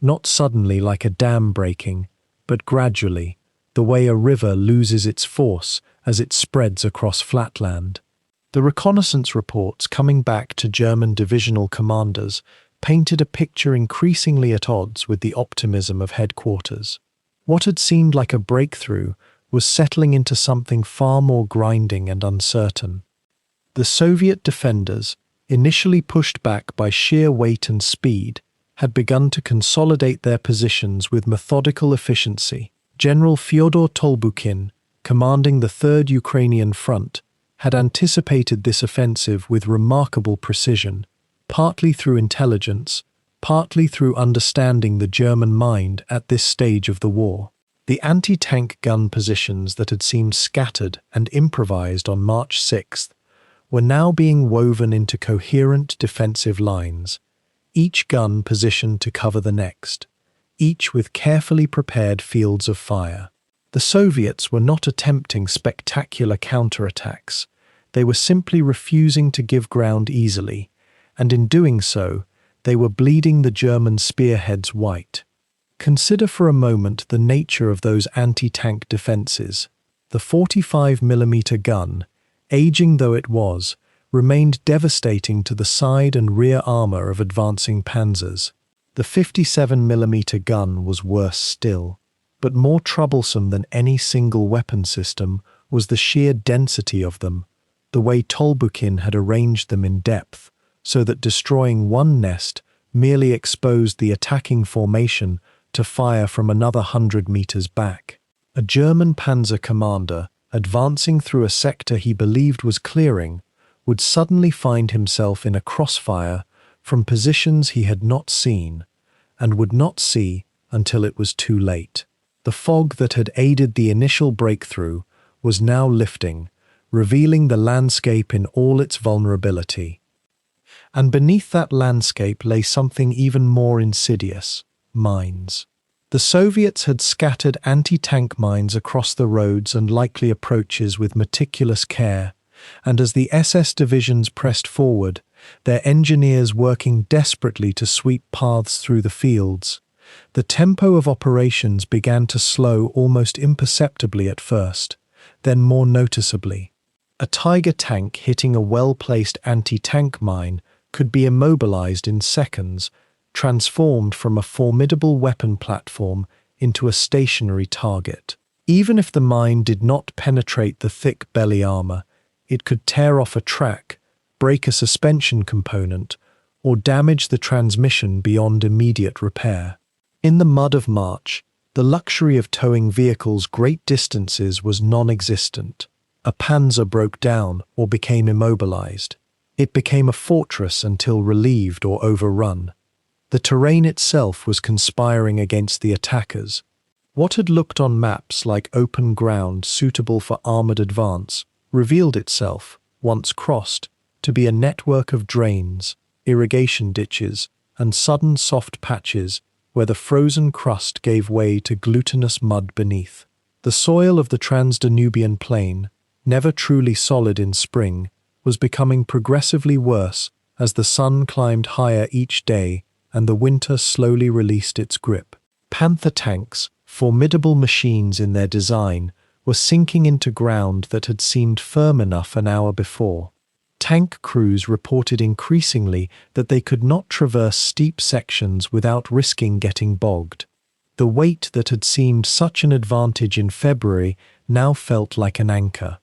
not suddenly like a dam breaking, but gradually, the way a river loses its force as it spreads across flatland. The reconnaissance reports coming back to German divisional commanders painted a picture increasingly at odds with the optimism of headquarters. What had seemed like a breakthrough was settling into something far more grinding and uncertain. The Soviet defenders, initially pushed back by sheer weight and speed, had begun to consolidate their positions with methodical efficiency. General Fyodor Tolbukhin, commanding the Third Ukrainian Front, had anticipated this offensive with remarkable precision, partly through intelligence, partly through understanding the German mind at this stage of the war. The anti-tank gun positions that had seemed scattered and improvised on March 6th were now being woven into coherent defensive lines, each gun positioned to cover the next, each with carefully prepared fields of fire. The Soviets were not attempting spectacular counterattacks. They were simply refusing to give ground easily, and in doing so, they were bleeding the German spearheads white. Consider for a moment the nature of those anti-tank defenses. The 45mm gun, aging though it was, remained devastating to the side and rear armor of advancing panzers. The 57mm gun was worse still, but more troublesome than any single weapon system was the sheer density of them, the way Tolbukhin had arranged them in depth, so that destroying one nest merely exposed the attacking formation to fire from another 100 meters back. A German panzer commander, advancing through a sector he believed was clearing, would suddenly find himself in a crossfire from positions he had not seen, and would not see until it was too late. The fog that had aided the initial breakthrough was now lifting, revealing the landscape in all its vulnerability. And beneath that landscape lay something even more insidious: mines. The Soviets had scattered anti-tank mines across the roads and likely approaches with meticulous care, and as the SS divisions pressed forward, their engineers working desperately to sweep paths through the fields, the tempo of operations began to slow almost imperceptibly at first, then more noticeably. A Tiger tank hitting a well-placed anti-tank mine could be immobilized in seconds, transformed from a formidable weapon platform into a stationary target. Even if the mine did not penetrate the thick belly armor, it could tear off a track, break a suspension component, or damage the transmission beyond immediate repair. In the mud of March, the luxury of towing vehicles great distances was non-existent. A panzer broke down or became immobilized. It became a fortress until relieved or overrun. The terrain itself was conspiring against the attackers. What had looked on maps like open ground suitable for armored advance revealed itself, once crossed, to be a network of drains, irrigation ditches, and sudden soft patches where the frozen crust gave way to glutinous mud beneath. The soil of the Trans-Danubian plain, never truly solid in spring, was becoming progressively worse as the sun climbed higher each day and the winter slowly released its grip. Panther tanks, formidable machines in their design, were sinking into ground that had seemed firm enough an hour before. Tank crews reported increasingly that they could not traverse steep sections without risking getting bogged. The weight that had seemed such an advantage in February now felt like an anchor.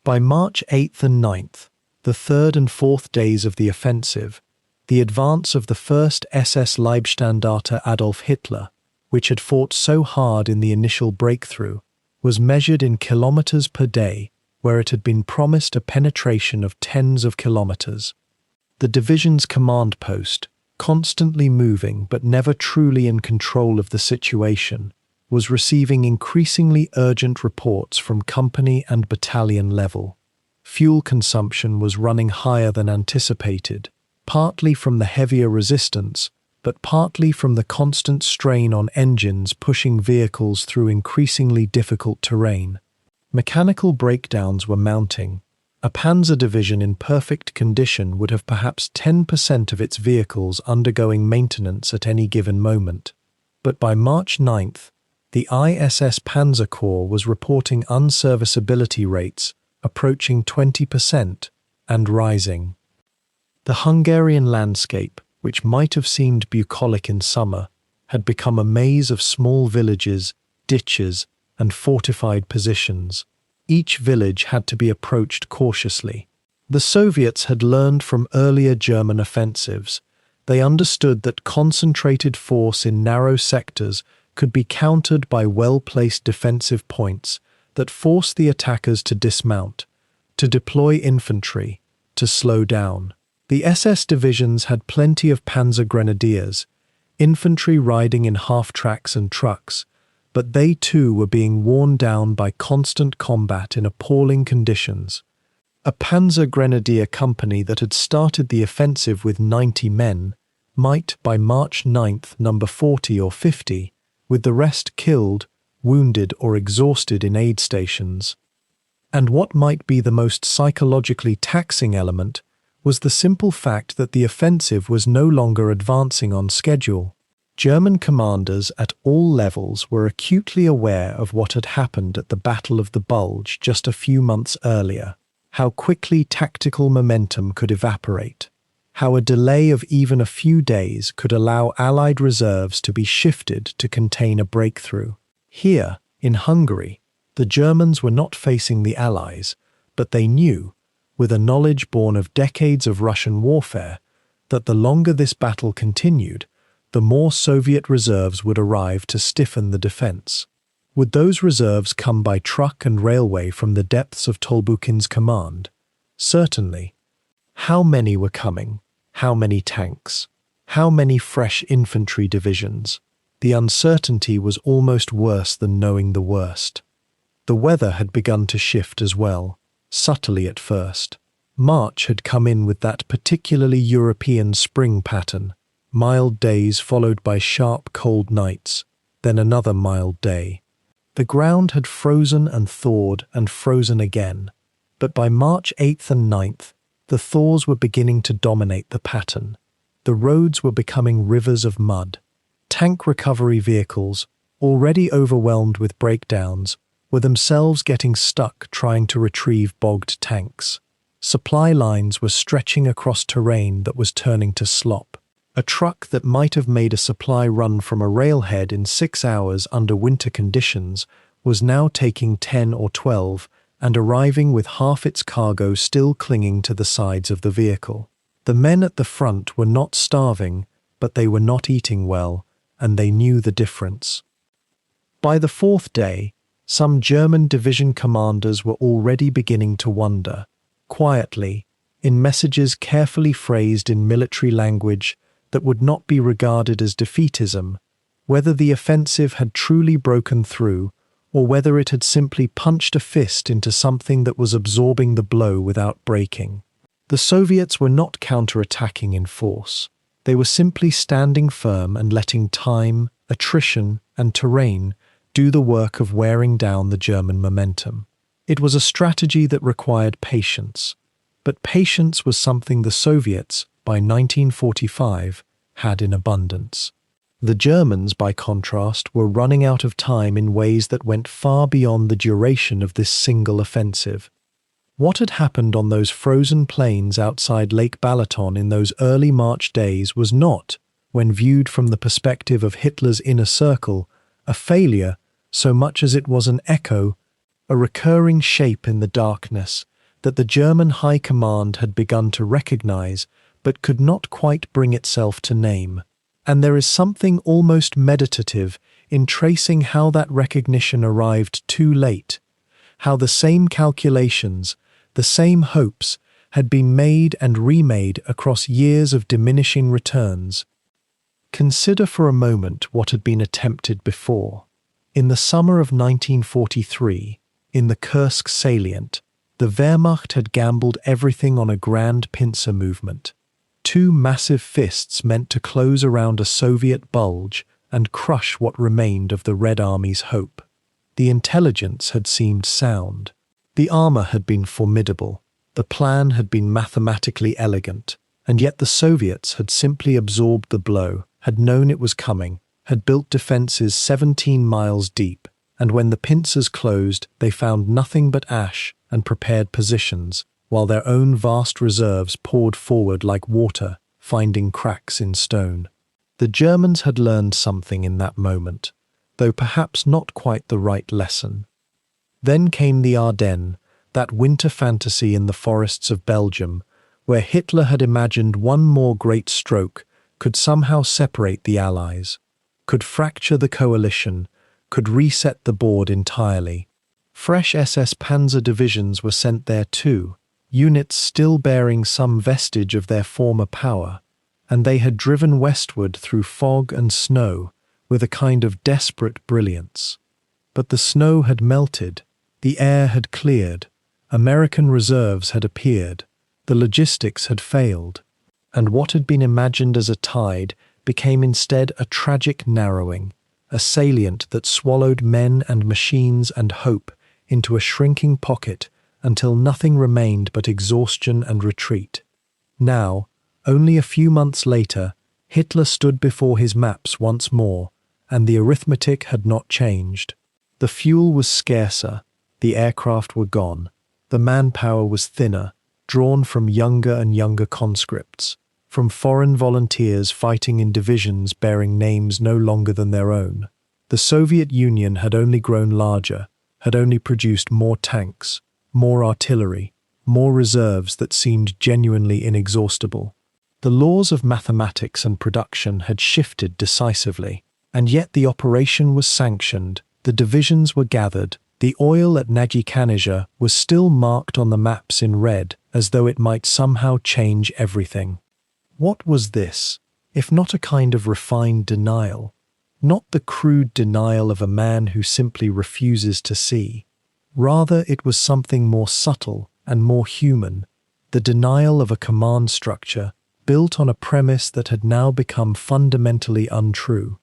By March 8th and 9th, the third and fourth days of the offensive, the advance of the 1st SS Leibstandarte Adolf Hitler, which had fought so hard in the initial breakthrough, was measured in kilometers per day, where it had been promised a penetration of tens of kilometers. The division's command post, constantly moving but never truly in control of the situation, was receiving increasingly urgent reports from company and battalion level. Fuel consumption was running higher than anticipated, partly from the heavier resistance, but partly from the constant strain on engines pushing vehicles through increasingly difficult terrain. Mechanical breakdowns were mounting. A panzer division in perfect condition would have perhaps 10% of its vehicles undergoing maintenance at any given moment. But by March 9th, the ISS Panzer Corps was reporting unserviceability rates approaching 20%, and rising. The Hungarian landscape, which might have seemed bucolic in summer, had become a maze of small villages, ditches, and fortified positions. Each village had to be approached cautiously. The Soviets had learned from earlier German offensives. They understood that concentrated force in narrow sectors could be countered by well-placed defensive points that forced the attackers to dismount, to deploy infantry, to slow down. The SS divisions had plenty of panzer grenadiers, infantry riding in half-tracks and trucks, but they too were being worn down by constant combat in appalling conditions. A panzer grenadier company that had started the offensive with 90 men might, by March 9th, number 40 or 50, with the rest killed, wounded or exhausted in aid stations. And what might be the most psychologically taxing element was the simple fact that the offensive was no longer advancing on schedule. German commanders at all levels were acutely aware of what had happened at the Battle of the Bulge just a few months earlier, how quickly tactical momentum could evaporate, how a delay of even a few days could allow Allied reserves to be shifted to contain a breakthrough. Here, in Hungary, the Germans were not facing the Allies, but they knew, with a knowledge born of decades of Russian warfare, that the longer this battle continued, the more Soviet reserves would arrive to stiffen the defense. Would those reserves come by truck and railway from the depths of Tolbukin's command? Certainly. How many were coming? How many tanks? How many fresh infantry divisions? The uncertainty was almost worse than knowing the worst. The weather had begun to shift as well, subtly at first. March had come in with that particularly European spring pattern, mild days followed by sharp cold nights, then another mild day. The ground had frozen and thawed and frozen again, but by March 8th and 9th, the thaws were beginning to dominate the pattern. The roads were becoming rivers of mud. Tank recovery vehicles, already overwhelmed with breakdowns, were themselves getting stuck trying to retrieve bogged tanks. Supply lines were stretching across terrain that was turning to slop. A truck that might have made a supply run from a railhead in 6 hours under winter conditions was now taking 10 or 12 and arriving with half its cargo still clinging to the sides of the vehicle. The men at the front were not starving, but they were not eating well, and they knew the difference. By the fourth day, some German division commanders were already beginning to wonder, quietly, in messages carefully phrased in military language that would not be regarded as defeatism, whether the offensive had truly broken through or whether it had simply punched a fist into something that was absorbing the blow without breaking. The Soviets were not counterattacking in force. They were simply standing firm and letting time, attrition, and terrain do the work of wearing down the German momentum. It was a strategy that required patience, but patience was something the Soviets, by 1945, had in abundance. The Germans, by contrast, were running out of time in ways that went far beyond the duration of this single offensive. What had happened on those frozen plains outside Lake Balaton in those early March days was not, when viewed from the perspective of Hitler's inner circle, a failure so much as it was an echo, a recurring shape in the darkness that the German High Command had begun to recognize but could not quite bring itself to name. And there is something almost meditative in tracing how that recognition arrived too late, how the same calculations, the same hopes, had been made and remade across years of diminishing returns. Consider for a moment what had been attempted before. In the summer of 1943, in the Kursk salient, the Wehrmacht had gambled everything on a grand pincer movement. 2 massive fists meant to close around a Soviet bulge and crush what remained of the Red Army's hope. The intelligence had seemed sound. The armor had been formidable. The plan had been mathematically elegant. And yet the Soviets had simply absorbed the blow, had known it was coming, had built defenses 17 miles deep, and when the pincers closed, they found nothing but ash and prepared positions, while their own vast reserves poured forward like water, finding cracks in stone. The Germans had learned something in that moment, though perhaps not quite the right lesson. Then came the Ardennes, that winter fantasy in the forests of Belgium, where Hitler had imagined one more great stroke could somehow separate the Allies, could fracture the coalition, could reset the board entirely. Fresh SS Panzer divisions were sent there too, units still bearing some vestige of their former power, and they had driven westward through fog and snow with a kind of desperate brilliance. But the snow had melted, the air had cleared, American reserves had appeared, the logistics had failed, and what had been imagined as a tide became instead a tragic narrowing, a salient that swallowed men and machines and hope into a shrinking pocket until nothing remained but exhaustion and retreat. Now, only a few months later, Hitler stood before his maps once more, and the arithmetic had not changed. The fuel was scarcer, the aircraft were gone, the manpower was thinner, drawn from younger and younger conscripts, from foreign volunteers fighting in divisions bearing names no longer than their own. The Soviet Union had only grown larger, had only produced more tanks, more artillery, more reserves that seemed genuinely inexhaustible. The laws of mathematics and production had shifted decisively, and yet the operation was sanctioned, the divisions were gathered, the oil at Nagy-Kanizsa was still marked on the maps in red as though it might somehow change everything. What was this, if not a kind of refined denial? Not the crude denial of a man who simply refuses to see. Rather, it was something more subtle and more human, the denial of a command structure built on a premise that had now become fundamentally untrue.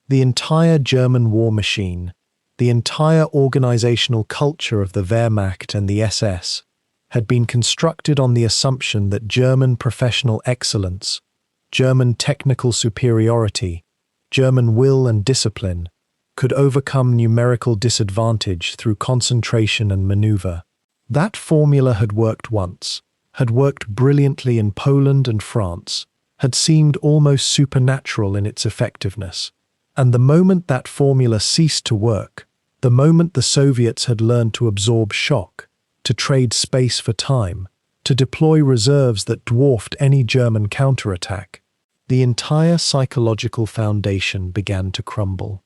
The entire German war machine, the entire organizational culture of the Wehrmacht and the SS, had been constructed on the assumption that German professional excellence, German technical superiority, German will and discipline could overcome numerical disadvantage through concentration and maneuver. That formula had worked once, had worked brilliantly in Poland and France, had seemed almost supernatural in its effectiveness. And the moment that formula ceased to work, the moment the Soviets had learned to absorb shock, to trade space for time, to deploy reserves that dwarfed any German counterattack, the entire psychological foundation began to crumble.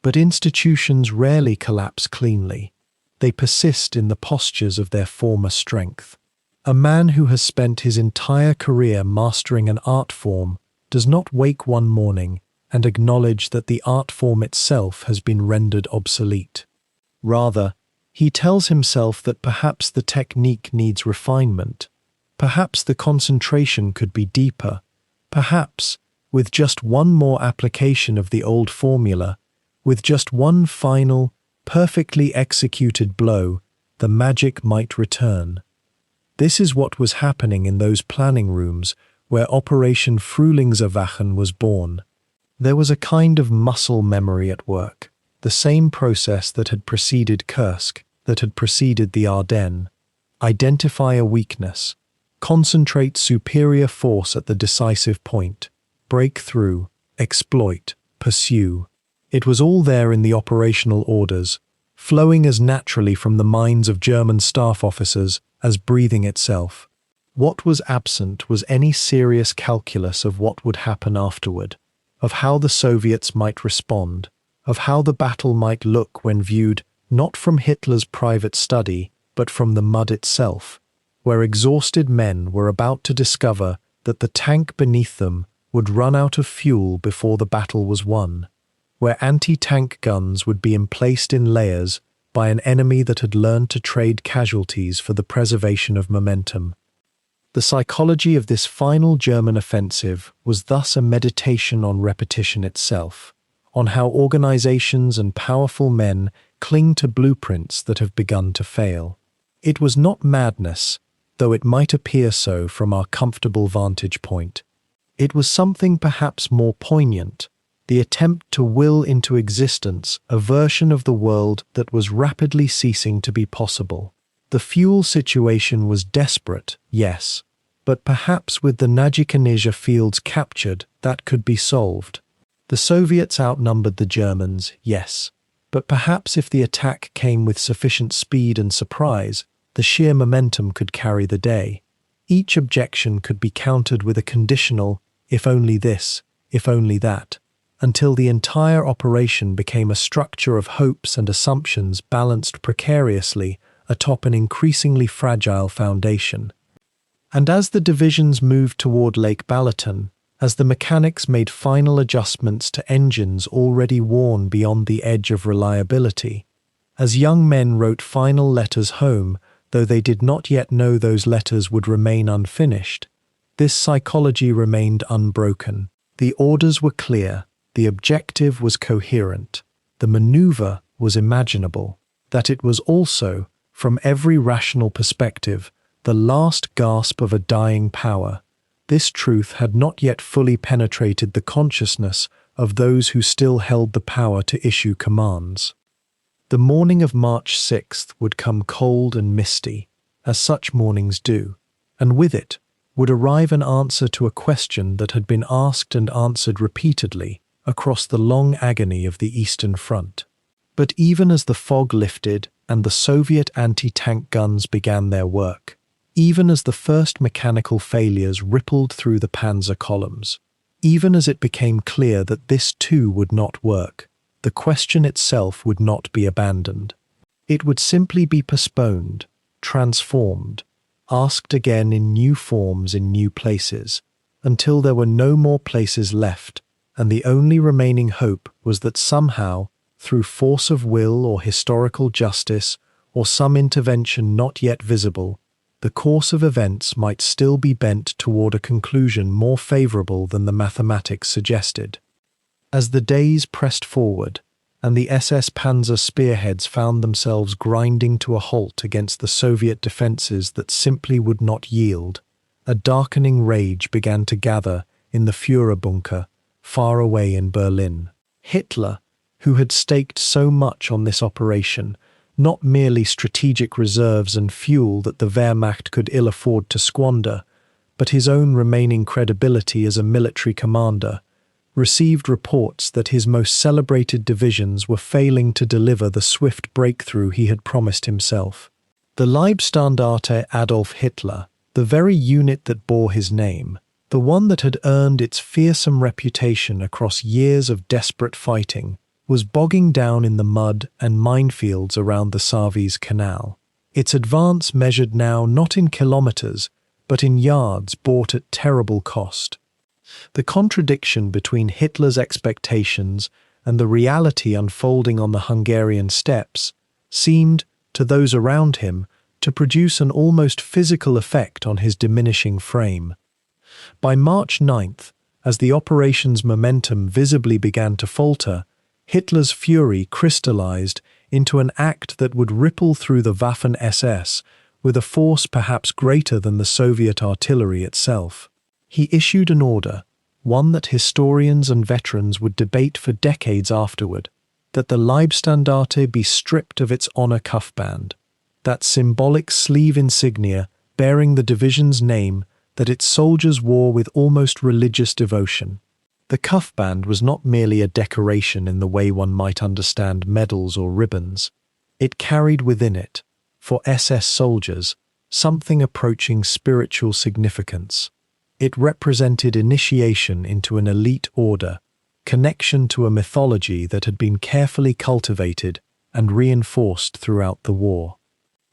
But institutions rarely collapse cleanly. They persist in the postures of their former strength. A man who has spent his entire career mastering an art form does not wake one morning and acknowledge that the art form itself has been rendered obsolete. Rather, he tells himself that perhaps the technique needs refinement, perhaps the concentration could be deeper, perhaps, with just one more application of the old formula, with just one final, perfectly executed blow, the magic might return. This is what was happening in those planning rooms where Operation Frühlingserwachen was born. There was a kind of muscle memory at work, the same process that had preceded Kursk, that had preceded the Ardennes. Identify a weakness, concentrate superior force at the decisive point, break through, exploit, pursue. It was all there in the operational orders, flowing as naturally from the minds of German staff officers as breathing itself. What was absent was any serious calculus of what would happen afterward, of how the Soviets might respond, of how the battle might look when viewed not from Hitler's private study, but from the mud itself, where exhausted men were about to discover that the tank beneath them would run out of fuel before the battle was won, where anti-tank guns would be emplaced in layers by an enemy that had learned to trade casualties for the preservation of momentum. The psychology of this final German offensive was thus a meditation on repetition itself, on how organizations and powerful men cling to blueprints that have begun to fail. It was not madness, though it might appear so from our comfortable vantage point. It was something perhaps more poignant, the attempt to will into existence a version of the world that was rapidly ceasing to be possible. The fuel situation was desperate, yes, but perhaps with the Najikanizha fields captured, that could be solved. The Soviets outnumbered the Germans, yes, but perhaps if the attack came with sufficient speed and surprise, the sheer momentum could carry the day. Each objection could be countered with a conditional, if only this, if only that, until the entire operation became a structure of hopes and assumptions balanced precariously atop an increasingly fragile foundation. And as the divisions moved toward Lake Balaton, as the mechanics made final adjustments to engines already worn beyond the edge of reliability, as young men wrote final letters home, though they did not yet know those letters would remain unfinished, this psychology remained unbroken. The orders were clear, the objective was coherent, the maneuver was imaginable, that it was also, from every rational perspective, the last gasp of a dying power. This truth had not yet fully penetrated the consciousness of those who still held the power to issue commands. The morning of March 6th would come cold and misty, as such mornings do, and with it would arrive an answer to a question that had been asked and answered repeatedly across the long agony of the Eastern Front. But even as the fog lifted and the Soviet anti-tank guns began their work, even as the first mechanical failures rippled through the panzer columns, even as it became clear that this too would not work, the question itself would not be abandoned. It would simply be postponed, transformed, asked again in new forms in new places, until there were no more places left, and the only remaining hope was that somehow, through force of will or historical justice, or some intervention not yet visible, the course of events might still be bent toward a conclusion more favorable than the mathematics suggested. As the days pressed forward, and the SS Panzer spearheads found themselves grinding to a halt against the Soviet defenses that simply would not yield, a darkening rage began to gather in the Führerbunker, far away in Berlin. Hitler, who had staked so much on this operation, not merely strategic reserves and fuel that the Wehrmacht could ill afford to squander, but his own remaining credibility as a military commander, received reports that his most celebrated divisions were failing to deliver the swift breakthrough he had promised himself. The Leibstandarte Adolf Hitler, the very unit that bore his name, the one that had earned its fearsome reputation across years of desperate fighting, was bogging down in the mud and minefields around the Savise Canal. Its advance measured now not in kilometers, but in yards bought at terrible cost. The contradiction between Hitler's expectations and the reality unfolding on the Hungarian steppes seemed, to those around him, to produce an almost physical effect on his diminishing frame. By March 9th, as the operation's momentum visibly began to falter, Hitler's fury crystallized into an act that would ripple through the Waffen-SS with a force perhaps greater than the Soviet artillery itself. He issued an order, one that historians and veterans would debate for decades afterward, that the Leibstandarte be stripped of its honor cuffband, that symbolic sleeve insignia bearing the division's name that its soldiers wore with almost religious devotion. The cuffband was not merely a decoration in the way one might understand medals or ribbons. It carried within it, for SS soldiers, something approaching spiritual significance. It represented initiation into an elite order, connection to a mythology that had been carefully cultivated and reinforced throughout the war.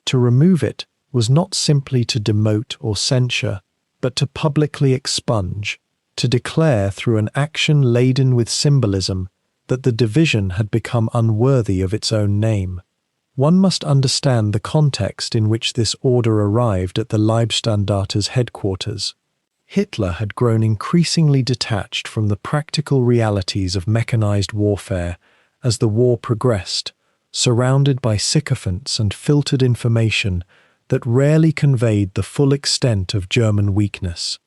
To remove it was not simply to demote or censure, but to publicly expunge, to declare through an action laden with symbolism that the division had become unworthy of its own name. One must understand the context in which this order arrived at the Leibstandarte's headquarters. Hitler had grown increasingly detached from the practical realities of mechanized warfare as the war progressed, surrounded by sycophants and filtered information that rarely conveyed the full extent of German weakness.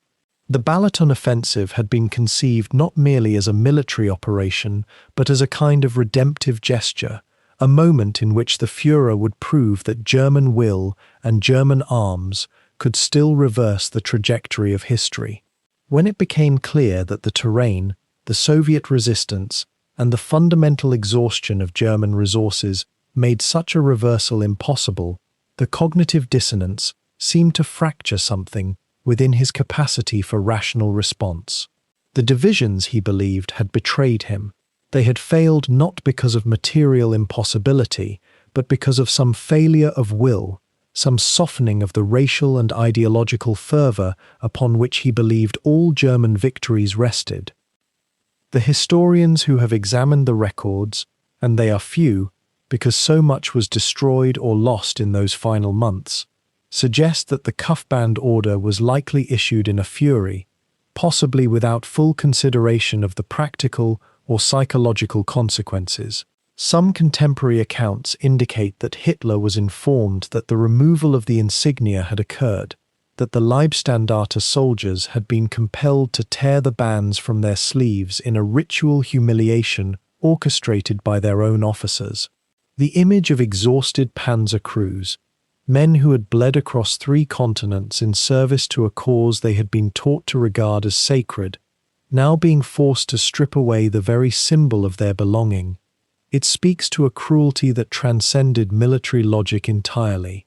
The Balaton offensive had been conceived not merely as a military operation, but as a kind of redemptive gesture, a moment in which the Führer would prove that German will and German arms could still reverse the trajectory of history. When it became clear that the terrain, the Soviet resistance, and the fundamental exhaustion of German resources made such a reversal impossible, the cognitive dissonance seemed to fracture something within his capacity for rational response. The divisions, he believed, had betrayed him. They had failed not because of material impossibility, but because of some failure of will, some softening of the racial and ideological fervor upon which he believed all German victories rested. The historians who have examined the records, and they are few, because so much was destroyed or lost in those final months, suggest that the cuff-band order was likely issued in a fury, possibly without full consideration of the practical or psychological consequences. Some contemporary accounts indicate that Hitler was informed that the removal of the insignia had occurred, that the Leibstandarte soldiers had been compelled to tear the bands from their sleeves in a ritual humiliation orchestrated by their own officers. The image of exhausted panzer crews, men who had bled across 3 continents in service to a cause they had been taught to regard as sacred, now being forced to strip away the very symbol of their belonging. It speaks to a cruelty that transcended military logic entirely.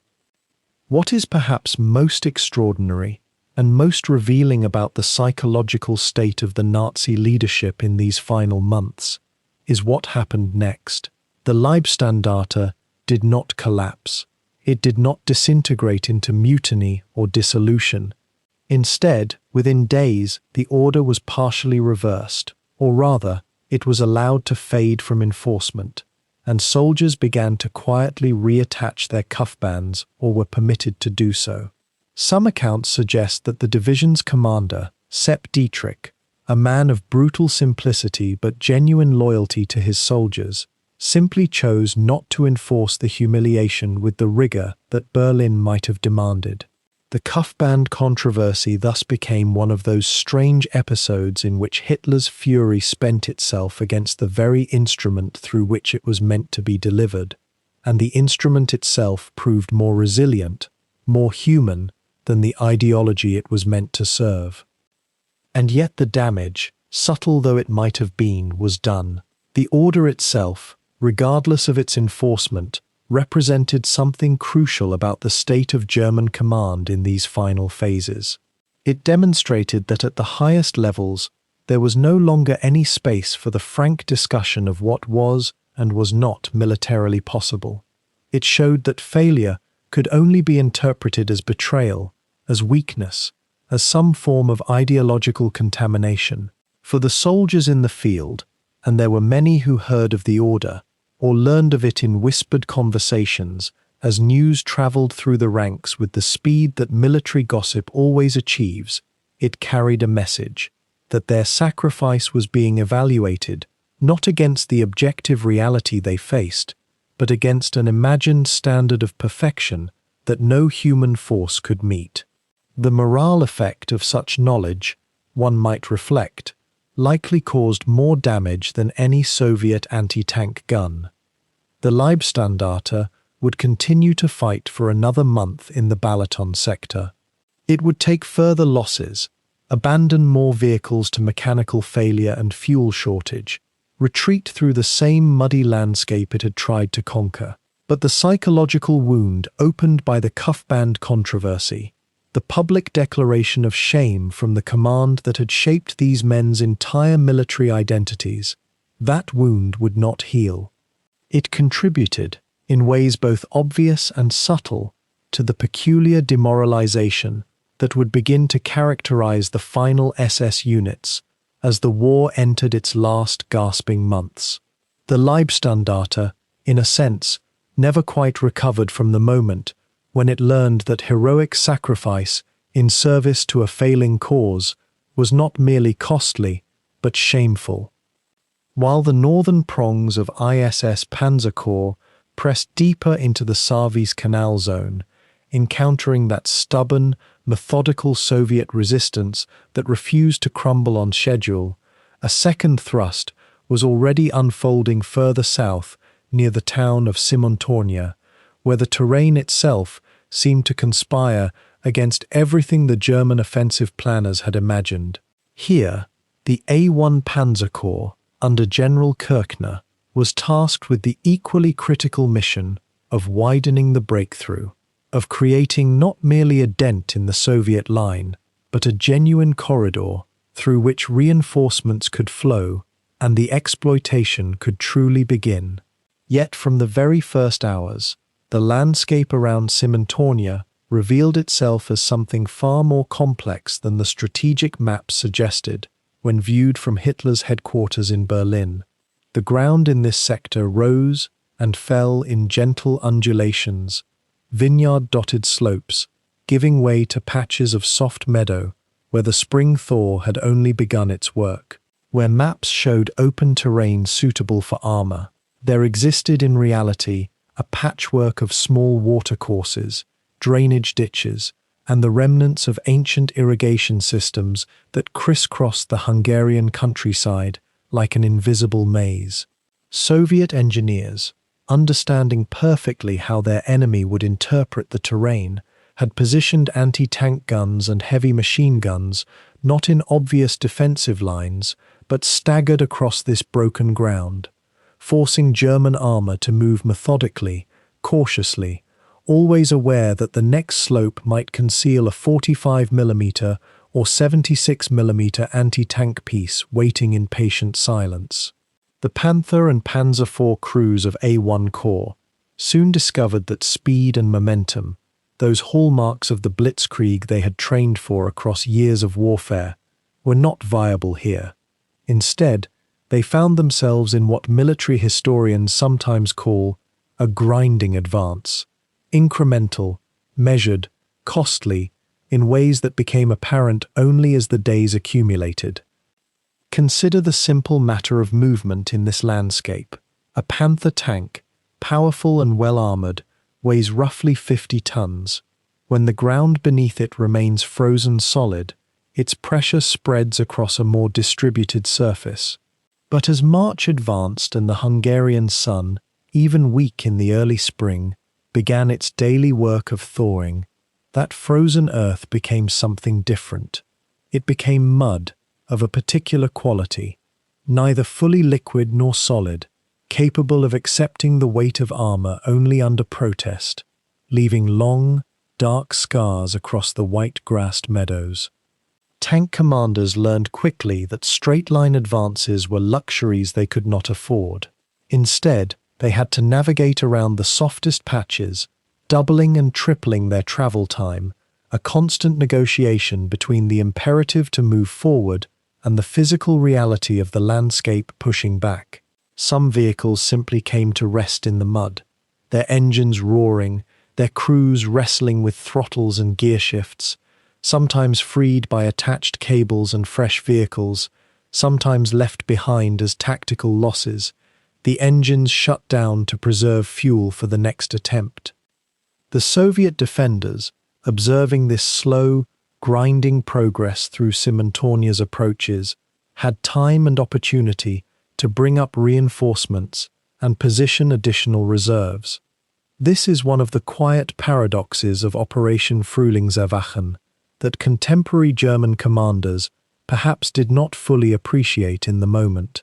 What is perhaps most extraordinary and most revealing about the psychological state of the Nazi leadership in these final months is what happened next. The Leibstandarte did not collapse. It did not disintegrate into mutiny or dissolution. Instead, within days, the order was partially reversed, or rather, it was allowed to fade from enforcement, and soldiers began to quietly reattach their cuffbands or were permitted to do so. Some accounts suggest that the division's commander, Sepp Dietrich, a man of brutal simplicity but genuine loyalty to his soldiers, simply chose not to enforce the humiliation with the rigor that Berlin might have demanded. The cuffband controversy thus became one of those strange episodes in which Hitler's fury spent itself against the very instrument through which it was meant to be delivered, and the instrument itself proved more resilient, more human than the ideology it was meant to serve. And yet the damage, subtle though it might have been, was done. The order itself, regardless of its enforcement, represented something crucial about the state of German command in these final phases. It demonstrated that at the highest levels, there was no longer any space for the frank discussion of what was and was not militarily possible. It showed that failure could only be interpreted as betrayal, as weakness, as some form of ideological contamination. For the soldiers in the field, and there were many who heard of the order, or learned of it in whispered conversations as news traveled through the ranks with the speed that military gossip always achieves, it carried a message that their sacrifice was being evaluated not against the objective reality they faced, but against an imagined standard of perfection that no human force could meet. The morale effect of such knowledge, one might reflect, likely caused more damage than any Soviet anti-tank gun. The Leibstandarte would continue to fight for another month in the Balaton sector. It would take further losses, abandon more vehicles to mechanical failure and fuel shortage, retreat through the same muddy landscape it had tried to conquer. But the psychological wound opened by the cuffband controversy, the public declaration of shame from the command that had shaped these men's entire military identities, that wound would not heal. It contributed, in ways both obvious and subtle, to the peculiar demoralization that would begin to characterize the final SS units as the war entered its last gasping months. The Leibstandarte, in a sense, never quite recovered from the moment when it learned that heroic sacrifice in service to a failing cause was not merely costly, but shameful. While the northern prongs of ISS Panzer Corps pressed deeper into the Savise Canal zone, encountering that stubborn, methodical Soviet resistance that refused to crumble on schedule, a second thrust was already unfolding further south near the town of Simontornia, where the terrain itself seemed to conspire against everything the German offensive planners had imagined. Here, the A1 Panzer Corps, under General Kirchner, was tasked with the equally critical mission of widening the breakthrough, of creating not merely a dent in the Soviet line, but a genuine corridor through which reinforcements could flow and the exploitation could truly begin. Yet from the very first hours, the landscape around Simontornia revealed itself as something far more complex than the strategic map suggested when viewed from Hitler's headquarters in Berlin. The ground in this sector rose and fell in gentle undulations, vineyard-dotted slopes, giving way to patches of soft meadow where the spring thaw had only begun its work. Where maps showed open terrain suitable for armor, there existed in reality a patchwork of small watercourses, drainage ditches, and the remnants of ancient irrigation systems that crisscrossed the Hungarian countryside like an invisible maze. Soviet engineers, understanding perfectly how their enemy would interpret the terrain, had positioned anti-tank guns and heavy machine guns not in obvious defensive lines, but staggered across this broken ground, forcing German armor to move methodically, cautiously, always aware that the next slope might conceal a 45mm or 76mm anti-tank piece waiting in patient silence. The Panther and Panzer IV crews of A1 Corps soon discovered that speed and momentum, those hallmarks of the blitzkrieg they had trained for across years of warfare, were not viable here. Instead, they found themselves in what military historians sometimes call a grinding advance, incremental, measured, costly, in ways that became apparent only as the days accumulated. Consider the simple matter of movement in this landscape. A Panther tank, powerful and well-armored, weighs roughly 50 tons. When the ground beneath it remains frozen solid, its pressure spreads across a more distributed surface. But as March advanced and the Hungarian sun, even weak in the early spring, began its daily work of thawing, that frozen earth became something different. It became mud of a particular quality, neither fully liquid nor solid, capable of accepting the weight of armor only under protest, leaving long, dark scars across the white-grassed meadows. Tank commanders learned quickly that straight-line advances were luxuries they could not afford. Instead, they had to navigate around the softest patches, doubling and tripling their travel time, a constant negotiation between the imperative to move forward and the physical reality of the landscape pushing back. Some vehicles simply came to rest in the mud, their engines roaring, their crews wrestling with throttles and gear shifts, sometimes freed by attached cables and fresh vehicles, sometimes left behind as tactical losses, the engines shut down to preserve fuel for the next attempt. The Soviet defenders, observing this slow, grinding progress through Simontornia's approaches, had time and opportunity to bring up reinforcements and position additional reserves. This is one of the quiet paradoxes of Operation Frühlingserwachen that contemporary German commanders perhaps did not fully appreciate in the moment.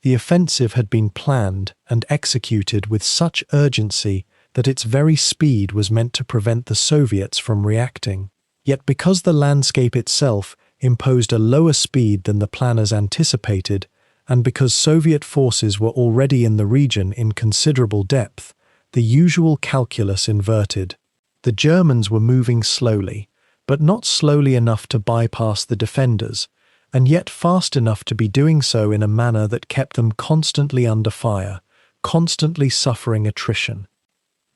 The offensive had been planned and executed with such urgency that its very speed was meant to prevent the Soviets from reacting. Yet because the landscape itself imposed a lower speed than the planners anticipated, and because Soviet forces were already in the region in considerable depth, the usual calculus inverted. The Germans were moving slowly, but not slowly enough to bypass the defenders, and yet fast enough to be doing so in a manner that kept them constantly under fire, constantly suffering attrition.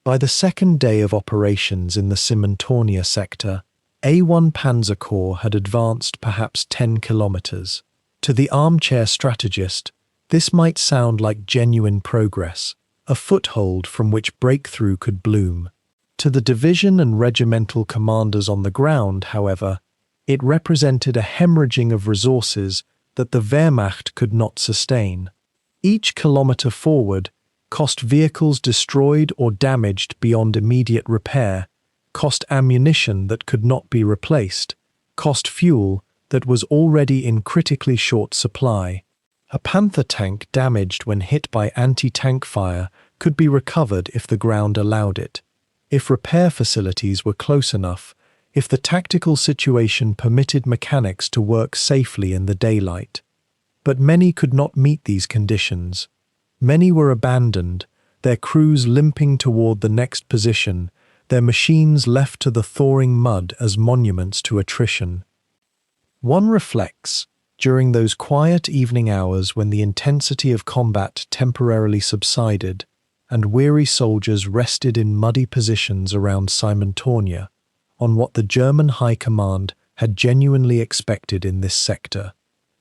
By the second day of operations in the Simontornia sector, A1 Panzer Corps had advanced perhaps 10 kilometers. To the armchair strategist, this might sound like genuine progress, a foothold from which breakthrough could bloom. To the division and regimental commanders on the ground, however, it represented a hemorrhaging of resources that the Wehrmacht could not sustain. Each kilometer forward cost vehicles destroyed or damaged beyond immediate repair, cost ammunition that could not be replaced, cost fuel that was already in critically short supply. A Panther tank damaged when hit by anti-tank fire could be recovered if the ground allowed it, if repair facilities were close enough, if the tactical situation permitted mechanics to work safely in the daylight. But many could not meet these conditions. Many were abandoned, their crews limping toward the next position, their machines left to the thawing mud as monuments to attrition. One reflects, during those quiet evening hours when the intensity of combat temporarily subsided and weary soldiers rested in muddy positions around Simontornia, on what the German High Command had genuinely expected in this sector.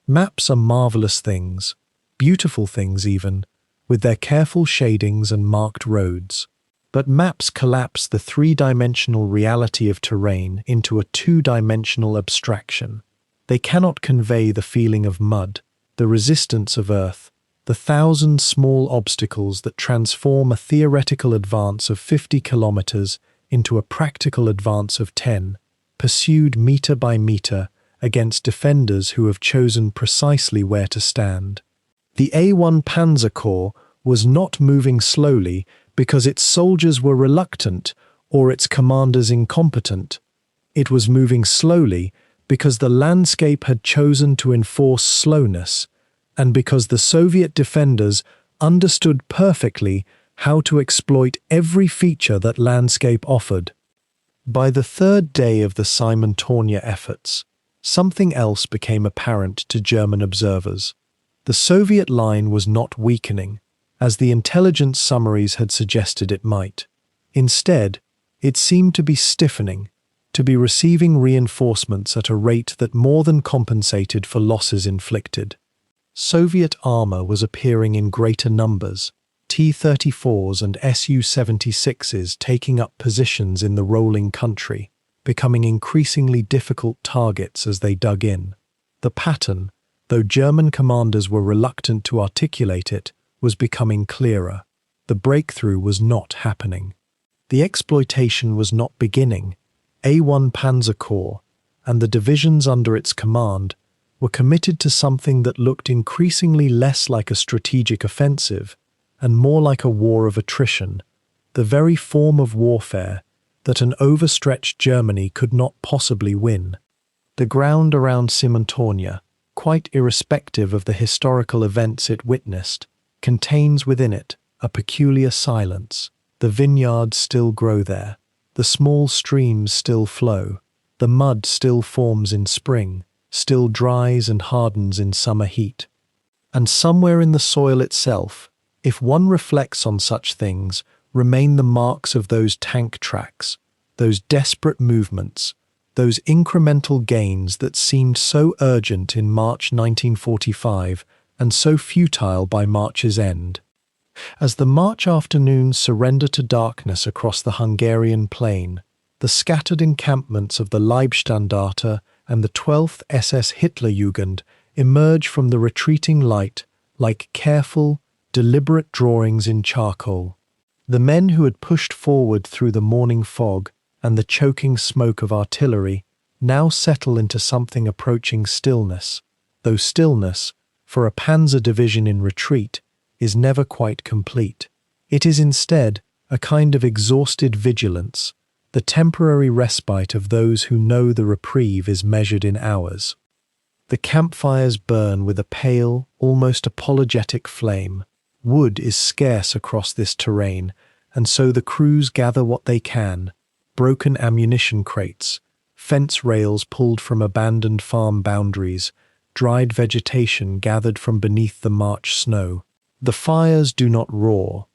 Maps are marvelous things, beautiful things even, with their careful shadings and marked roads. But maps collapse the three-dimensional reality of terrain into a two-dimensional abstraction. They cannot convey the feeling of mud, the resistance of earth, the thousand small obstacles that transform a theoretical advance of 50 kilometers into a practical advance of 10, pursued meter by meter against defenders who have chosen precisely where to stand. The A1 Panzer Corps was not moving slowly because its soldiers were reluctant or its commanders incompetent. It was moving slowly because the landscape had chosen to enforce slowness, and because the Soviet defenders understood perfectly how to exploit every feature that landscape offered. By the third day of the Simontornia efforts, something else became apparent to German observers. The Soviet line was not weakening, as the intelligence summaries had suggested it might. Instead, it seemed to be stiffening, to be receiving reinforcements at a rate that more than compensated for losses inflicted. Soviet armor was appearing in greater numbers, T-34s and Su-76s taking up positions in the rolling country, becoming increasingly difficult targets as they dug in. The pattern, though German commanders were reluctant to articulate it, was becoming clearer. The breakthrough was not happening. The exploitation was not beginning. A1 Panzer Corps and the divisions under its command were committed to something that looked increasingly less like a strategic offensive and more like a war of attrition, the very form of warfare that an overstretched Germany could not possibly win. The ground around Simontornia, quite irrespective of the historical events it witnessed, contains within it a peculiar silence. The vineyards still grow there, the small streams still flow, the mud still forms in spring, still dries and hardens in summer heat. And somewhere in the soil itself, if one reflects on such things, remain the marks of those tank tracks, those desperate movements, those incremental gains that seemed so urgent in March 1945 and so futile by March's end. As the March afternoons surrender to darkness across the Hungarian plain, the scattered encampments of the Leibstandarte and the 12th SS Hitlerjugend emerge from the retreating light like careful, deliberate drawings in charcoal. The men who had pushed forward through the morning fog and the choking smoke of artillery now settle into something approaching stillness, though stillness, for a panzer division in retreat, is never quite complete. It is instead a kind of exhausted vigilance, the temporary respite of those who know the reprieve is measured in hours. The campfires burn with a pale, almost apologetic flame. Wood is scarce across this terrain, and so the crews gather what they can: broken ammunition crates, fence rails pulled from abandoned farm boundaries, dried vegetation gathered from beneath the March snow. The fires do not roar.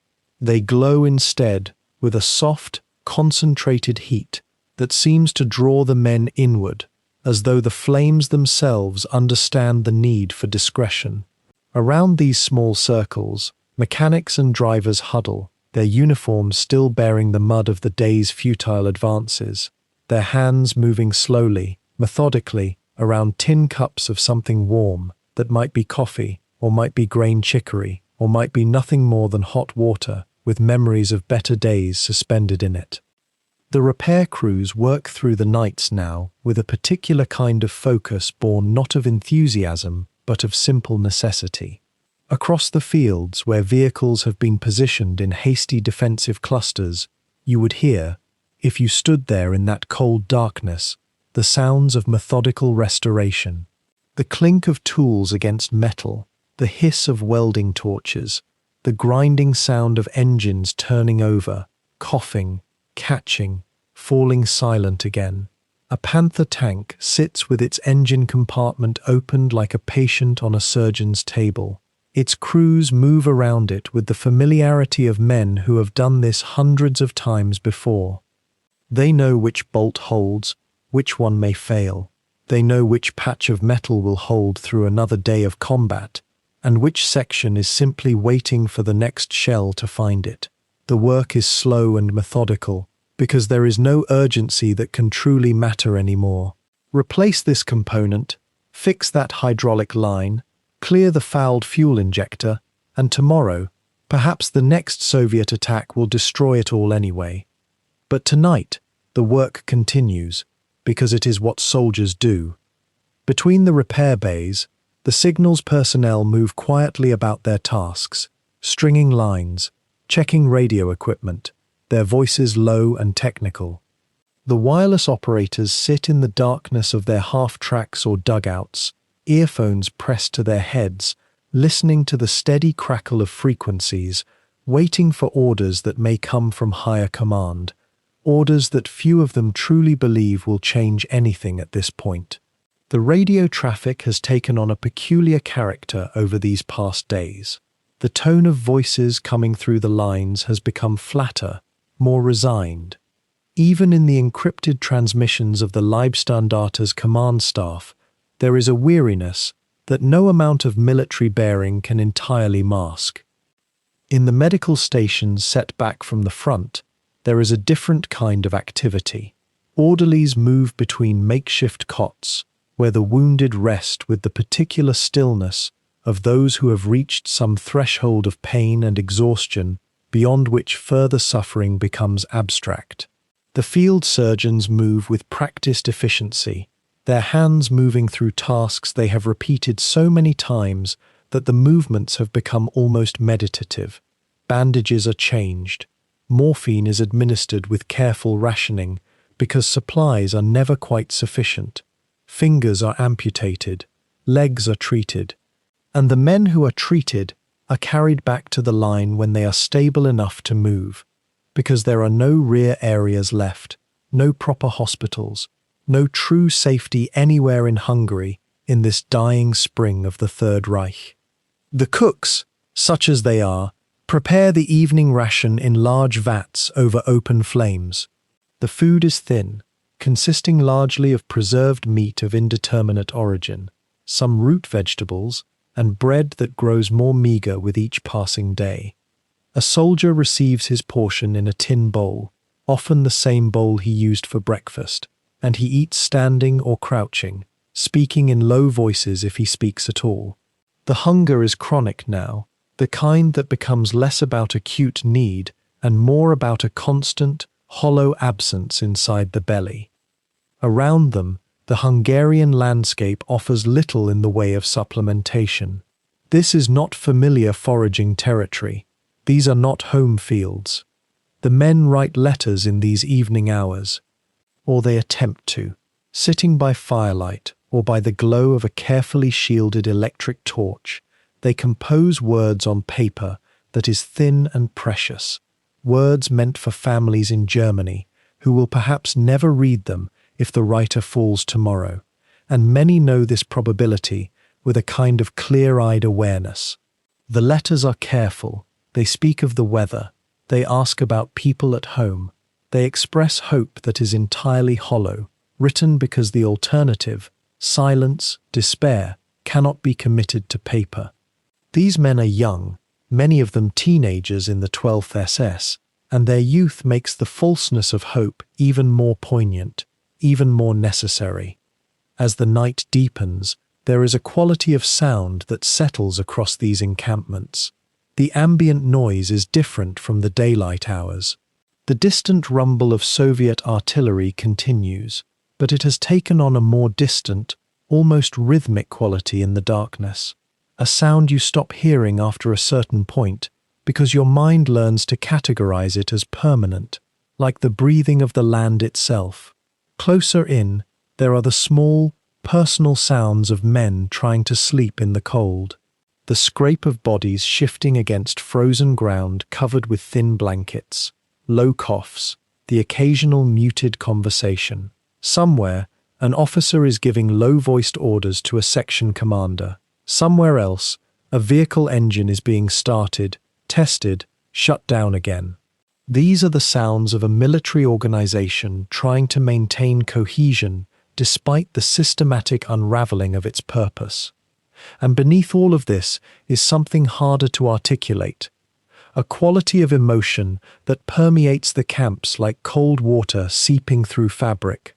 They glow instead with a soft, concentrated heat that seems to draw the men inward, as though the flames themselves understand the need for discretion. Around these small circles, mechanics and drivers huddle, their uniforms still bearing the mud of the day's futile advances, their hands moving slowly, methodically, around tin cups of something warm that might be coffee or might be grain chicory or might be nothing more than hot water with memories of better days suspended in it. The repair crews work through the nights now with a particular kind of focus born not of enthusiasm but of simple necessity. Across the fields where vehicles have been positioned in hasty defensive clusters, you would hear, if you stood there in that cold darkness, the sounds of methodical restoration. The clink of tools against metal, the hiss of welding torches, the grinding sound of engines turning over, coughing, catching, falling silent again. A Panther tank sits with its engine compartment opened like a patient on a surgeon's table. Its crews move around it with the familiarity of men who have done this hundreds of times before. They know which bolt holds, which one may fail. They know which patch of metal will hold through another day of combat, and which section is simply waiting for the next shell to find it. The work is slow and methodical, because there is no urgency that can truly matter anymore. Replace this component, fix that hydraulic line, clear the fouled fuel injector, and tomorrow, perhaps the next Soviet attack will destroy it all anyway. But tonight, the work continues, because it is what soldiers do. Between the repair bays, the signals personnel move quietly about their tasks, stringing lines, checking radio equipment, their voices low and technical. The wireless operators sit in the darkness of their half-tracks or dugouts, earphones pressed to their heads, listening to the steady crackle of frequencies, waiting for orders that may come from higher command, orders that few of them truly believe will change anything at this point. The radio traffic has taken on a peculiar character over these past days. The tone of voices coming through the lines has become flatter, more resigned. Even in the encrypted transmissions of the Leibstandarter's command staff, there is a weariness that no amount of military bearing can entirely mask. In the medical stations set back from the front, there is a different kind of activity. Orderlies move between makeshift cots, where the wounded rest with the particular stillness of those who have reached some threshold of pain and exhaustion beyond which further suffering becomes abstract. The field surgeons move with practiced efficiency, their hands moving through tasks they have repeated so many times that the movements have become almost meditative. Bandages are changed. Morphine is administered with careful rationing because supplies are never quite sufficient. Fingers are amputated. Legs are treated. And the men who are treated are carried back to the line when they are stable enough to move, because there are no rear areas left, no proper hospitals, no true safety anywhere in Hungary in this dying spring of the Third Reich. The cooks, such as they are, prepare the evening ration in large vats over open flames. The food is thin, consisting largely of preserved meat of indeterminate origin, some root vegetables, and bread that grows more meagre with each passing day. A soldier receives his portion in a tin bowl, often the same bowl he used for breakfast, and he eats standing or crouching, speaking in low voices if he speaks at all. The hunger is chronic now, the kind that becomes less about acute need and more about a constant, hollow absence inside the belly. Around them, the Hungarian landscape offers little in the way of supplementation. This is not familiar foraging territory. These are not home fields. The men write letters in these evening hours, or they attempt to, sitting by firelight or by the glow of a carefully shielded electric torch. They compose words on paper that is thin and precious, words meant for families in Germany who will perhaps never read them if the writer falls tomorrow, and many know this probability with a kind of clear-eyed awareness. The letters are careful, they speak of the weather, they ask about people at home, they express hope that is entirely hollow, written because the alternative, silence, despair, cannot be committed to paper. These men are young, many of them teenagers in the 12th SS, and their youth makes the falseness of hope even more poignant, even more necessary. As the night deepens, there is a quality of sound that settles across these encampments. The ambient noise is different from the daylight hours. The distant rumble of Soviet artillery continues, but it has taken on a more distant, almost rhythmic quality in the darkness. A sound you stop hearing after a certain point because your mind learns to categorize it as permanent, like the breathing of the land itself. Closer in, there are the small, personal sounds of men trying to sleep in the cold. The scrape of bodies shifting against frozen ground covered with thin blankets, low coughs, the occasional muted conversation. Somewhere, an officer is giving low-voiced orders to a section commander. Somewhere else, a vehicle engine is being started, tested, shut down again. These are the sounds of a military organization trying to maintain cohesion despite the systematic unraveling of its purpose. And beneath all of this is something harder to articulate, a quality of emotion that permeates the camps like cold water seeping through fabric.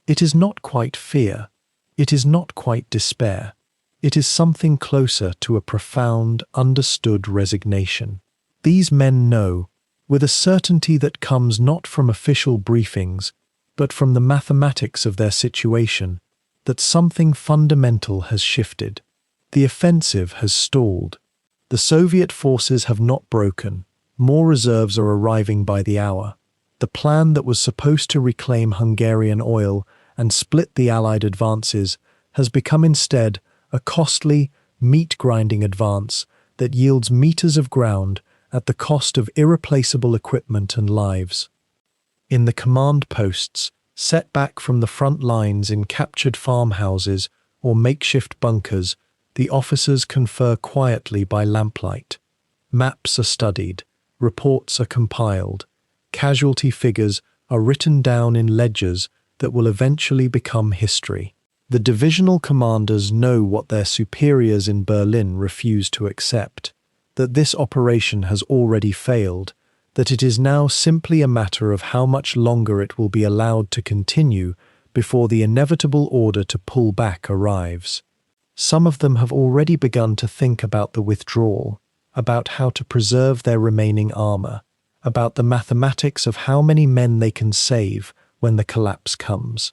It is not quite fear. It is not quite despair. It is something closer to a profound, understood resignation. These men know, with a certainty that comes not from official briefings, but from the mathematics of their situation, that something fundamental has shifted. The offensive has stalled. The Soviet forces have not broken. More reserves are arriving by the hour. The plan that was supposed to reclaim Hungarian oil and split the Allied advances has become instead a costly, meat-grinding advance that yields meters of ground at the cost of irreplaceable equipment and lives. In the command posts, set back from the front lines in captured farmhouses or makeshift bunkers, the officers confer quietly by lamplight. Maps are studied, reports are compiled, casualty figures are written down in ledgers that will eventually become history. The divisional commanders know what their superiors in Berlin refuse to accept, that this operation has already failed, that it is now simply a matter of how much longer it will be allowed to continue before the inevitable order to pull back arrives. Some of them have already begun to think about the withdrawal, about how to preserve their remaining armor, about the mathematics of how many men they can save when the collapse comes.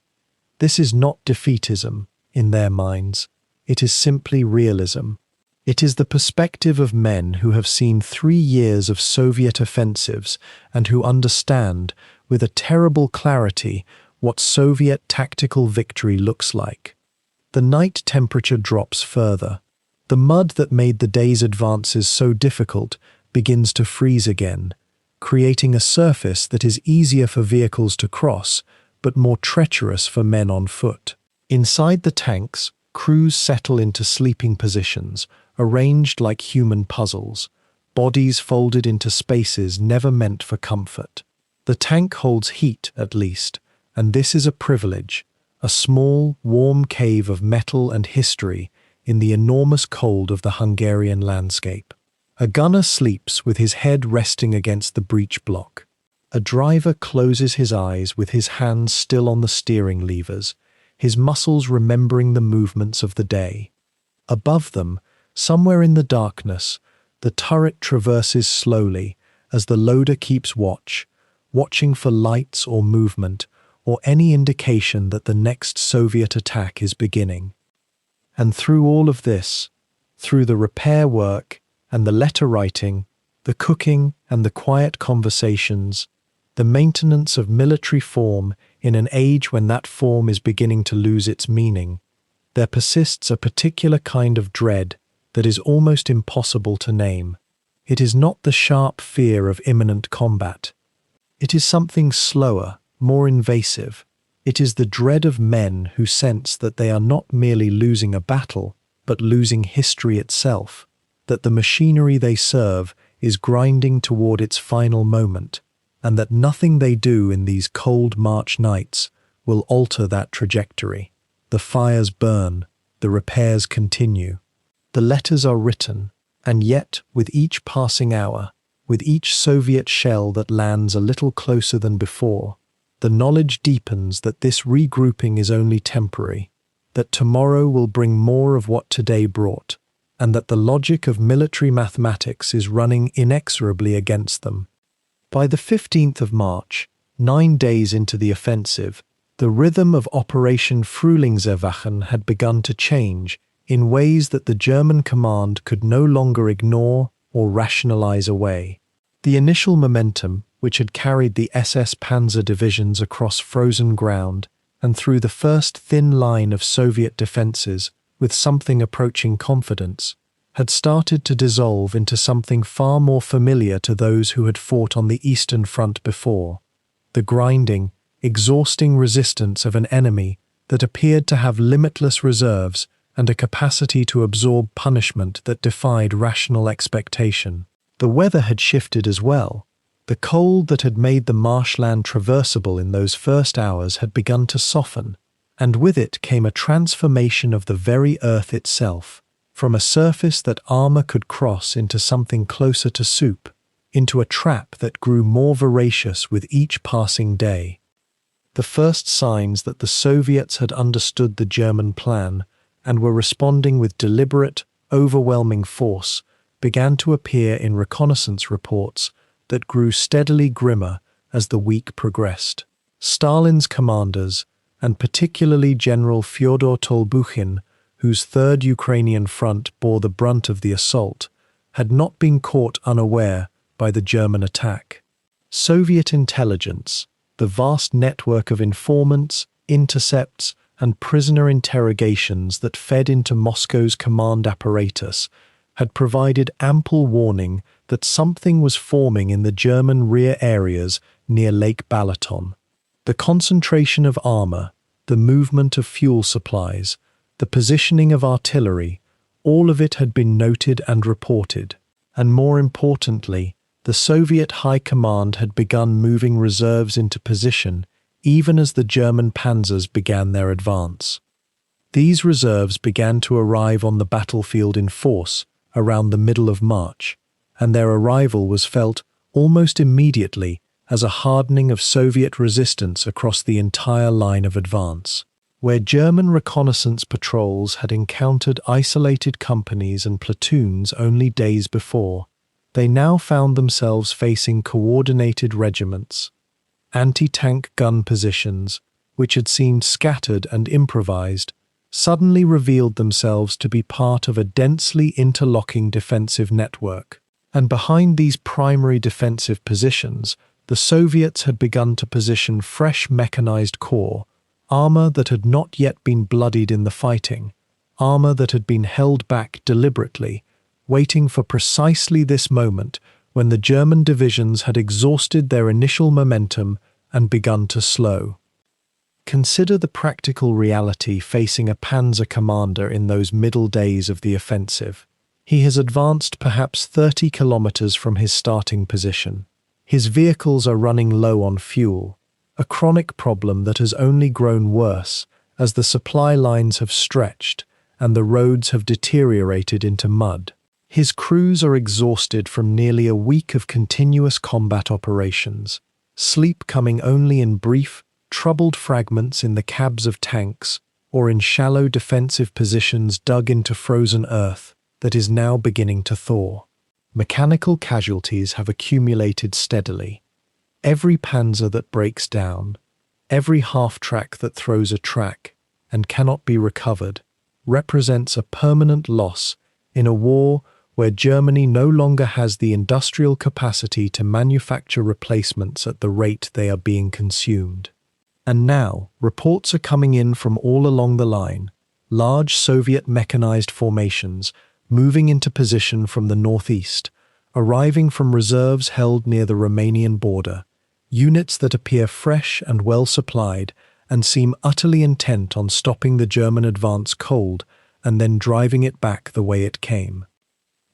This is not defeatism, in their minds. It is simply realism. It is the perspective of men who have seen 3 years of Soviet offensives and who understand, with a terrible clarity, what Soviet tactical victory looks like. The night temperature drops further. The mud that made the day's advances so difficult begins to freeze again, creating a surface that is easier for vehicles to cross, but more treacherous for men on foot. Inside the tanks, crews settle into sleeping positions, arranged like human puzzles, bodies folded into spaces never meant for comfort. The tank holds heat, at least, and this is a privilege, a small, warm cave of metal and history in the enormous cold of the Hungarian landscape. A gunner sleeps with his head resting against the breech block. A driver closes his eyes with his hands still on the steering levers, his muscles remembering the movements of the day. Above them, somewhere in the darkness, the turret traverses slowly as the loader keeps watch, watching for lights or movement or any indication that the next Soviet attack is beginning. And through all of this, through the repair work and the letter writing, the cooking and the quiet conversations, the maintenance of military form in an age when that form is beginning to lose its meaning, there persists a particular kind of dread that is almost impossible to name. It is not the sharp fear of imminent combat. It is something slower, more invasive. It is the dread of men who sense that they are not merely losing a battle, but losing history itself, that the machinery they serve is grinding toward its final moment, and that nothing they do in these cold March nights will alter that trajectory. The fires burn, the repairs continue. The letters are written, and yet, with each passing hour, with each Soviet shell that lands a little closer than before, the knowledge deepens that this regrouping is only temporary, that tomorrow will bring more of what today brought, and that the logic of military mathematics is running inexorably against them. By the 15th of March, 9 days into the offensive, the rhythm of Operation Frühlingserwachen had begun to change in ways that the German command could no longer ignore or rationalize away. The initial momentum, which had carried the SS Panzer divisions across frozen ground and through the first thin line of Soviet defenses with something approaching confidence, had started to dissolve into something far more familiar to those who had fought on the Eastern Front before: the grinding, exhausting resistance of an enemy that appeared to have limitless reserves and a capacity to absorb punishment that defied rational expectation. The weather had shifted as well. The cold that had made the marshland traversable in those first hours had begun to soften, and with it came a transformation of the very earth itself, from a surface that armor could cross into something closer to soup, into a trap that grew more voracious with each passing day. The first signs that the Soviets had understood the German plan and were responding with deliberate, overwhelming force began to appear in reconnaissance reports that grew steadily grimmer as the week progressed. Stalin's commanders, and particularly General Fyodor Tolbukhin, whose Third Ukrainian Front bore the brunt of the assault, had not been caught unaware by the German attack. Soviet intelligence, the vast network of informants, intercepts, and prisoner interrogations that fed into Moscow's command apparatus, had provided ample warning that something was forming in the German rear areas near Lake Balaton. The concentration of armor, the movement of fuel supplies, the positioning of artillery, all of it had been noted and reported, and more importantly, the Soviet High Command had begun moving reserves into position even as the German panzers began their advance. These reserves began to arrive on the battlefield in force around the middle of March, and their arrival was felt almost immediately as a hardening of Soviet resistance across the entire line of advance. Where German reconnaissance patrols had encountered isolated companies and platoons only days before, they now found themselves facing coordinated regiments. Anti-tank gun positions, which had seemed scattered and improvised, suddenly revealed themselves to be part of a densely interlocking defensive network. And behind these primary defensive positions, the Soviets had begun to position fresh mechanized corps, armor that had not yet been bloodied in the fighting, armor that had been held back deliberately, waiting for precisely this moment when the German divisions had exhausted their initial momentum and begun to slow. Consider the practical reality facing a panzer commander in those middle days of the offensive. He has advanced perhaps 30 kilometers from his starting position. His vehicles are running low on fuel, a chronic problem that has only grown worse as the supply lines have stretched and the roads have deteriorated into mud. His crews are exhausted from nearly a week of continuous combat operations, sleep coming only in brief, troubled fragments in the cabs of tanks or in shallow defensive positions dug into frozen earth that is now beginning to thaw. Mechanical casualties have accumulated steadily. Every panzer that breaks down, every half-track that throws a track and cannot be recovered, represents a permanent loss in a war where Germany no longer has the industrial capacity to manufacture replacements at the rate they are being consumed. And now, reports are coming in from all along the line, large Soviet mechanized formations moving into position from the northeast, arriving from reserves held near the Romanian border, units that appear fresh and well supplied and seem utterly intent on stopping the German advance cold and then driving it back the way it came.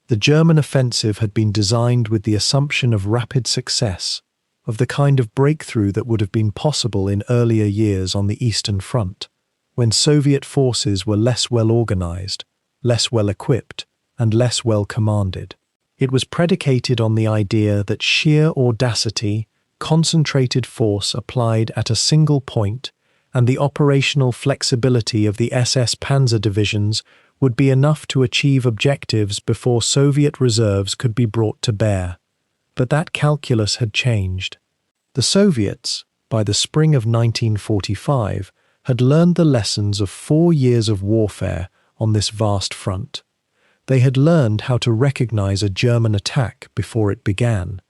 The German offensive had been designed with the assumption of rapid success, of the kind of breakthrough that would have been possible in earlier years on the Eastern Front, when Soviet forces were less well organized, less well equipped, and less well commanded. It was predicated on the idea that sheer audacity, concentrated force applied at a single point, and the operational flexibility of the SS Panzer divisions would be enough to achieve objectives before Soviet reserves could be brought to bear. But that calculus had changed. The Soviets, by the spring of 1945, had learned the lessons of 4 years of warfare on this vast front. They had learned how to recognize a German attack before it began.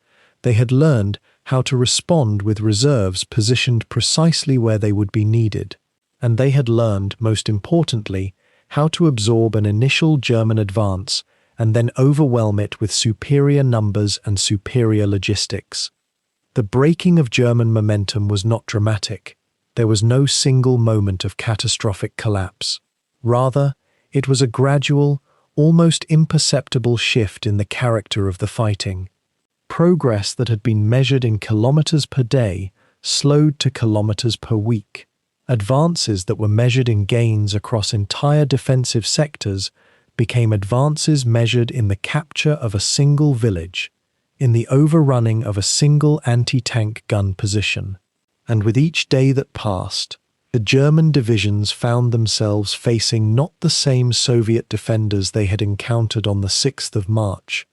They had learned how to respond with reserves positioned precisely where they would be needed. And they had learned, most importantly, how to absorb an initial German advance and then overwhelm it with superior numbers and superior logistics. The breaking of German momentum was not dramatic. There was no single moment of catastrophic collapse. Rather, it was a gradual, almost imperceptible shift in the character of the fighting. Progress that had been measured in kilometers per day slowed to kilometers per week. Advances that were measured in gains across entire defensive sectors became advances measured in the capture of a single village, in the overrunning of a single anti-tank gun position. And with each day that passed, the German divisions found themselves facing not the same Soviet defenders they had encountered on the 6th of March,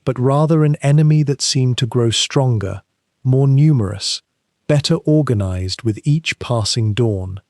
but rather an enemy that seemed to grow stronger, more numerous, better organized with each passing dawn.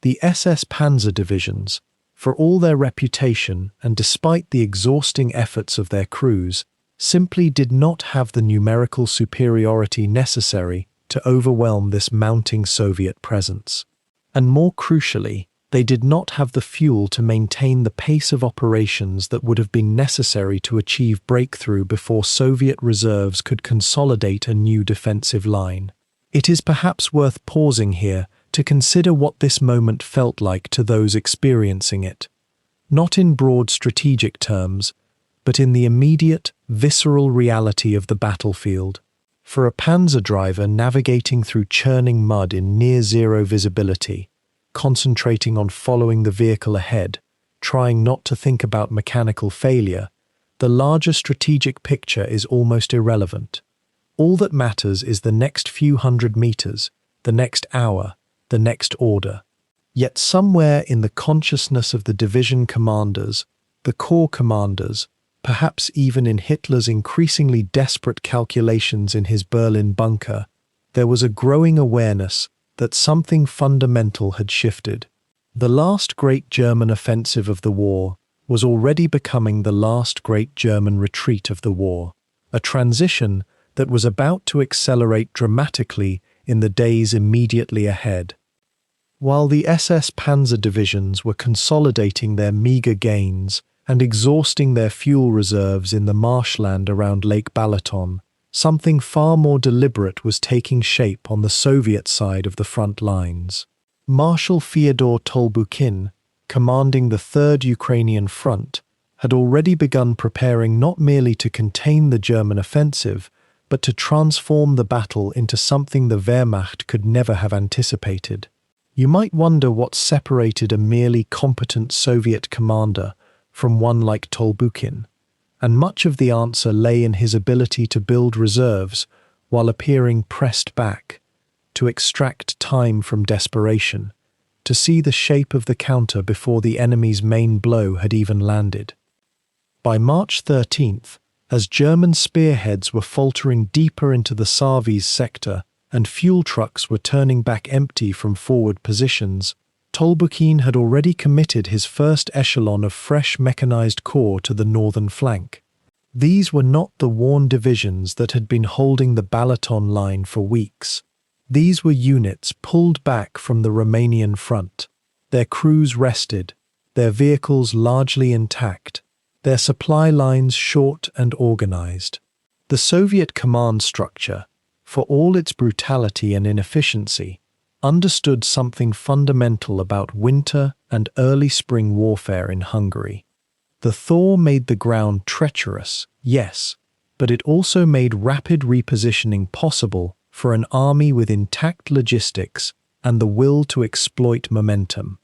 The SS Panzer divisions, for all their reputation and despite the exhausting efforts of their crews, simply did not have the numerical superiority necessary to overwhelm this mounting Soviet presence. And more crucially, they did not have the fuel to maintain the pace of operations that would have been necessary to achieve breakthrough before Soviet reserves could consolidate a new defensive line. It is perhaps worth pausing here to consider what this moment felt like to those experiencing it, not in broad strategic terms, but in the immediate, visceral reality of the battlefield. For a panzer driver navigating through churning mud in near-zero visibility, concentrating on following the vehicle ahead, trying not to think about mechanical failure, the larger strategic picture is almost irrelevant. All that matters is the next few hundred meters, the next hour, the next order. Yet somewhere in the consciousness of the division commanders, the corps commanders, perhaps even in Hitler's increasingly desperate calculations in his Berlin bunker, there was a growing awareness that something fundamental had shifted. The last great German offensive of the war was already becoming the last great German retreat of the war, a transition that was about to accelerate dramatically in the days immediately ahead. While the SS Panzer divisions were consolidating their meager gains and exhausting their fuel reserves in the marshland around Lake Balaton, something far more deliberate was taking shape on the Soviet side of the front lines. Marshal Fyodor Tolbukhin, commanding the Third Ukrainian Front, had already begun preparing not merely to contain the German offensive, but to transform the battle into something the Wehrmacht could never have anticipated. You might wonder what separated a merely competent Soviet commander from one like Tolbukhin, and much of the answer lay in his ability to build reserves while appearing pressed back, to extract time from desperation, to see the shape of the counter before the enemy's main blow had even landed. By March 13th, as German spearheads were faltering deeper into the Savys sector and fuel trucks were turning back empty from forward positions, Tolbukhin had already committed his first echelon of fresh mechanized corps to the northern flank. These were not the worn divisions that had been holding the Balaton line for weeks. These were units pulled back from the Romanian front, their crews rested, their vehicles largely intact, their supply lines short and organized. The Soviet command structure, for all its brutality and inefficiency, understood something fundamental about winter and early spring warfare in Hungary. The thaw made the ground treacherous, yes, but it also made rapid repositioning possible for an army with intact logistics and the will to exploit momentum.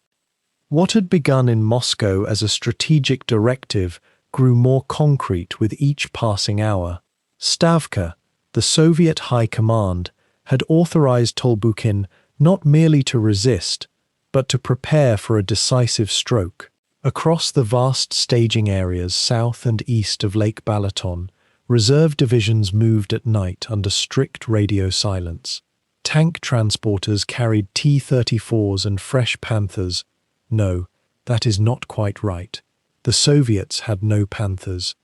What had begun in Moscow as a strategic directive grew more concrete with each passing hour. Stavka, the Soviet High Command, had authorized Tolbukhin not merely to resist, but to prepare for a decisive stroke. Across the vast staging areas south and east of Lake Balaton, reserve divisions moved at night under strict radio silence. Tank transporters carried T-34s and fresh Panthers. No, that is not quite right. The Soviets had no Panthers.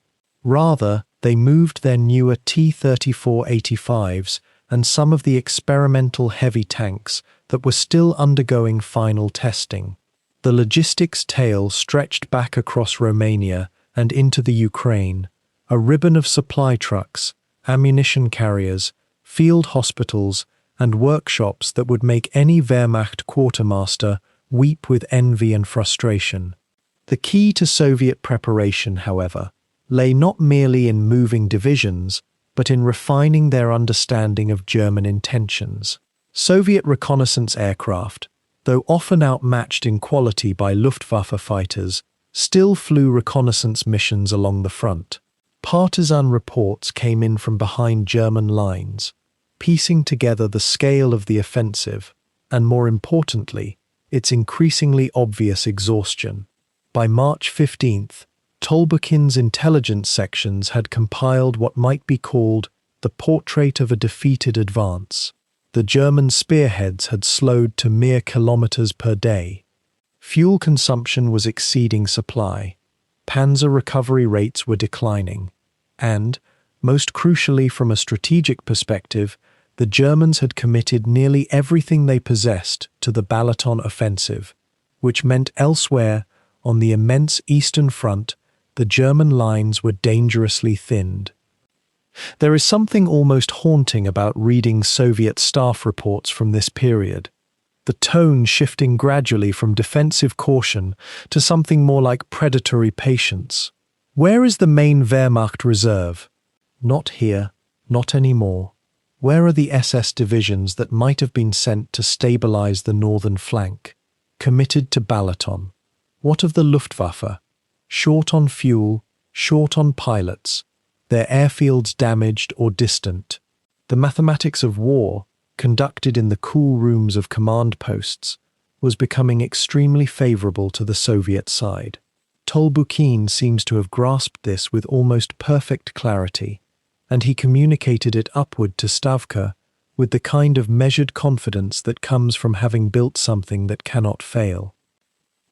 Rather, they moved their newer T-34-85s and some of the experimental heavy tanks that were still undergoing final testing. The logistics tail stretched back across Romania and into the Ukraine, a ribbon of supply trucks, ammunition carriers, field hospitals, and workshops that would make any Wehrmacht quartermaster weep with envy and frustration. The key to Soviet preparation, however, lay not merely in moving divisions, but in refining their understanding of German intentions. Soviet reconnaissance aircraft, though often outmatched in quality by Luftwaffe fighters, still flew reconnaissance missions along the front. Partisan reports came in from behind German lines, piecing together the scale of the offensive, and more importantly, its increasingly obvious exhaustion. By March 15th, Tolbukin's intelligence sections had compiled what might be called the portrait of a defeated advance. The German spearheads had slowed to mere kilometers per day. Fuel consumption was exceeding supply. Panzer recovery rates were declining. And, most crucially from a strategic perspective, the Germans had committed nearly everything they possessed to the Balaton offensive, which meant elsewhere, on the immense Eastern Front, the German lines were dangerously thinned. There is something almost haunting about reading Soviet staff reports from this period, the tone shifting gradually from defensive caution to something more like predatory patience. Where is the main Wehrmacht reserve? Not here, not anymore. Where are the SS divisions that might have been sent to stabilize the northern flank, committed to Balaton? What of the Luftwaffe? Short on fuel, short on pilots, their airfields damaged or distant. The mathematics of war, conducted in the cool rooms of command posts, was becoming extremely favorable to the Soviet side. Tolbukin seems to have grasped this with almost perfect clarity, and he communicated it upward to Stavka with the kind of measured confidence that comes from having built something that cannot fail.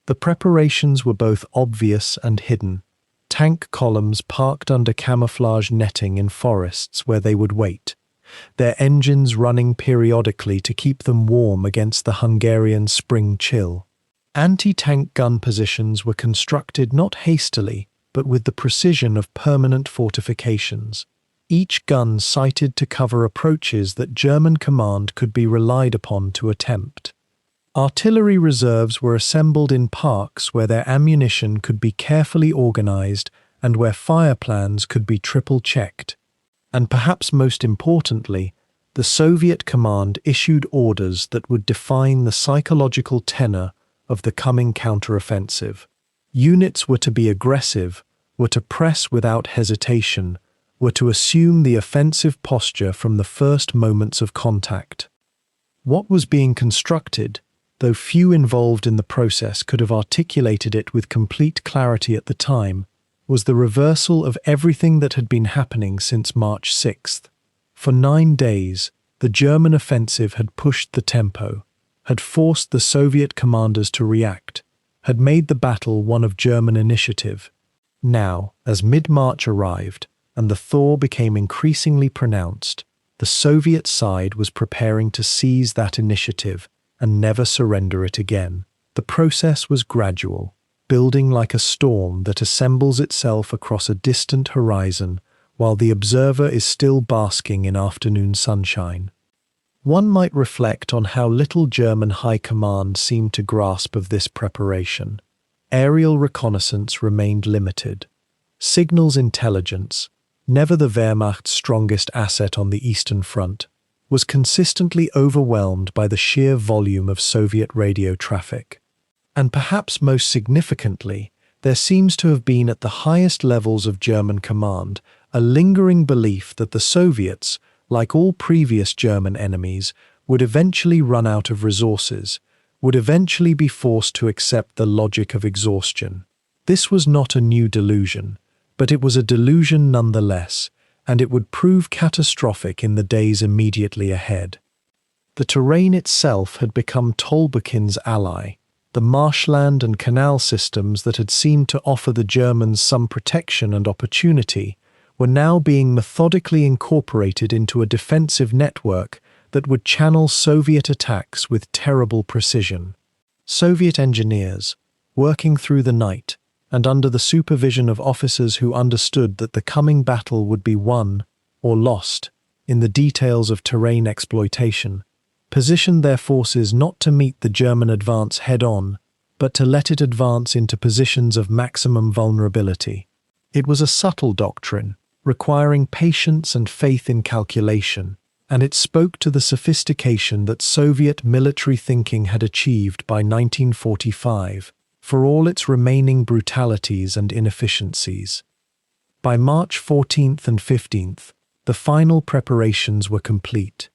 The preparations were both obvious and hidden. Tank columns parked under camouflage netting in forests where they would wait, their engines running periodically to keep them warm against the Hungarian spring chill. Anti-tank gun positions were constructed not hastily, but with the precision of permanent fortifications. Each gun sighted to cover approaches that German command could be relied upon to attempt. Artillery reserves were assembled in parks where their ammunition could be carefully organized and where fire plans could be triple-checked. And perhaps most importantly, the Soviet command issued orders that would define the psychological tenor of the coming counteroffensive. Units were to be aggressive, were to press without hesitation, were to assume the offensive posture from the first moments of contact. What was being constructed, though few involved in the process could have articulated it with complete clarity at the time, was the reversal of everything that had been happening since March 6th. For 9 days, the German offensive had pushed the tempo, had forced the Soviet commanders to react, had made the battle one of German initiative. Now, as mid-March arrived, and the thaw became increasingly pronounced, the Soviet side was preparing to seize that initiative and never surrender it again. The process was gradual, building like a storm that assembles itself across a distant horizon while the observer is still basking in afternoon sunshine. One might reflect on how little German high command seemed to grasp of this preparation. Aerial reconnaissance remained limited. Signals intelligence, never the Wehrmacht's strongest asset on the Eastern Front, was consistently overwhelmed by the sheer volume of Soviet radio traffic. And perhaps most significantly, there seems to have been at the highest levels of German command a lingering belief that the Soviets, like all previous German enemies, would eventually run out of resources, would eventually be forced to accept the logic of exhaustion. This was not a new delusion, but it was a delusion nonetheless, and it would prove catastrophic in the days immediately ahead. The terrain itself had become Tolbukin's ally. The marshland and canal systems that had seemed to offer the Germans some protection and opportunity were now being methodically incorporated into a defensive network that would channel Soviet attacks with terrible precision. Soviet engineers, working through the night, and under the supervision of officers who understood that the coming battle would be won or lost in the details of terrain exploitation, positioned their forces not to meet the German advance head-on, but to let it advance into positions of maximum vulnerability. It was a subtle doctrine, requiring patience and faith in calculation, and it spoke to the sophistication that Soviet military thinking had achieved by 1945, for all its remaining brutalities and inefficiencies. By March 14th and 15th, the final preparations were complete.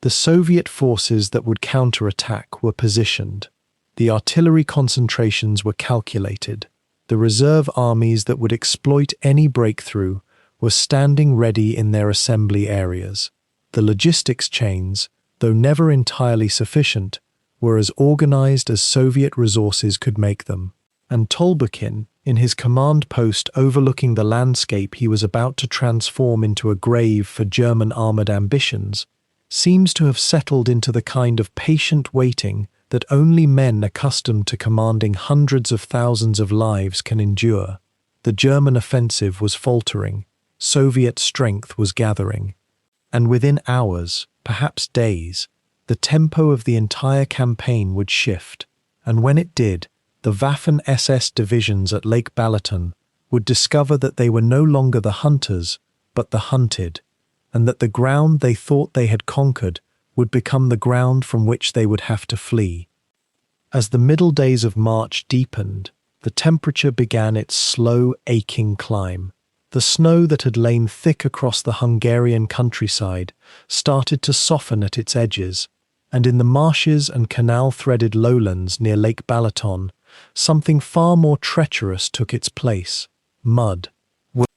The Soviet forces that would counterattack were positioned. The artillery concentrations were calculated. The reserve armies that would exploit any breakthrough were standing ready in their assembly areas. The logistics chains, though never entirely sufficient, were as organized as Soviet resources could make them. And Tolbukin, in his command post overlooking the landscape he was about to transform into a grave for German armored ambitions, seems to have settled into the kind of patient waiting that only men accustomed to commanding hundreds of thousands of lives can endure. The German offensive was faltering, Soviet strength was gathering, and within hours, perhaps days, the tempo of the entire campaign would shift, and when it did, the Waffen-SS divisions at Lake Balaton would discover that they were no longer the hunters, but the hunted, and that the ground they thought they had conquered would become the ground from which they would have to flee. As the middle days of March deepened, the temperature began its slow, aching climb. The snow that had lain thick across the Hungarian countryside started to soften at its edges, and in the marshes and canal-threaded lowlands near Lake Balaton, something far more treacherous took its place: mud.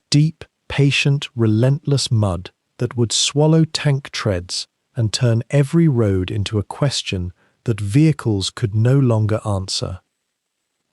Deep, patient, relentless mud that would swallow tank treads and turn every road into a question that vehicles could no longer answer.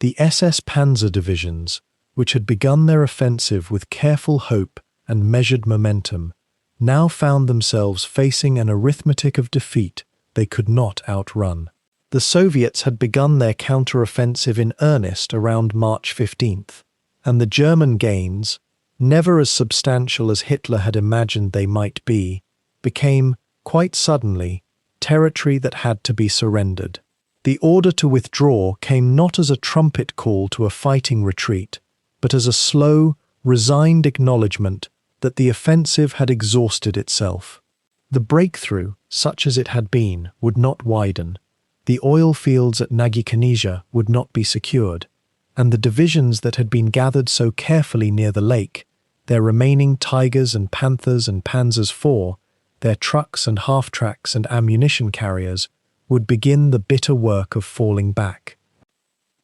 The SS Panzer divisions, which had begun their offensive with careful hope and measured momentum, now found themselves facing an arithmetic of defeat they could not outrun. The Soviets had begun their counter-offensive in earnest around March 15th, and the German gains, never as substantial as Hitler had imagined they might be, became, quite suddenly, territory that had to be surrendered. The order to withdraw came not as a trumpet call to a fighting retreat, but as a slow, resigned acknowledgement that the offensive had exhausted itself. The breakthrough, such as it had been, would not widen. The oil fields at Nagykanizsa would not be secured, and the divisions that had been gathered so carefully near the lake, their remaining Tigers and Panthers and Panzers IV, their trucks and half-tracks and ammunition carriers, would begin the bitter work of falling back.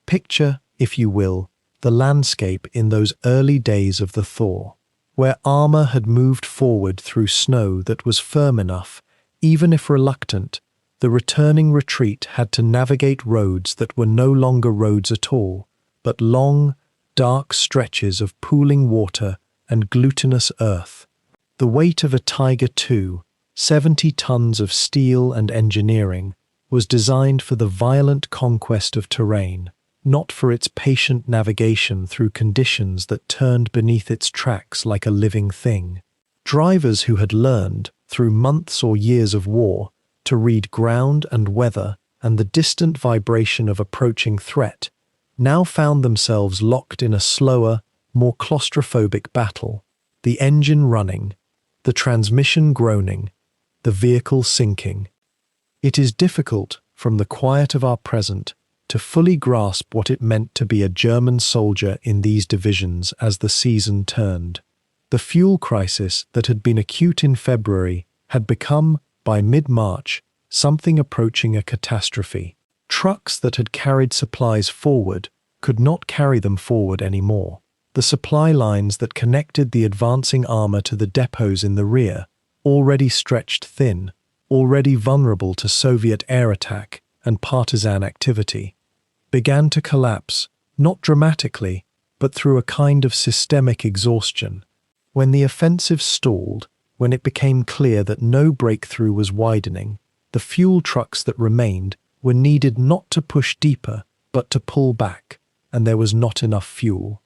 Picture, if you will, the landscape in those early days of the thaw, where armor had moved forward through snow that was firm enough, even if reluctant. The returning retreat had to navigate roads that were no longer roads at all, but long, dark stretches of pooling water and glutinous earth. The weight of a Tiger II, 70 tons of steel and engineering, was designed for the violent conquest of terrain, not for its patient navigation through conditions that turned beneath its tracks like a living thing. Drivers who had learned, through months or years of war, to read ground and weather and the distant vibration of approaching threat, now found themselves locked in a slower, more claustrophobic battle, the engine running, the transmission groaning, the vehicle sinking. It is difficult, from the quiet of our present, to fully grasp what it meant to be a German soldier in these divisions as the season turned. The fuel crisis that had been acute in February had become, by mid-March, something approaching a catastrophe. Trucks that had carried supplies forward could not carry them forward anymore. The supply lines that connected the advancing armor to the depots in the rear, already stretched thin, already vulnerable to Soviet air attack and partisan activity, began to collapse, not dramatically, but through a kind of systemic exhaustion. When the offensive stalled, when it became clear that no breakthrough was widening, the fuel trucks that remained were needed not to push deeper, but to pull back, and there was not enough fuel.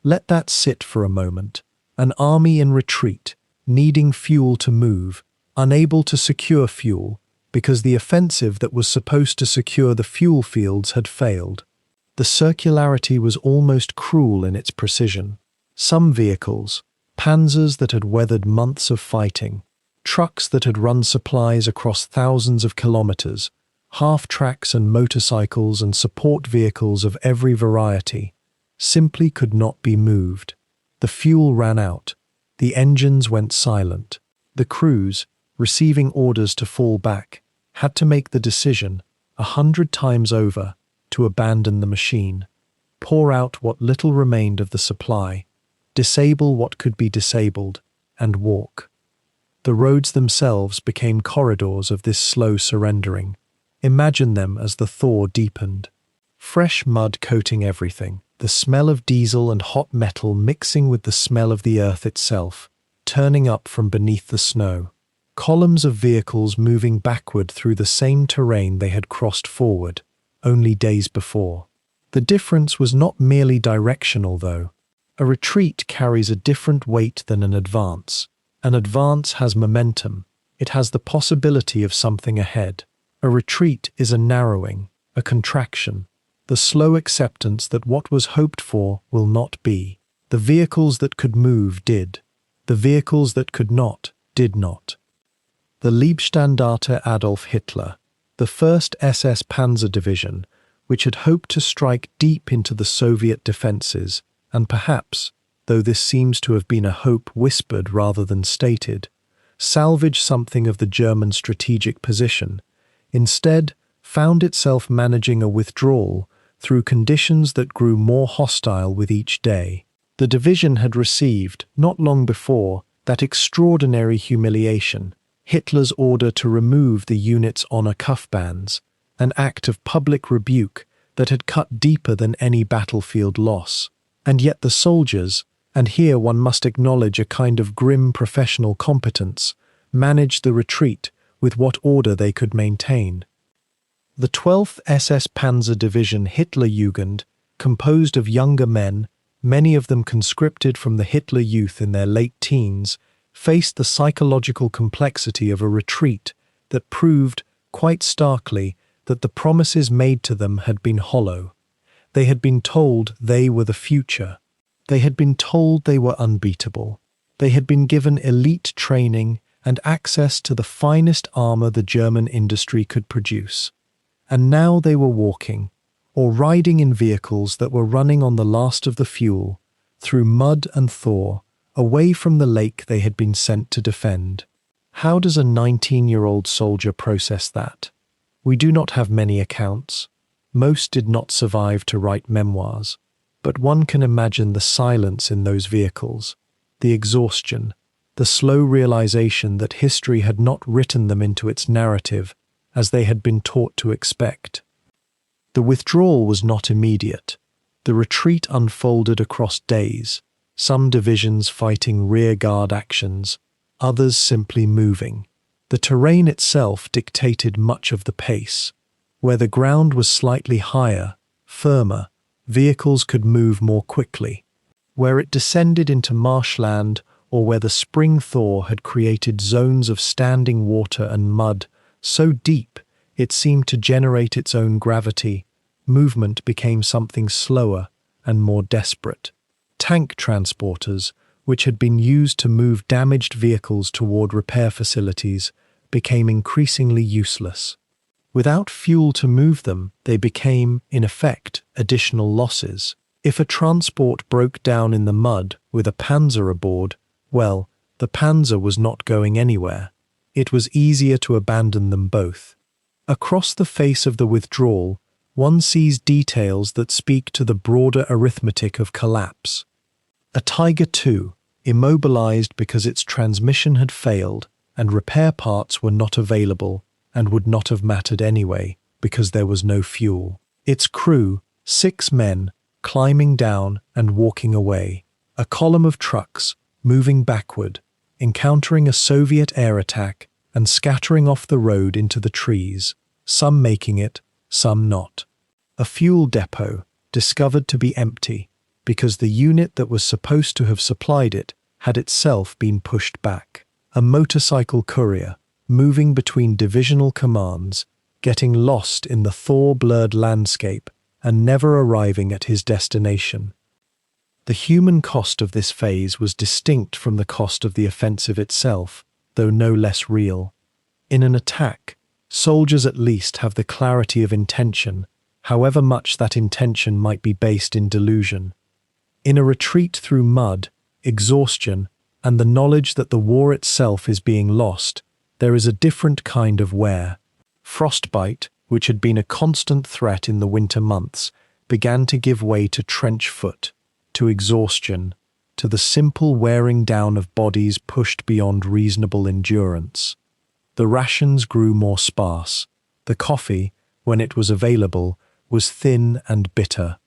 Let that sit for a moment. An army in retreat, needing fuel to move, unable to secure fuel, because the offensive that was supposed to secure the fuel fields had failed. The circularity was almost cruel in its precision. Some vehicles, panzers that had weathered months of fighting, trucks that had run supplies across thousands of kilometers, half-tracks and motorcycles and support vehicles of every variety, simply could not be moved. The fuel ran out. The engines went silent. The crews, receiving orders to fall back, had to make the decision, 100 times over, to abandon the machine, pour out what little remained of the supply, disable what could be disabled, and walk. The roads themselves became corridors of this slow surrendering. Imagine them as the thaw deepened. Fresh mud coating everything, the smell of diesel and hot metal mixing with the smell of the earth itself, turning up from beneath the snow. Columns of vehicles moving backward through the same terrain they had crossed forward, only days before. The difference was not merely directional, though. A retreat carries a different weight than an advance. An advance has momentum. It has the possibility of something ahead. A retreat is a narrowing, a contraction, the slow acceptance that what was hoped for will not be. The vehicles that could move did. The vehicles that could not, did not. The Leibstandarte Adolf Hitler, the first SS Panzer Division, which had hoped to strike deep into the Soviet defenses, and perhaps, though this seems to have been a hope whispered rather than stated, salvage something of the German strategic position, instead found itself managing a withdrawal through conditions that grew more hostile with each day. The division had received, not long before, that extraordinary humiliation, Hitler's order to remove the unit's honor cuffbands, an act of public rebuke that had cut deeper than any battlefield loss. And yet the soldiers, and here one must acknowledge a kind of grim professional competence, managed the retreat with what order they could maintain. The 12th SS Panzer Division Hitlerjugend, composed of younger men, many of them conscripted from the Hitler Youth in their late teens, faced the psychological complexity of a retreat that proved, quite starkly, that the promises made to them had been hollow. They had been told they were the future. They had been told they were unbeatable. They had been given elite training and access to the finest armor the German industry could produce. And now they were walking, or riding in vehicles that were running on the last of the fuel, through mud and thaw, away from the lake they had been sent to defend. How does a 19-year-old soldier process that? We do not have many accounts. Most did not survive to write memoirs, but one can imagine the silence in those vehicles, the exhaustion, the slow realization that history had not written them into its narrative as they had been taught to expect. The withdrawal was not immediate. The retreat unfolded across days, some divisions fighting rearguard actions, others simply moving. The terrain itself dictated much of the pace. Where the ground was slightly higher, firmer, vehicles could move more quickly. Where it descended into marshland or where the spring thaw had created zones of standing water and mud so deep it seemed to generate its own gravity, movement became something slower and more desperate. Tank transporters, which had been used to move damaged vehicles toward repair facilities, became increasingly useless. Without fuel to move them, they became, in effect, additional losses. If a transport broke down in the mud with a panzer aboard, well, the panzer was not going anywhere. It was easier to abandon them both. Across the face of the withdrawal, one sees details that speak to the broader arithmetic of collapse. A Tiger II, immobilized because its transmission had failed and repair parts were not available and would not have mattered anyway because there was no fuel. Its crew, 6 men, climbing down and walking away. A column of trucks, moving backward, encountering a Soviet air attack and scattering off the road into the trees, some making it, some not. A fuel depot, discovered to be empty, because the unit that was supposed to have supplied it had itself been pushed back. A motorcycle courier, moving between divisional commands, getting lost in the thaw-blurred landscape and never arriving at his destination. The human cost of this phase was distinct from the cost of the offensive itself, though no less real. In an attack, soldiers at least have the clarity of intention, however much that intention might be based in delusion. In a retreat through mud, exhaustion, and the knowledge that the war itself is being lost, there is a different kind of wear. Frostbite, which had been a constant threat in the winter months, began to give way to trench foot, to exhaustion, to the simple wearing down of bodies pushed beyond reasonable endurance. The rations grew more sparse. The coffee, when it was available, was thin and bitter.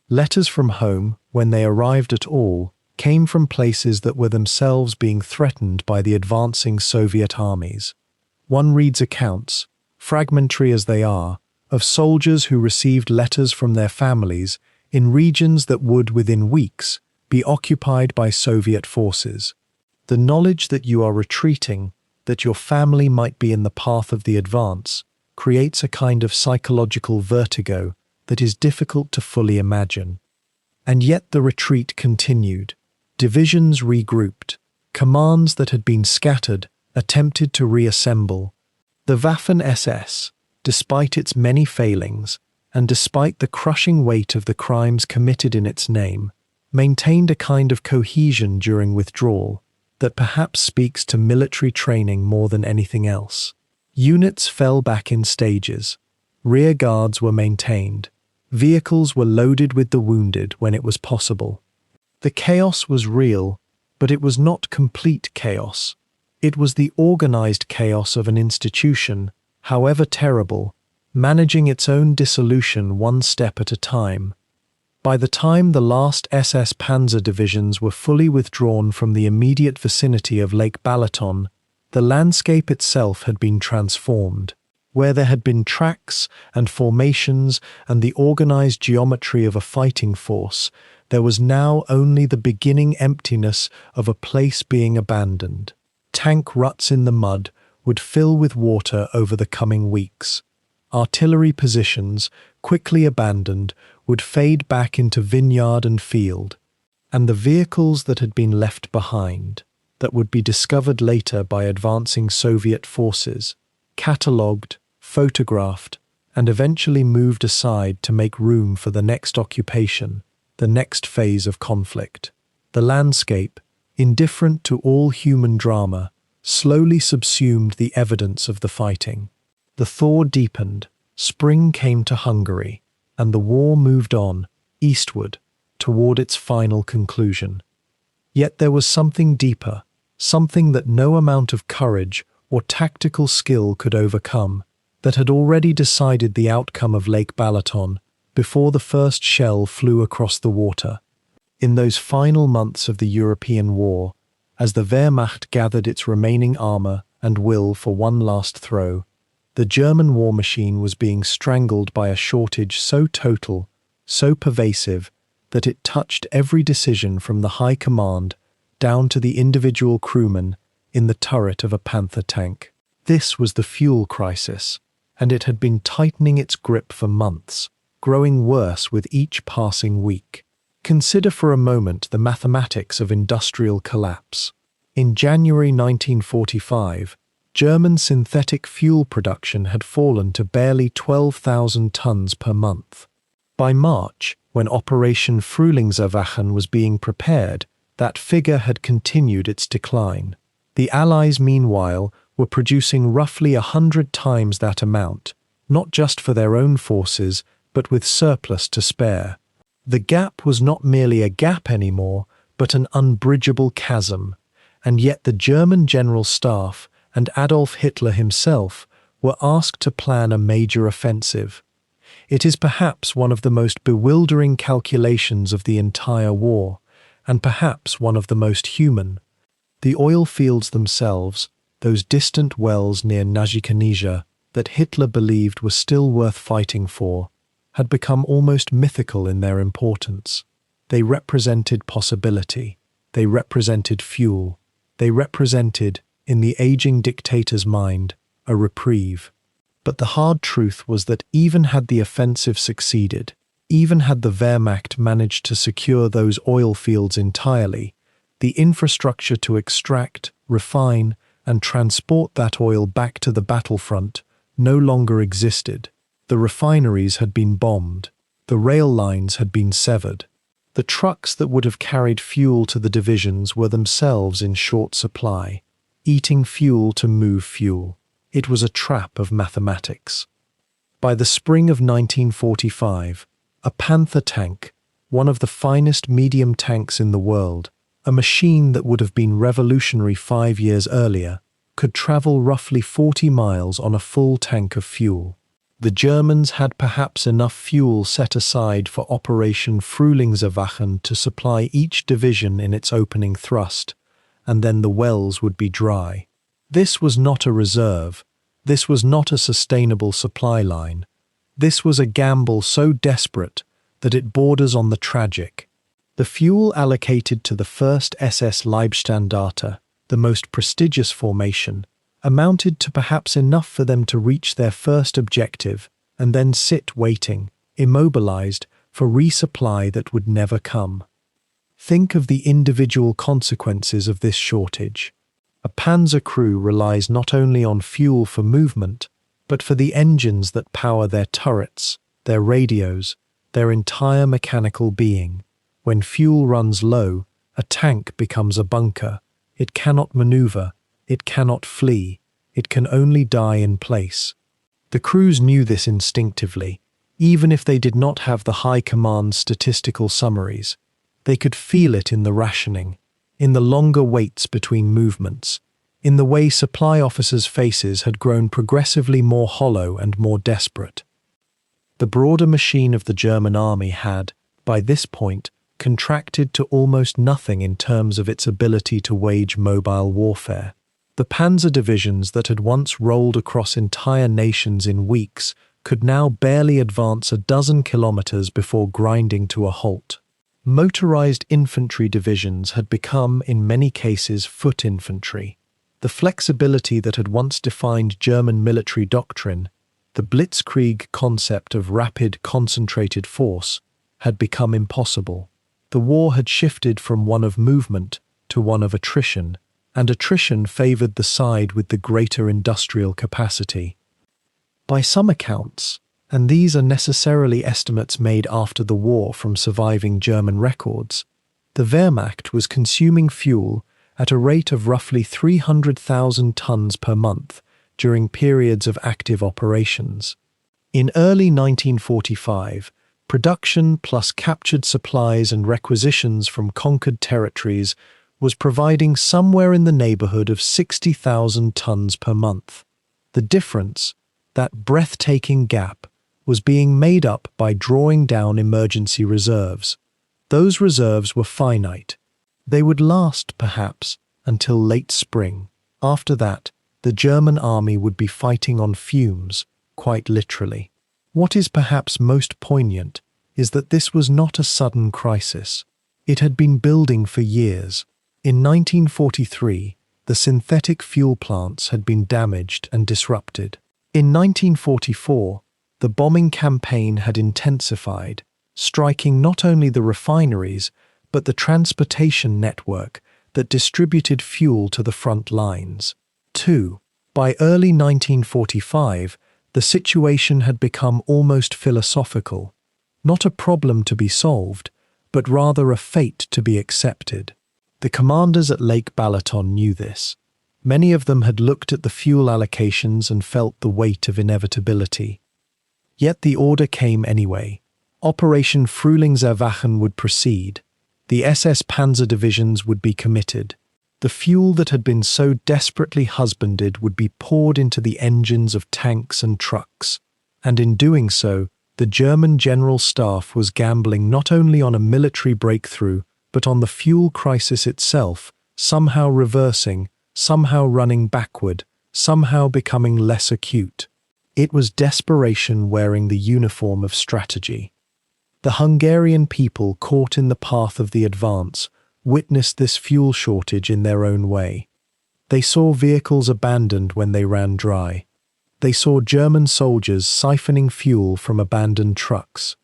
Letters from home, when they arrived at all, came from places that were themselves being threatened by the advancing Soviet armies. One reads accounts, fragmentary as they are, of soldiers who received letters from their families in regions that would, within weeks, be occupied by Soviet forces. The knowledge that you are retreating, that your family might be in the path of the advance, creates a kind of psychological vertigo that is difficult to fully imagine. And yet the retreat continued. Divisions regrouped. Commands that had been scattered attempted to reassemble. The Waffen-SS, despite its many failings, and despite the crushing weight of the crimes committed in its name, maintained a kind of cohesion during withdrawal that perhaps speaks to military training more than anything else. Units fell back in stages. Rear guards were maintained. Vehicles were loaded with the wounded when it was possible. The chaos was real, but it was not complete chaos. It was the organized chaos of an institution, however terrible, managing its own dissolution one step at a time. By the time the last SS Panzer divisions were fully withdrawn from the immediate vicinity of Lake Balaton, the landscape itself had been transformed. Where there had been tracks and formations and the organized geometry of a fighting force, there was now only the beginning emptiness of a place being abandoned. Tank ruts in the mud would fill with water over the coming weeks. Artillery positions, quickly abandoned, would fade back into vineyard and field. And the vehicles that had been left behind, that would be discovered later by advancing Soviet forces, catalogued, photographed, and eventually moved aside to make room for the next occupation, the next phase of conflict. The landscape, indifferent to all human drama, slowly subsumed the evidence of the fighting. The thaw deepened, spring came to Hungary, and the war moved on, eastward, toward its final conclusion. Yet there was something deeper, something that no amount of courage or tactical skill could overcome, that had already decided the outcome of Lake Balaton before the first shell flew across the water. In those final months of the European war, as the Wehrmacht gathered its remaining armor and will for one last throw, the German war machine was being strangled by a shortage so total, so pervasive, that it touched every decision from the high command down to the individual crewman in the turret of a Panther tank. This was the fuel crisis, and it had been tightening its grip for months, growing worse with each passing week. Consider for a moment the mathematics of industrial collapse. In January 1945, German synthetic fuel production had fallen to barely 12,000 tons per month. By March, when Operation Frühlingserwachen was being prepared, that figure had continued its decline. The Allies, meanwhile, were producing roughly 100 times that amount, not just for their own forces, but with surplus to spare. The gap was not merely a gap anymore, but an unbridgeable chasm, and yet the German General Staff and Adolf Hitler himself were asked to plan a major offensive. It is perhaps one of the most bewildering calculations of the entire war, and perhaps one of the most human. The oil fields themselves, those distant wells near Najikaneja that Hitler believed were still worth fighting for, had become almost mythical in their importance. They represented possibility. They represented fuel. They represented, in the aging dictator's mind, a reprieve. But the hard truth was that even had the offensive succeeded, even had the Wehrmacht managed to secure those oil fields entirely, the infrastructure to extract, refine, and transport that oil back to the battlefront no longer existed. The refineries had been bombed. The rail lines had been severed. The trucks that would have carried fuel to the divisions were themselves in short supply, eating fuel to move fuel. It was a trap of mathematics. By the spring of 1945, a Panther tank, one of the finest medium tanks in the world, a machine that would have been revolutionary 5 years earlier, could travel roughly 40 miles on a full tank of fuel. The Germans had perhaps enough fuel set aside for Operation Frühlingserwachen to supply each division in its opening thrust, and then the wells would be dry. This was not a reserve. This was not a sustainable supply line. This was a gamble so desperate that it borders on the tragic. The fuel allocated to the 1st SS Leibstandarte, the most prestigious formation, amounted to perhaps enough for them to reach their first objective and then sit waiting, immobilized, for resupply that would never come. Think of the individual consequences of this shortage. A panzer crew relies not only on fuel for movement, but for the engines that power their turrets, their radios, their entire mechanical being. When fuel runs low, a tank becomes a bunker. It cannot maneuver. It cannot flee. It can only die in place. The crews knew this instinctively, even if they did not have the high command's statistical summaries. They could feel it in the rationing, in the longer waits between movements, in the way supply officers' faces had grown progressively more hollow and more desperate. The broader machine of the German army had, by this point, contracted to almost nothing in terms of its ability to wage mobile warfare. The panzer divisions that had once rolled across entire nations in weeks could now barely advance a dozen kilometers before grinding to a halt. Motorized infantry divisions had become, in many cases, foot infantry. The flexibility that had once defined German military doctrine, the blitzkrieg concept of rapid, concentrated force, had become impossible. The war had shifted from one of movement to one of attrition, and attrition favored the side with the greater industrial capacity. By some accounts, and these are necessarily estimates made after the war from surviving German records, the Wehrmacht was consuming fuel at a rate of roughly 300,000 tons per month during periods of active operations. In early 1945, production plus captured supplies and requisitions from conquered territories was providing somewhere in the neighborhood of 60,000 tons per month. The difference, that breathtaking gap, was being made up by drawing down emergency reserves. Those reserves were finite. They would last, perhaps, until late spring. After that, the German army would be fighting on fumes, quite literally. What is perhaps most poignant is that this was not a sudden crisis. It had been building for years. In 1943, the synthetic fuel plants had been damaged and disrupted. In 1944, the bombing campaign had intensified, striking not only the refineries, but the transportation network that distributed fuel to the front lines. 2. By early 1945, the situation had become almost philosophical, not a problem to be solved, but rather a fate to be accepted. The commanders at Lake Balaton knew this. Many of them had looked at the fuel allocations and felt the weight of inevitability. Yet the order came anyway. Operation Frühlingserwachen would proceed. The SS Panzer divisions would be committed. The fuel that had been so desperately husbanded would be poured into the engines of tanks and trucks. And in doing so, the German General Staff was gambling not only on a military breakthrough, but on the fuel crisis itself, somehow reversing, somehow running backward, somehow becoming less acute. It was desperation wearing the uniform of strategy. The Hungarian people caught in the path of the advance witnessed this fuel shortage in their own way. They saw vehicles abandoned when they ran dry. They saw German soldiers siphoning fuel from abandoned trucks.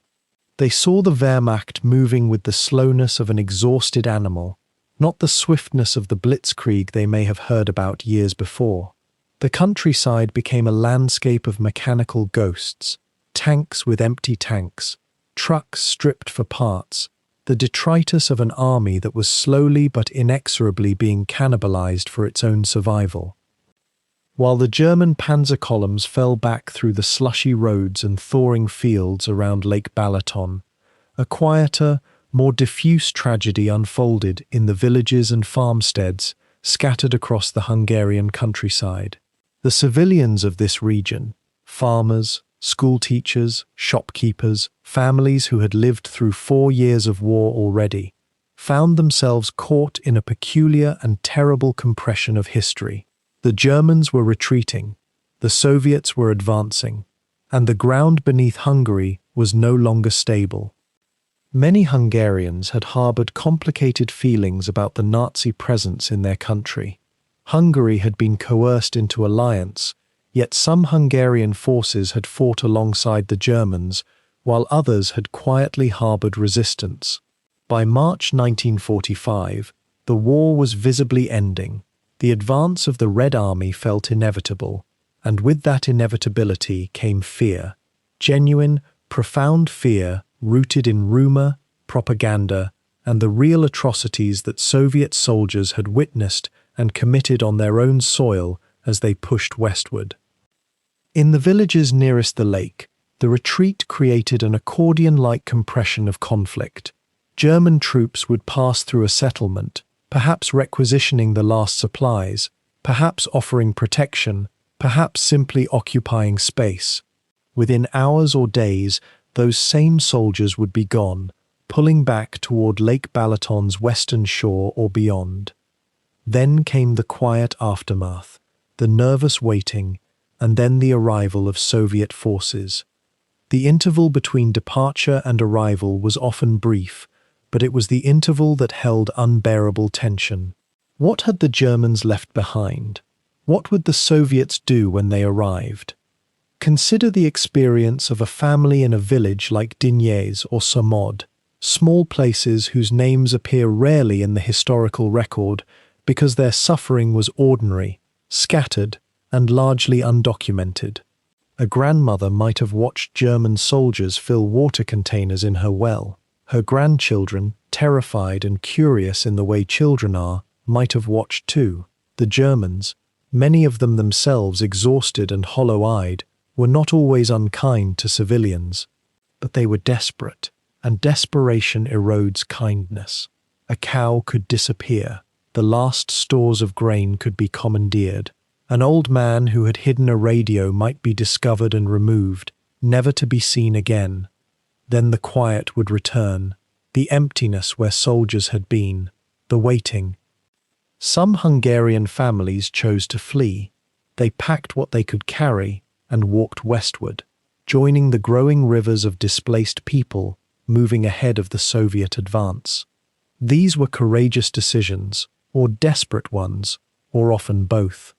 They saw the Wehrmacht moving with the slowness of an exhausted animal, not the swiftness of the blitzkrieg they may have heard about years before. The countryside became a landscape of mechanical ghosts, tanks with empty tanks, trucks stripped for parts, the detritus of an army that was slowly but inexorably being cannibalized for its own survival. While the German panzer columns fell back through the slushy roads and thawing fields around Lake Balaton, a quieter, more diffuse tragedy unfolded in the villages and farmsteads scattered across the Hungarian countryside. The civilians of this region, farmers, schoolteachers, shopkeepers, families who had lived through 4 years of war already, found themselves caught in a peculiar and terrible compression of history. The Germans were retreating, the Soviets were advancing, and the ground beneath Hungary was no longer stable. Many Hungarians had harbored complicated feelings about the Nazi presence in their country. Hungary had been coerced into alliance, yet some Hungarian forces had fought alongside the Germans, while others had quietly harbored resistance. By March 1945, the war was visibly ending. The advance of the Red Army felt inevitable, and with that inevitability came fear. Genuine, profound fear rooted in rumor, propaganda, and the real atrocities that Soviet soldiers had witnessed and committed on their own soil as they pushed westward. In the villages nearest the lake, the retreat created an accordion-like compression of conflict. German troops would pass through a settlement, perhaps requisitioning the last supplies, perhaps offering protection, perhaps simply occupying space. Within hours or days, those same soldiers would be gone, pulling back toward Lake Balaton's western shore or beyond. Then came the quiet aftermath, the nervous waiting, and then the arrival of Soviet forces. The interval between departure and arrival was often brief, but it was the interval that held unbearable tension. What had the Germans left behind? What would the Soviets do when they arrived? Consider the experience of a family in a village like Dinez or Somod, small places whose names appear rarely in the historical record because their suffering was ordinary, scattered, and largely undocumented. A grandmother might have watched German soldiers fill water containers in her well. Her grandchildren, terrified and curious in the way children are, might have watched too. The Germans, many of them themselves exhausted and hollow-eyed, were not always unkind to civilians. But they were desperate, and desperation erodes kindness. A cow could disappear. The last stores of grain could be commandeered. An old man who had hidden a radio might be discovered and removed, never to be seen again. Then the quiet would return, the emptiness where soldiers had been, the waiting. Some Hungarian families chose to flee. They packed what they could carry and walked westward, joining the growing rivers of displaced people moving ahead of the Soviet advance. These were courageous decisions, or desperate ones, or often both.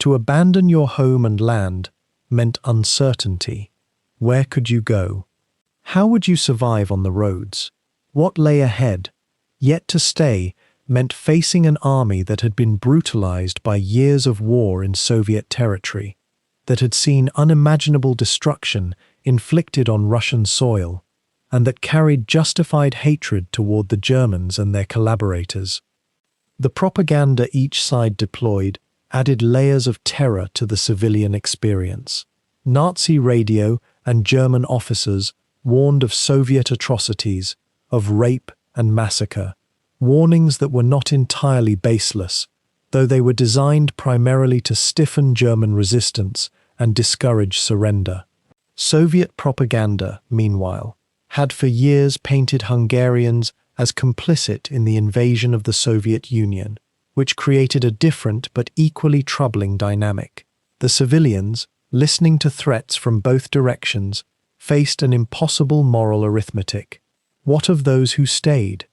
To abandon your home and land meant uncertainty. Where could you go? How would you survive on the roads? What lay ahead? Yet to stay meant facing an army that had been brutalized by years of war in Soviet territory, that had seen unimaginable destruction inflicted on Russian soil, and that carried justified hatred toward the Germans and their collaborators. The propaganda each side deployed added layers of terror to the civilian experience. Nazi radio and German officers warned of Soviet atrocities, of rape and massacre, warnings that were not entirely baseless, though they were designed primarily to stiffen German resistance and discourage surrender. Soviet propaganda, meanwhile, had for years painted Hungarians as complicit in the invasion of the Soviet Union, which created a different but equally troubling dynamic. The civilians, listening to threats from both directions, faced an impossible moral arithmetic. What of those who stayed?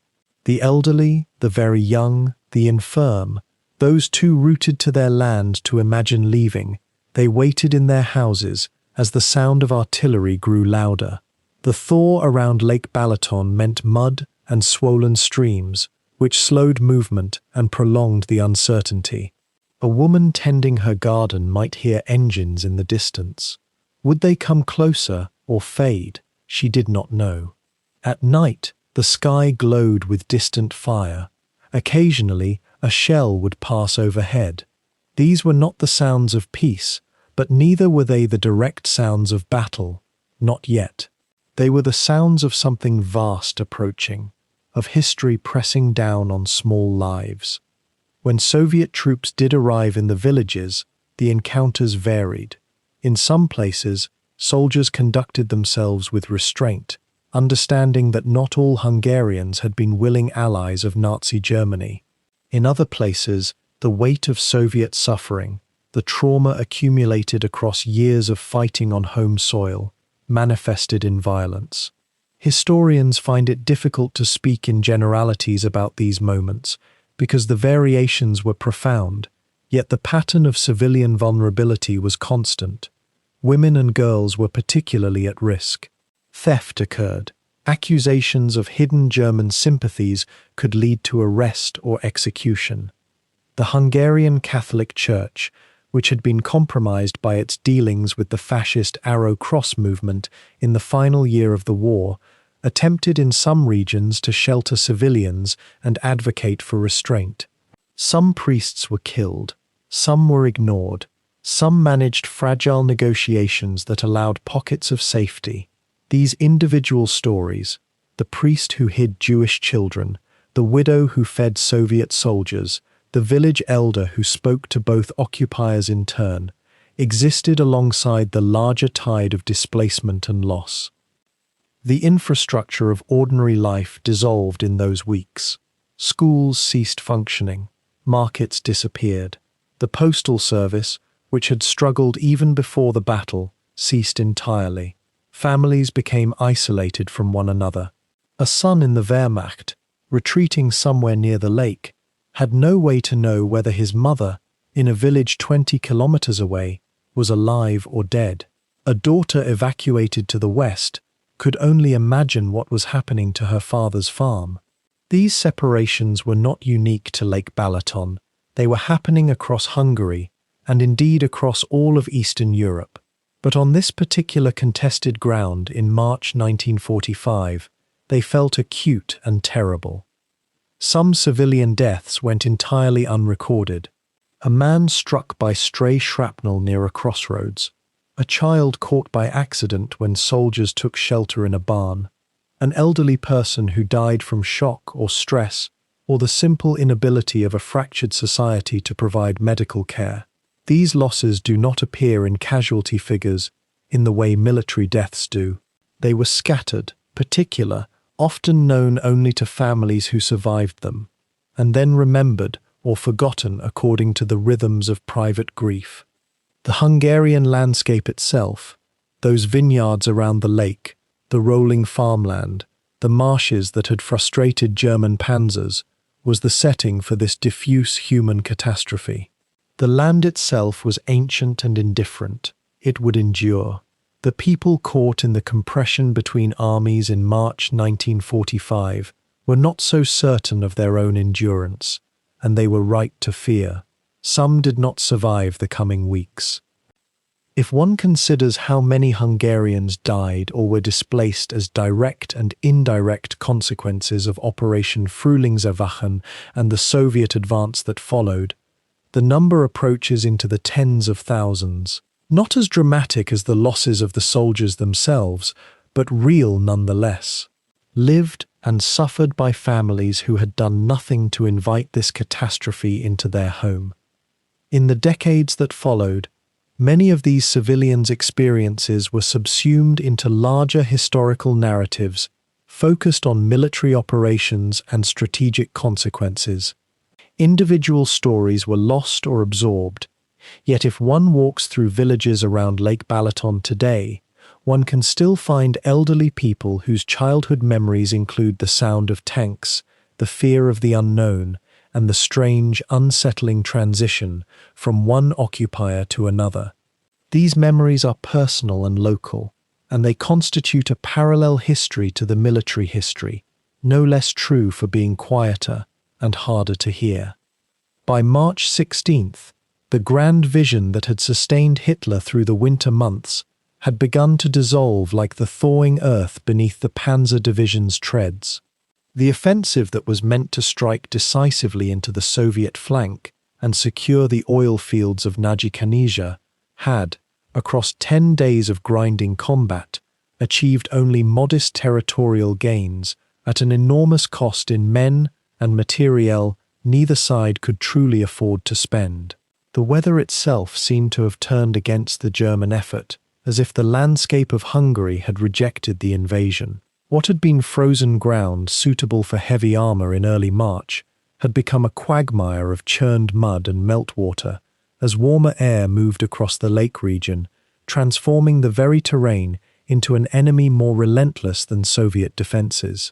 The elderly, the very young, the infirm, those too rooted to their land to imagine leaving, they waited in their houses as the sound of artillery grew louder. The thaw around Lake Balaton meant mud and swollen streams, which slowed movement and prolonged the uncertainty. A woman tending her garden might hear engines in the distance. Would they come closer or fade? She did not know. At night, the sky glowed with distant fire. Occasionally, a shell would pass overhead. These were not the sounds of peace, but neither were they the direct sounds of battle. Not yet. They were the sounds of something vast approaching, of history pressing down on small lives. When Soviet troops did arrive in the villages, the encounters varied. In some places, soldiers conducted themselves with restraint, understanding that not all Hungarians had been willing allies of Nazi Germany. In other places, the weight of Soviet suffering, the trauma accumulated across years of fighting on home soil, manifested in violence. Historians find it difficult to speak in generalities about these moments because the variations were profound, yet the pattern of civilian vulnerability was constant. Women and girls were particularly at risk. Theft occurred. Accusations of hidden German sympathies could lead to arrest or execution. The Hungarian Catholic Church, which had been compromised by its dealings with the fascist Arrow Cross movement in the final year of the war, attempted in some regions to shelter civilians and advocate for restraint. Some priests were killed, some were ignored, some managed fragile negotiations that allowed pockets of safety. These individual stories, the priest who hid Jewish children, the widow who fed Soviet soldiers, the village elder who spoke to both occupiers in turn, existed alongside the larger tide of displacement and loss. The infrastructure of ordinary life dissolved in those weeks. Schools ceased functioning, markets disappeared. The postal service, which had struggled even before the battle, ceased entirely. Families became isolated from one another. A son in the Wehrmacht, retreating somewhere near the lake, had no way to know whether his mother, in a village 20 kilometers away, was alive or dead. A daughter evacuated to the west could only imagine what was happening to her father's farm. These separations were not unique to Lake Balaton. They were happening across Hungary, and indeed across all of Eastern Europe. But on this particular contested ground in March 1945, they felt acute and terrible. Some civilian deaths went entirely unrecorded. A man struck by stray shrapnel near a crossroads. A child caught by accident when soldiers took shelter in a barn. An elderly person who died from shock or stress, or the simple inability of a fractured society to provide medical care. These losses do not appear in casualty figures in the way military deaths do. They were scattered, particular, often known only to families who survived them, and then remembered or forgotten according to the rhythms of private grief. The Hungarian landscape itself, those vineyards around the lake, the rolling farmland, the marshes that had frustrated German panzers, was the setting for this diffuse human catastrophe. The land itself was ancient and indifferent. It would endure. The people caught in the compression between armies in March 1945 were not so certain of their own endurance, and they were right to fear. Some did not survive the coming weeks. If one considers how many Hungarians died or were displaced as direct and indirect consequences of Operation Frühlingserwachen and the Soviet advance that followed, the number approaches into the tens of thousands. Not as dramatic as the losses of the soldiers themselves, but real nonetheless. Lived and suffered by families who had done nothing to invite this catastrophe into their home. In the decades that followed, many of these civilians' experiences were subsumed into larger historical narratives focused on military operations and strategic consequences. Individual stories were lost or absorbed, yet if one walks through villages around Lake Balaton today, one can still find elderly people whose childhood memories include the sound of tanks, the fear of the unknown, and the strange, unsettling transition from one occupier to another. These memories are personal and local, and they constitute a parallel history to the military history, no less true for being quieter and harder to hear. By March 16th, the grand vision that had sustained Hitler through the winter months had begun to dissolve like the thawing earth beneath the Panzer Division's treads. The offensive that was meant to strike decisively into the Soviet flank and secure the oil fields of Najikaneja had, across 10 days of grinding combat, achieved only modest territorial gains at an enormous cost in men and materiel neither side could truly afford to spend. The weather itself seemed to have turned against the German effort, as if the landscape of Hungary had rejected the invasion. What had been frozen ground suitable for heavy armor in early March had become a quagmire of churned mud and meltwater as warmer air moved across the lake region, transforming the very terrain into an enemy more relentless than Soviet defenses.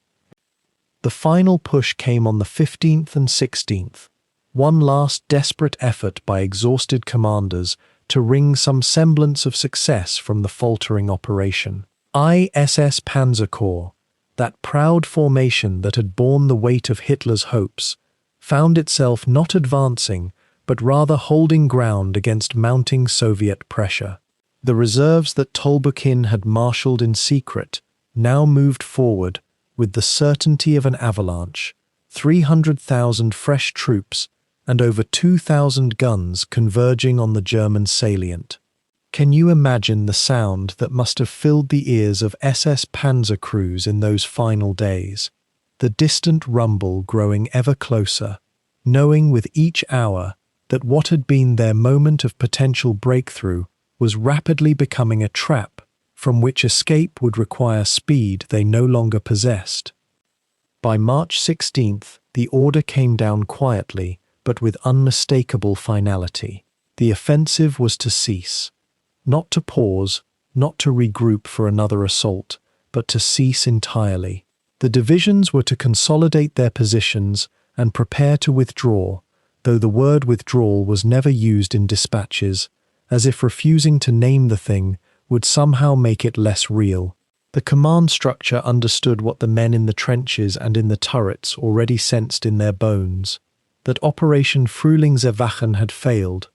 The final push came on the 15th and 16th, one last desperate effort by exhausted commanders to wring some semblance of success from the faltering operation. ISS Panzer Corps, that proud formation that had borne the weight of Hitler's hopes, found itself not advancing, but rather holding ground against mounting Soviet pressure. The reserves that Tolbukin had marshaled in secret now moved forward with the certainty of an avalanche, 300,000 fresh troops and over 2,000 guns converging on the German salient. Can you imagine the sound that must have filled the ears of SS Panzer crews in those final days? The distant rumble growing ever closer, knowing with each hour that what had been their moment of potential breakthrough was rapidly becoming a trap from which escape would require speed they no longer possessed. By March 16th, the order came down quietly, but with unmistakable finality. The offensive was to cease. Not to pause, not to regroup for another assault, but to cease entirely. The divisions were to consolidate their positions and prepare to withdraw, though the word withdrawal was never used in dispatches, as if refusing to name the thing would somehow make it less real. The command structure understood what the men in the trenches and in the turrets already sensed in their bones, that Operation Frühlingserwachen had failed.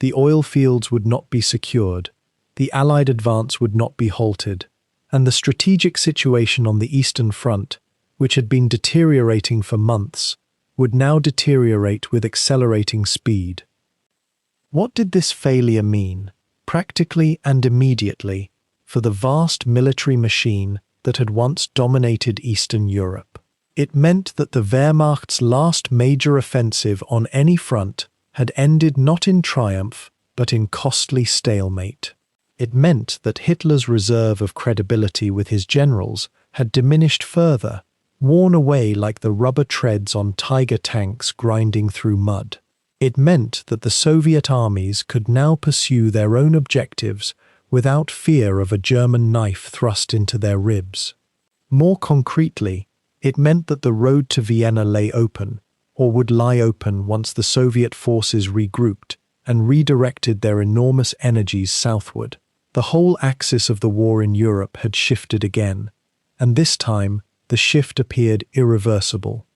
The oil fields would not be secured, the Allied advance would not be halted, and the strategic situation on the Eastern Front, which had been deteriorating for months, would now deteriorate with accelerating speed. What did this failure mean, practically and immediately, for the vast military machine that had once dominated Eastern Europe? It meant that the Wehrmacht's last major offensive on any front had ended not in triumph, but in costly stalemate. It meant that Hitler's reserve of credibility with his generals had diminished further, worn away like the rubber treads on Tiger tanks grinding through mud. It meant that the Soviet armies could now pursue their own objectives without fear of a German knife thrust into their ribs. More concretely, it meant that the road to Vienna lay open, or would lie open once the Soviet forces regrouped and redirected their enormous energies southward. The whole axis of the war in Europe had shifted again, and this time the shift appeared irreversible.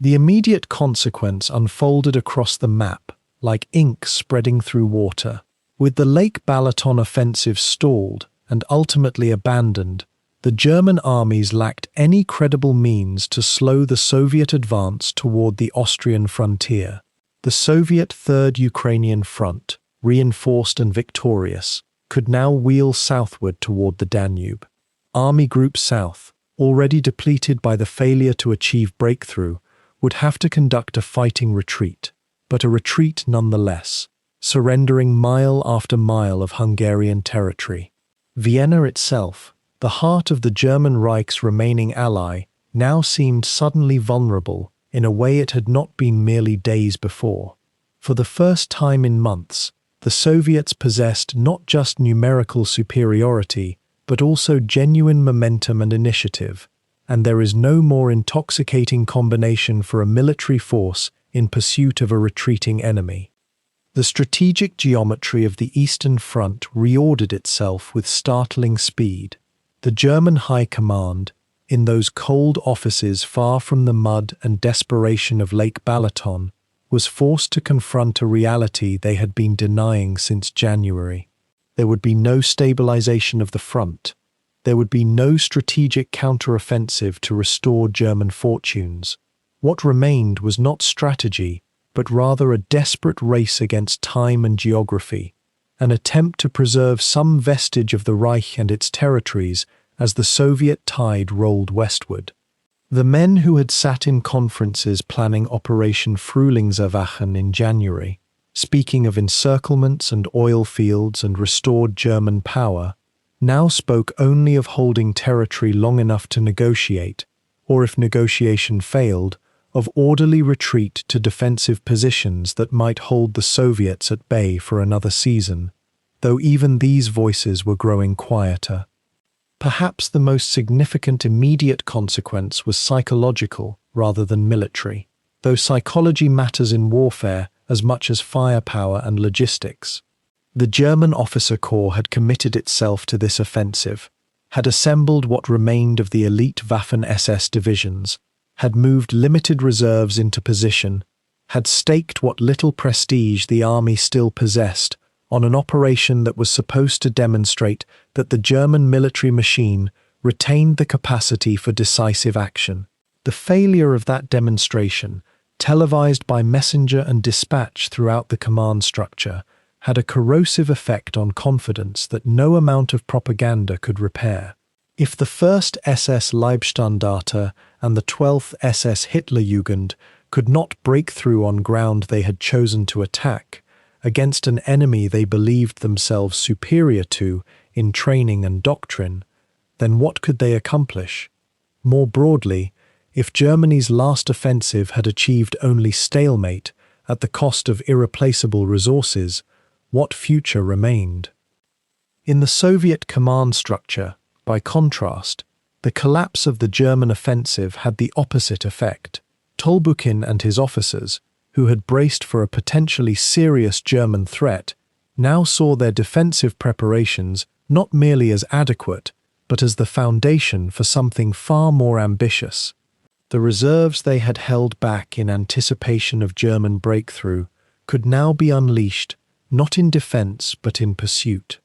The immediate consequence unfolded across the map, like ink spreading through water. With the Lake Balaton offensive stalled and ultimately abandoned, the German armies lacked any credible means to slow the Soviet advance toward the Austrian frontier. The Soviet Third Ukrainian Front, reinforced and victorious, could now wheel southward toward the Danube. Army Group South, already depleted by the failure to achieve breakthrough, would have to conduct a fighting retreat, but a retreat nonetheless, surrendering mile after mile of Hungarian territory. Vienna itself, the heart of the German Reich's remaining ally, now seemed suddenly vulnerable in a way it had not been merely days before. For the first time in months, the Soviets possessed not just numerical superiority, but also genuine momentum and initiative, and there is no more intoxicating combination for a military force in pursuit of a retreating enemy. The strategic geometry of the Eastern Front reordered itself with startling speed. The German High Command, in those cold offices far from the mud and desperation of Lake Balaton, was forced to confront a reality they had been denying since January. There would be no stabilization of the front. There would be no strategic counteroffensive to restore German fortunes. What remained was not strategy, but rather a desperate race against time and geography, an attempt to preserve some vestige of the Reich and its territories as the Soviet tide rolled westward. The men who had sat in conferences planning Operation Frühlingserwachen in January, speaking of encirclements and oil fields and restored German power, now spoke only of holding territory long enough to negotiate, or if negotiation failed, of orderly retreat to defensive positions that might hold the Soviets at bay for another season, though even these voices were growing quieter. Perhaps the most significant immediate consequence was psychological rather than military, though psychology matters in warfare as much as firepower and logistics. The German officer corps had committed itself to this offensive, had assembled what remained of the elite Waffen-SS divisions, had moved limited reserves into position, had staked what little prestige the army still possessed on an operation that was supposed to demonstrate that the German military machine retained the capacity for decisive action. The failure of that demonstration, televised by messenger and dispatch throughout the command structure, had a corrosive effect on confidence that no amount of propaganda could repair. If the 1st SS Leibstandarte and the 12th SS Hitlerjugend could not break through on ground they had chosen to attack, against an enemy they believed themselves superior to in training and doctrine, then what could they accomplish? More broadly, if Germany's last offensive had achieved only stalemate at the cost of irreplaceable resources, what future remained? In the Soviet command structure, by contrast, the collapse of the German offensive had the opposite effect. Tolbukin and his officers, who had braced for a potentially serious German threat, now saw their defensive preparations not merely as adequate, but as the foundation for something far more ambitious. The reserves they had held back in anticipation of German breakthrough could now be unleashed, not in defense but in pursuit.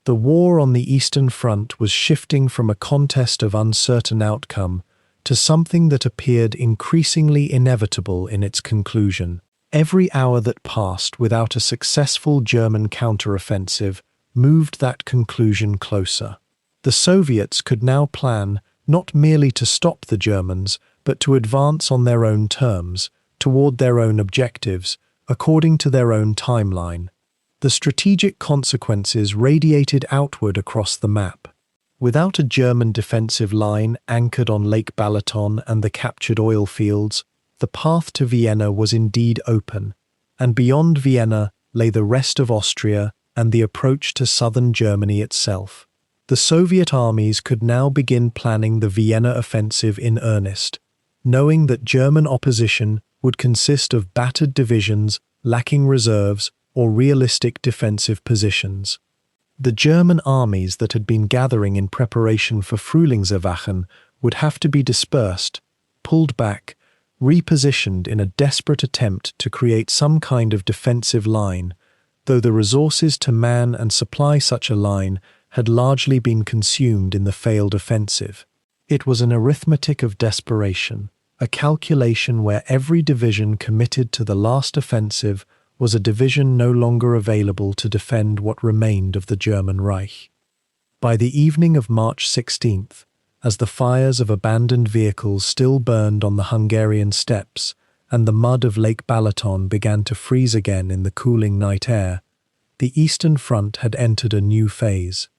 The war on the Eastern Front was shifting from a contest of uncertain outcome to something that appeared increasingly inevitable in its conclusion. Every hour that passed without a successful German counteroffensive moved that conclusion closer. The Soviets could now plan not merely to stop the Germans, but to advance on their own terms, toward their own objectives, according to their own timeline. The strategic consequences radiated outward across the map. Without a German defensive line anchored on Lake Balaton and the captured oil fields, the path to Vienna was indeed open, and beyond Vienna lay the rest of Austria and the approach to southern Germany itself. The Soviet armies could now begin planning the Vienna offensive in earnest, knowing that German opposition would consist of battered divisions lacking reserves or realistic defensive positions. The German armies that had been gathering in preparation for Frühlingserwachen would have to be dispersed, pulled back, repositioned in a desperate attempt to create some kind of defensive line, though the resources to man and supply such a line had largely been consumed in the failed offensive. It was an arithmetic of desperation, a calculation where every division committed to the last offensive was a division no longer available to defend what remained of the German Reich. By the evening of March 16th, as the fires of abandoned vehicles still burned on the Hungarian steppes and the mud of Lake Balaton began to freeze again in the cooling night air, the Eastern Front had entered a new phase.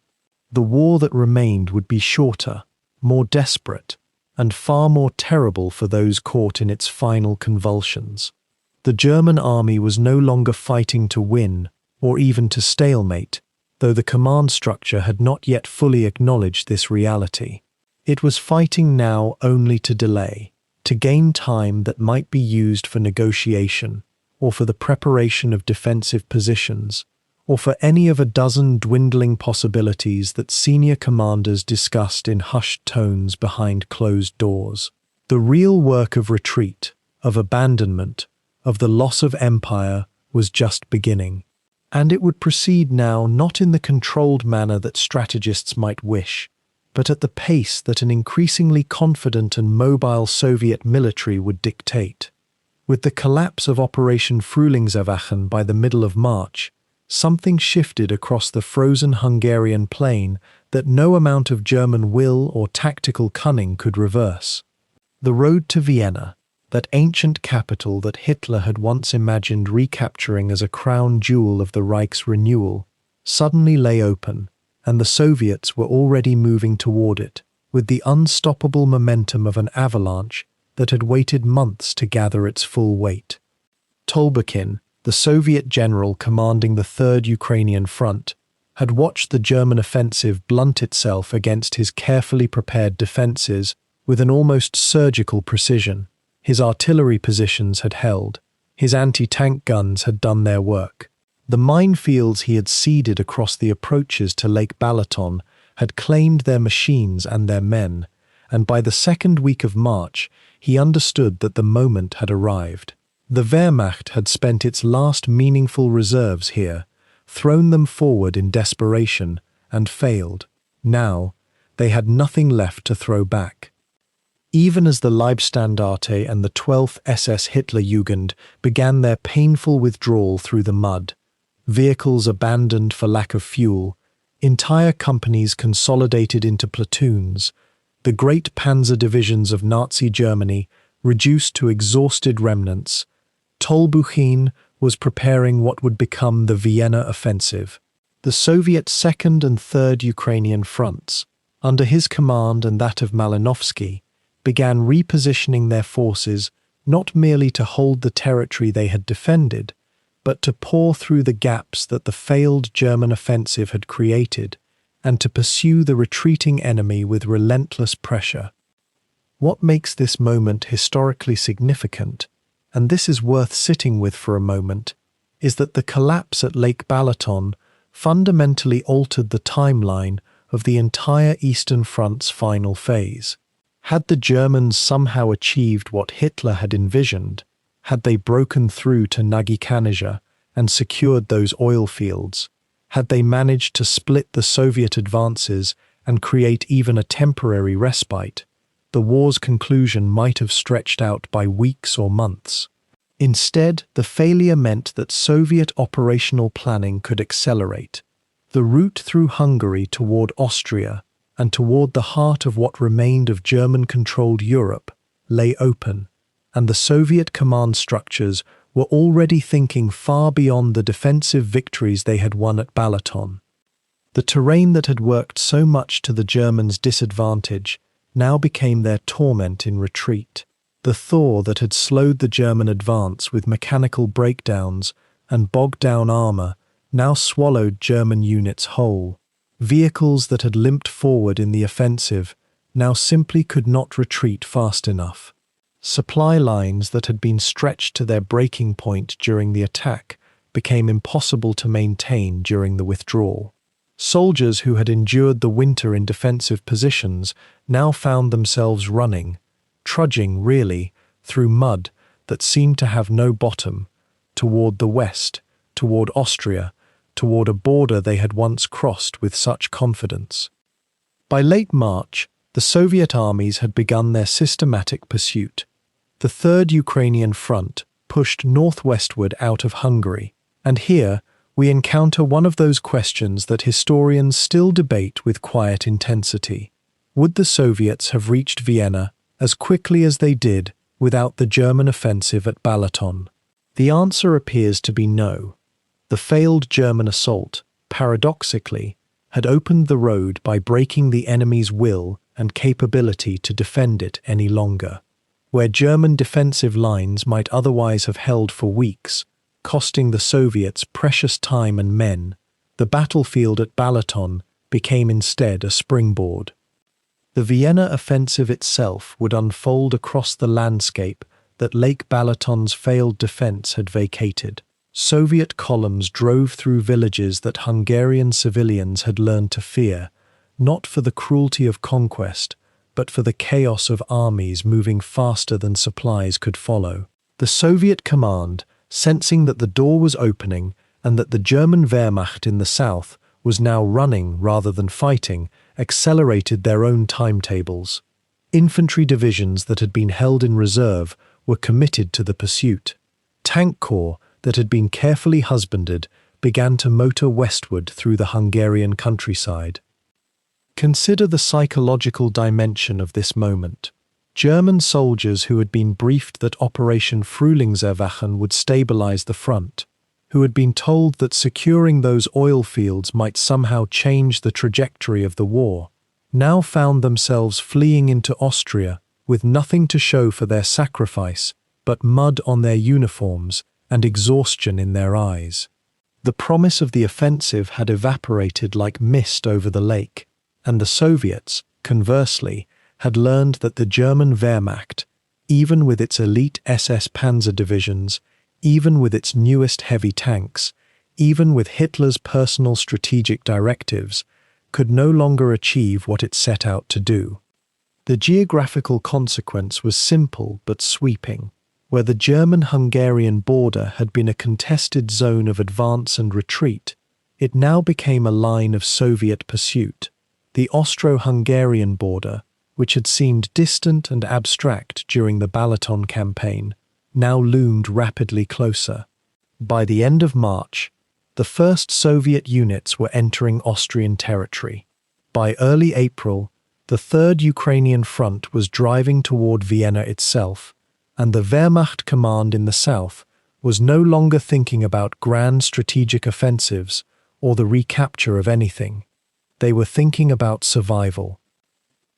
The war that remained would be shorter, more desperate, and far more terrible for those caught in its final convulsions. The German army was no longer fighting to win, or even to stalemate, though the command structure had not yet fully acknowledged this reality. It was fighting now only to delay, to gain time that might be used for negotiation, or for the preparation of defensive positions, or for any of a dozen dwindling possibilities that senior commanders discussed in hushed tones behind closed doors. The real work of retreat, of abandonment, of the loss of empire was just beginning. And it would proceed now not in the controlled manner that strategists might wish, but at the pace that an increasingly confident and mobile Soviet military would dictate. With the collapse of Operation Frühlingserwachen by the middle of March, something shifted across the frozen Hungarian plain that no amount of German will or tactical cunning could reverse. The road to Vienna, that ancient capital that Hitler had once imagined recapturing as a crown jewel of the Reich's renewal, suddenly lay open, and the Soviets were already moving toward it, with the unstoppable momentum of an avalanche that had waited months to gather its full weight. Tolbukin, the Soviet general commanding the Third Ukrainian Front, had watched the German offensive blunt itself against his carefully prepared defenses with an almost surgical precision. His artillery positions had held, his anti-tank guns had done their work. The minefields he had seeded across the approaches to Lake Balaton had claimed their machines and their men, and by the second week of March he understood that the moment had arrived. The Wehrmacht had spent its last meaningful reserves here, thrown them forward in desperation, and failed. Now, they had nothing left to throw back. Even as the Leibstandarte and the 12th SS Hitlerjugend began their painful withdrawal through the mud, vehicles abandoned for lack of fuel, entire companies consolidated into platoons, the great panzer divisions of Nazi Germany reduced to exhausted remnants, Tolbukin was preparing what would become the Vienna offensive. The Soviet Second and Third Ukrainian fronts, under his command and that of Malinovsky, began repositioning their forces not merely to hold the territory they had defended, but to pour through the gaps that the failed German offensive had created, and to pursue the retreating enemy with relentless pressure. What makes this moment historically significant, and this is worth sitting with for a moment, is that the collapse at Lake Balaton fundamentally altered the timeline of the entire Eastern Front's final phase. Had the Germans somehow achieved what Hitler had envisioned, had they broken through to Nagykanizsa and secured those oil fields, had they managed to split the Soviet advances and create even a temporary respite, the war's conclusion might have stretched out by weeks or months. Instead, the failure meant that Soviet operational planning could accelerate. The route through Hungary toward Austria and toward the heart of what remained of German-controlled Europe lay open, and the Soviet command structures were already thinking far beyond the defensive victories they had won at Balaton. The terrain that had worked so much to the Germans' disadvantage now became their torment in retreat. The thaw that had slowed the German advance with mechanical breakdowns and bogged-down armor now swallowed German units whole. Vehicles that had limped forward in the offensive now simply could not retreat fast enough. Supply lines that had been stretched to their breaking point during the attack became impossible to maintain during the withdrawal. Soldiers who had endured the winter in defensive positions now found themselves running, trudging really, through mud that seemed to have no bottom, toward the west, toward Austria, toward a border they had once crossed with such confidence. By late March, the Soviet armies had begun their systematic pursuit. The Third Ukrainian Front, pushed northwestward out of Hungary. And here, we encounter one of those questions that historians still debate with quiet intensity. Would the Soviets have reached Vienna as quickly as they did without the German offensive at Balaton? The answer appears to be no. The failed German assault, paradoxically, had opened the road by breaking the enemy's will and capability to defend it any longer. Where German defensive lines might otherwise have held for weeks, costing the Soviets precious time and men, the battlefield at Balaton became instead a springboard. The Vienna offensive itself would unfold across the landscape that Lake Balaton's failed defense had vacated. Soviet columns drove through villages that Hungarian civilians had learned to fear, not for the cruelty of conquest, but for the chaos of armies moving faster than supplies could follow. The Soviet command, sensing that the door was opening and that the German Wehrmacht in the south was now running rather than fighting, accelerated their own timetables. Infantry divisions that had been held in reserve were committed to the pursuit. Tank corps that had been carefully husbanded began to motor westward through the Hungarian countryside. Consider the psychological dimension of this moment. German soldiers who had been briefed that Operation Frühlingserwachen would stabilize the front, who had been told that securing those oil fields might somehow change the trajectory of the war, now found themselves fleeing into Austria with nothing to show for their sacrifice but mud on their uniforms and exhaustion in their eyes. The promise of the offensive had evaporated like mist over the lake, and the Soviets, conversely, had learned that the German Wehrmacht, even with its elite SS Panzer divisions, even with its newest heavy tanks, even with Hitler's personal strategic directives, could no longer achieve what it set out to do. The geographical consequence was simple but sweeping. Where the German-Hungarian border had been a contested zone of advance and retreat, it now became a line of Soviet pursuit. The Austro-Hungarian border, which had seemed distant and abstract during the Balaton campaign, now loomed rapidly closer. By the end of March, the first Soviet units were entering Austrian territory. By early April, the Third Ukrainian Front was driving toward Vienna itself, and the Wehrmacht command in the south was no longer thinking about grand strategic offensives or the recapture of anything. They were thinking about survival.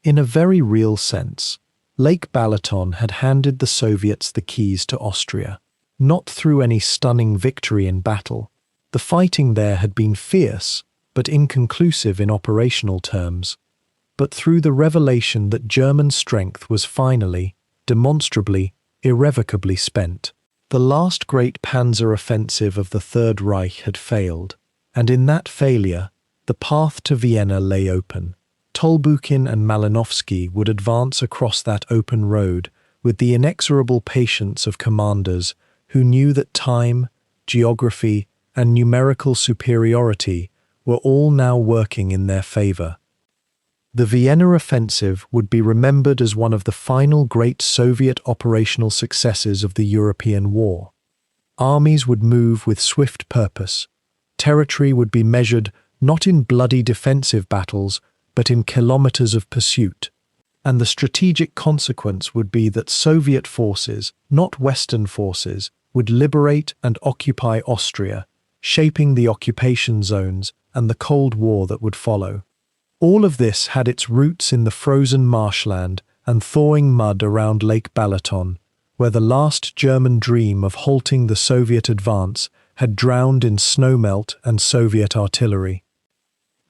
In a very real sense, Lake Balaton had handed the Soviets the keys to Austria, not through any stunning victory in battle. The fighting there had been fierce, but inconclusive in operational terms, but through the revelation that German strength was finally, demonstrably, irrevocably spent. The last great panzer offensive of the Third Reich had failed, and in that failure, the path to Vienna lay open. Tolbukin and Malinovsky would advance across that open road with the inexorable patience of commanders who knew that time, geography, and numerical superiority were all now working in their favor. The Vienna offensive would be remembered as one of the final great Soviet operational successes of the European war. Armies would move with swift purpose. Territory would be measured not in bloody defensive battles, but in kilometers of pursuit. And the strategic consequence would be that Soviet forces, not Western forces, would liberate and occupy Austria, shaping the occupation zones and the Cold War that would follow. All of this had its roots in the frozen marshland and thawing mud around Lake Balaton, where the last German dream of halting the Soviet advance had drowned in snowmelt and Soviet artillery.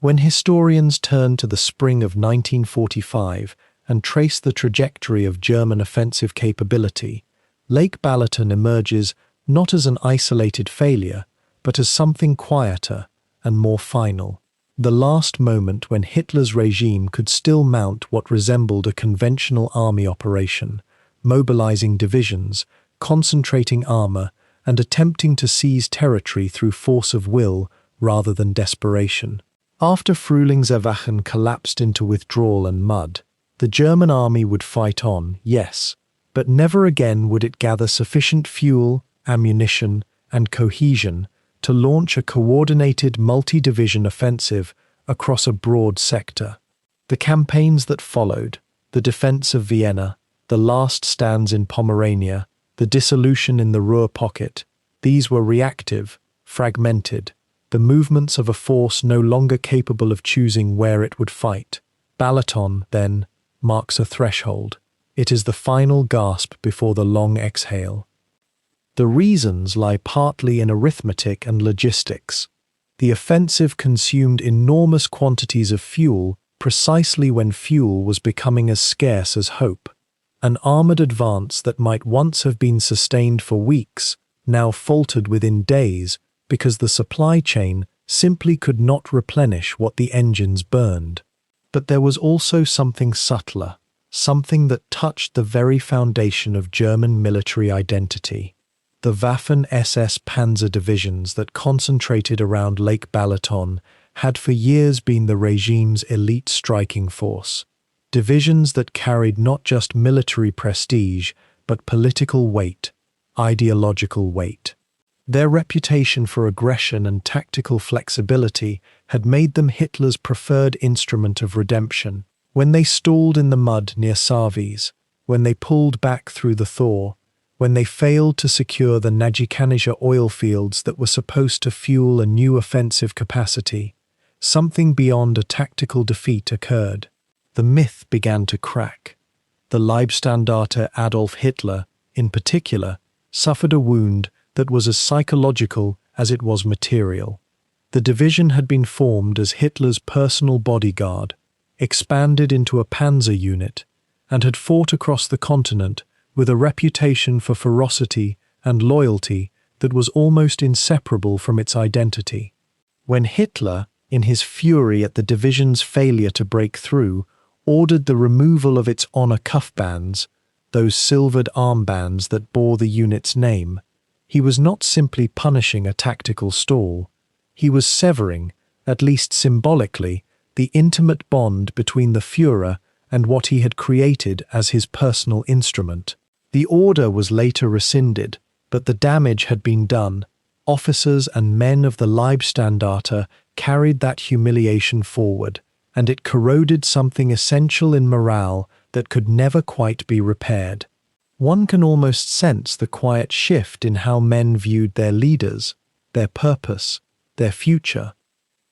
When historians turn to the spring of 1945 and trace the trajectory of German offensive capability, Lake Balaton emerges not as an isolated failure, but as something quieter and more final. The last moment when Hitler's regime could still mount what resembled a conventional army operation, mobilizing divisions, concentrating armor, and attempting to seize territory through force of will rather than desperation. After Frühlingserwachen collapsed into withdrawal and mud, the German army would fight on, yes, but never again would it gather sufficient fuel, ammunition, and cohesion to launch a coordinated multi-division offensive across a broad sector. The campaigns that followed, the defense of Vienna, the last stands in Pomerania, the dissolution in the Ruhr pocket, these were reactive, fragmented, the movements of a force no longer capable of choosing where it would fight. Balaton, then, marks a threshold. It is the final gasp before the long exhale. The reasons lie partly in arithmetic and logistics. The offensive consumed enormous quantities of fuel precisely when fuel was becoming as scarce as hope. An armoured advance that might once have been sustained for weeks now faltered within days because the supply chain simply could not replenish what the engines burned. But there was also something subtler, something that touched the very foundation of German military identity. The Waffen-SS Panzer divisions that concentrated around Lake Balaton had for years been the regime's elite striking force. Divisions that carried not just military prestige, but political weight, ideological weight. Their reputation for aggression and tactical flexibility had made them Hitler's preferred instrument of redemption. When they stalled in the mud near Savys, when they pulled back through the thaw, when they failed to secure the Najikanische oil fields that were supposed to fuel a new offensive capacity, something beyond a tactical defeat occurred. The myth began to crack. The Leibstandarte Adolf Hitler, in particular, suffered a wound that was as psychological as it was material. The division had been formed as Hitler's personal bodyguard, expanded into a panzer unit, and had fought across the continent with a reputation for ferocity and loyalty that was almost inseparable from its identity. When Hitler, in his fury at the division's failure to break through, ordered the removal of its honor cuffbands, those silvered armbands that bore the unit's name, he was not simply punishing a tactical stall, he was severing, at least symbolically, the intimate bond between the Führer and what he had created as his personal instrument. The order was later rescinded, but the damage had been done. Officers and men of the Leibstandarte carried that humiliation forward, and it corroded something essential in morale that could never quite be repaired. One can almost sense the quiet shift in how men viewed their leaders, their purpose, their future.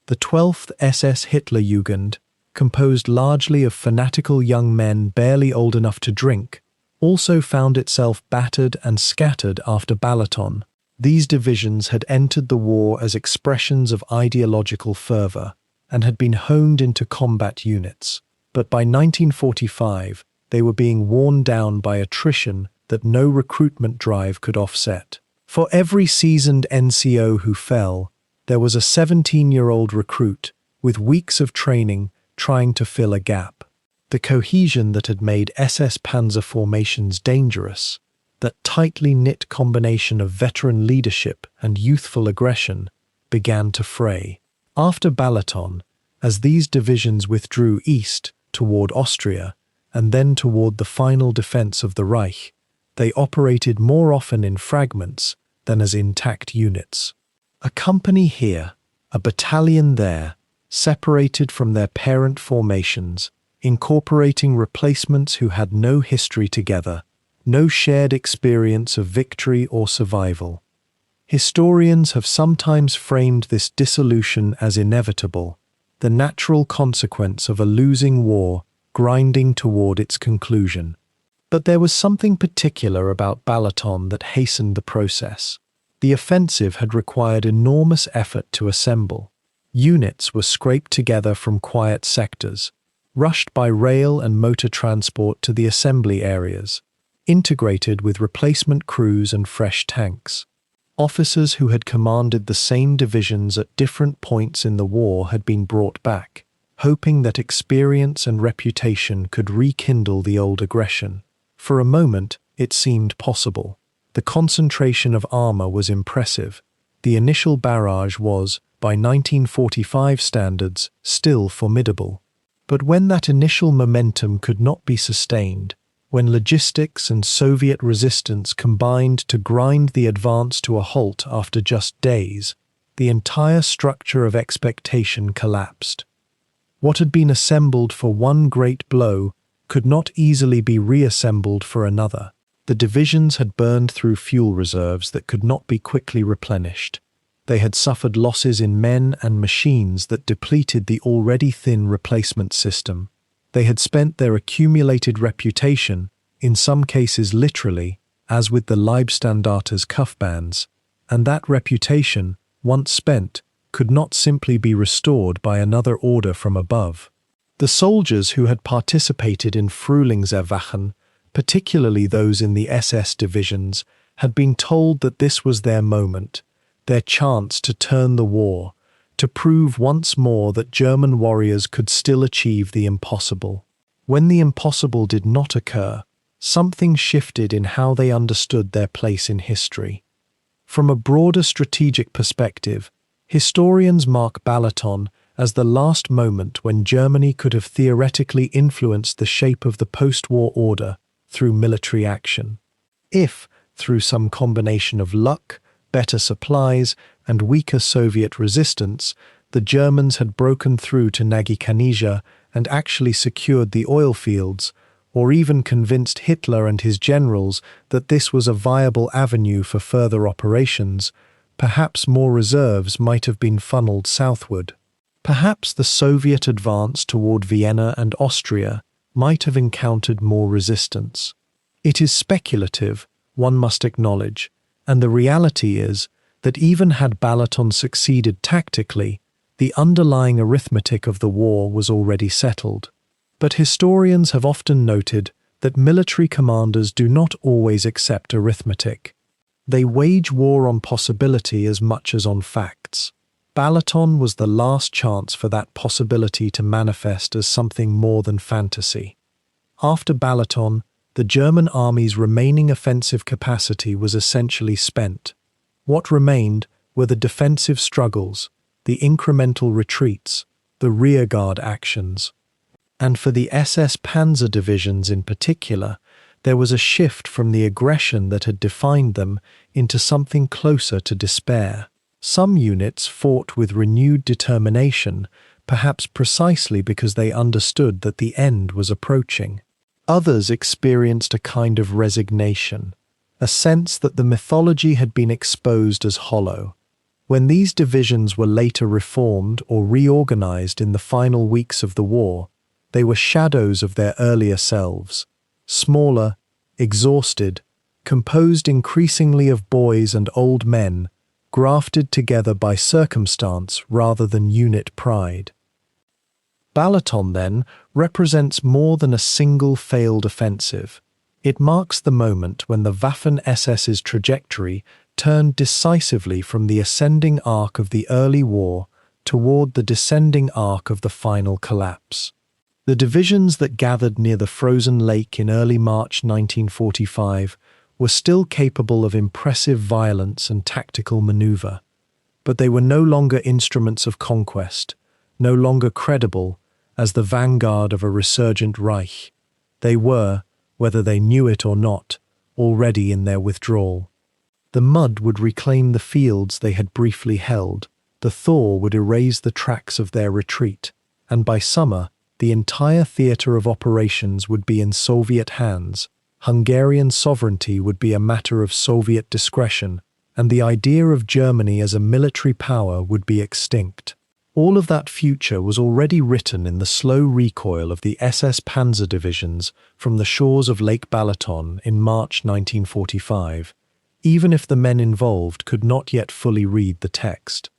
The 12th SS Hitlerjugend, composed largely of fanatical young men barely old enough to drink, also found itself battered and scattered after Balaton. These divisions had entered the war as expressions of ideological fervour and had been honed into combat units. But by 1945, they were being worn down by attrition that no recruitment drive could offset. For every seasoned NCO who fell, there was a 17-year-old recruit with weeks of training trying to fill a gap. The cohesion that had made SS Panzer formations dangerous, that tightly knit combination of veteran leadership and youthful aggression, began to fray. After Balaton, as these divisions withdrew east toward Austria and then toward the final defense of the Reich, they operated more often in fragments than as intact units. A company here, a battalion there, separated from their parent formations, incorporating replacements who had no history together, no shared experience of victory or survival. Historians have sometimes framed this dissolution as inevitable, the natural consequence of a losing war grinding toward its conclusion. But there was something particular about Balaton that hastened the process. The offensive had required enormous effort to assemble. Units were scraped together from quiet sectors, rushed by rail and motor transport to the assembly areas, integrated with replacement crews and fresh tanks. Officers who had commanded the same divisions at different points in the war had been brought back, hoping that experience and reputation could rekindle the old aggression. For a moment, it seemed possible. The concentration of armor was impressive. The initial barrage was, by 1945 standards, still formidable. But when that initial momentum could not be sustained, when logistics and Soviet resistance combined to grind the advance to a halt after just days, the entire structure of expectation collapsed. What had been assembled for one great blow could not easily be reassembled for another. The divisions had burned through fuel reserves that could not be quickly replenished. They had suffered losses in men and machines that depleted the already thin replacement system. They had spent their accumulated reputation, in some cases literally, as with the Leibstandarter's cuff bands, and that reputation, once spent, could not simply be restored by another order from above. The soldiers who had participated in Frühlingserwachen, particularly those in the SS divisions, had been told that this was their moment, their chance to turn the war, to prove once more that German warriors could still achieve the impossible. When the impossible did not occur, something shifted in how they understood their place in history. From a broader strategic perspective, historians mark Balaton as the last moment when Germany could have theoretically influenced the shape of the post-war order through military action. If, through some combination of luck, better supplies, and weaker Soviet resistance, the Germans had broken through to Nagy-Kanizsa and actually secured the oil fields, or even convinced Hitler and his generals that this was a viable avenue for further operations, perhaps more reserves might have been funneled southward. Perhaps the Soviet advance toward Vienna and Austria might have encountered more resistance. It is speculative, one must acknowledge, and the reality is that even had Balaton succeeded tactically, the underlying arithmetic of the war was already settled. But historians have often noted that military commanders do not always accept arithmetic. They wage war on possibility as much as on facts. Balaton was the last chance for that possibility to manifest as something more than fantasy. After Balaton, the German army's remaining offensive capacity was essentially spent. What remained were the defensive struggles, the incremental retreats, the rearguard actions. And for the SS Panzer divisions in particular, there was a shift from the aggression that had defined them into something closer to despair. Some units fought with renewed determination, perhaps precisely because they understood that the end was approaching. Others experienced a kind of resignation, a sense that the mythology had been exposed as hollow. When these divisions were later reformed or reorganized in the final weeks of the war, they were shadows of their earlier selves, smaller, exhausted, composed increasingly of boys and old men, grafted together by circumstance rather than unit pride. Balaton, then, represents more than a single failed offensive. It marks the moment when the Waffen-SS's trajectory turned decisively from the ascending arc of the early war toward the descending arc of the final collapse. The divisions that gathered near the frozen lake in early March 1945 were still capable of impressive violence and tactical maneuver, but they were no longer instruments of conquest, no longer credible as the vanguard of a resurgent Reich. They were, whether they knew it or not, already in their withdrawal. The mud would reclaim the fields they had briefly held, the thaw would erase the tracks of their retreat, and by summer, the entire theatre of operations would be in Soviet hands. Hungarian sovereignty would be a matter of Soviet discretion, and the idea of Germany as a military power would be extinct. All of that future was already written in the slow recoil of the SS Panzer divisions from the shores of Lake Balaton in March 1945, even if the men involved could not yet fully read the text.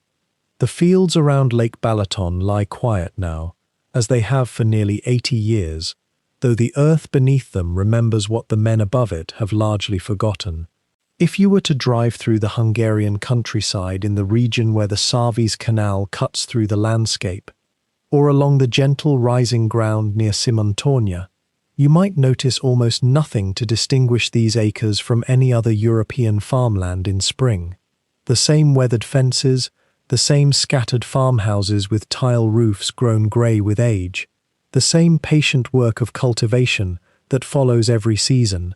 The fields around Lake Balaton lie quiet now, as they have for nearly 80 years, though the earth beneath them remembers what the men above it have largely forgotten. If you were to drive through the Hungarian countryside in the region where the Savys Canal cuts through the landscape, or along the gentle rising ground near Simontornia, you might notice almost nothing to distinguish these acres from any other European farmland in spring. The same weathered fences, the same scattered farmhouses with tile roofs grown grey with age, the same patient work of cultivation that follows every season.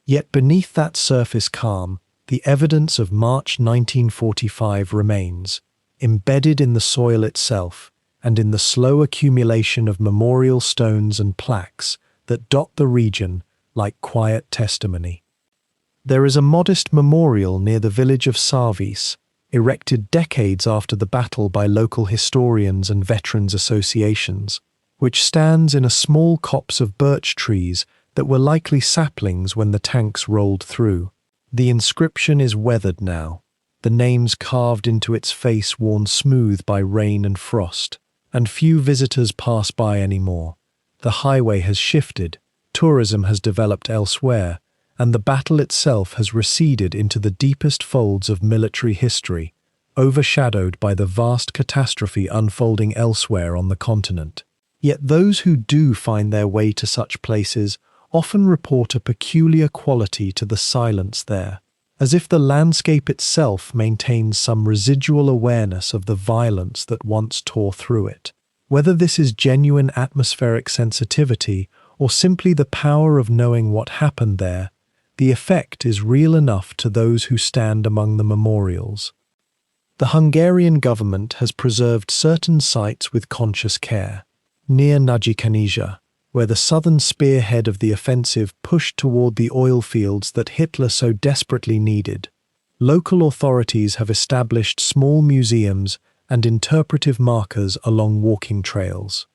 Yet beneath that surface calm, the evidence of March 1945 remains, embedded in the soil itself and in the slow accumulation of memorial stones and plaques that dot the region like quiet testimony. There is a modest memorial near the village of Sarvis, erected decades after the battle by local historians and veterans associations, which stands in a small copse of birch trees that were likely saplings when the tanks rolled through. The inscription is weathered now, the names carved into its face worn smooth by rain and frost, and few visitors pass by anymore. The highway has shifted, tourism has developed elsewhere, and the battle itself has receded into the deepest folds of military history, overshadowed by the vast catastrophe unfolding elsewhere on the continent. Yet those who do find their way to such places often report a peculiar quality to the silence there, as if the landscape itself maintains some residual awareness of the violence that once tore through it. Whether this is genuine atmospheric sensitivity or simply the power of knowing what happened there, the effect is real enough to those who stand among the memorials. The Hungarian government has preserved certain sites with conscious care. Near Nagykanizsa, where the southern spearhead of the offensive pushed toward the oil fields that Hitler so desperately needed, local authorities have established small museums and interpretive markers along walking trails.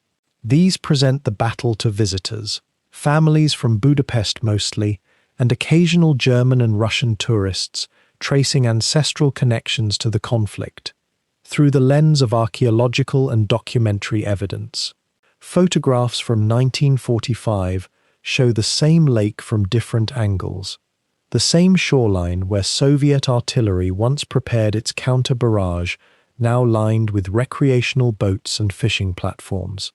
These present the battle to visitors, families from Budapest mostly, and occasional German and Russian tourists, tracing ancestral connections to the conflict, through the lens of archaeological and documentary evidence. Photographs from 1945 show the same lake from different angles, the same shoreline where Soviet artillery once prepared its counter-barrage, now lined with recreational boats and fishing platforms.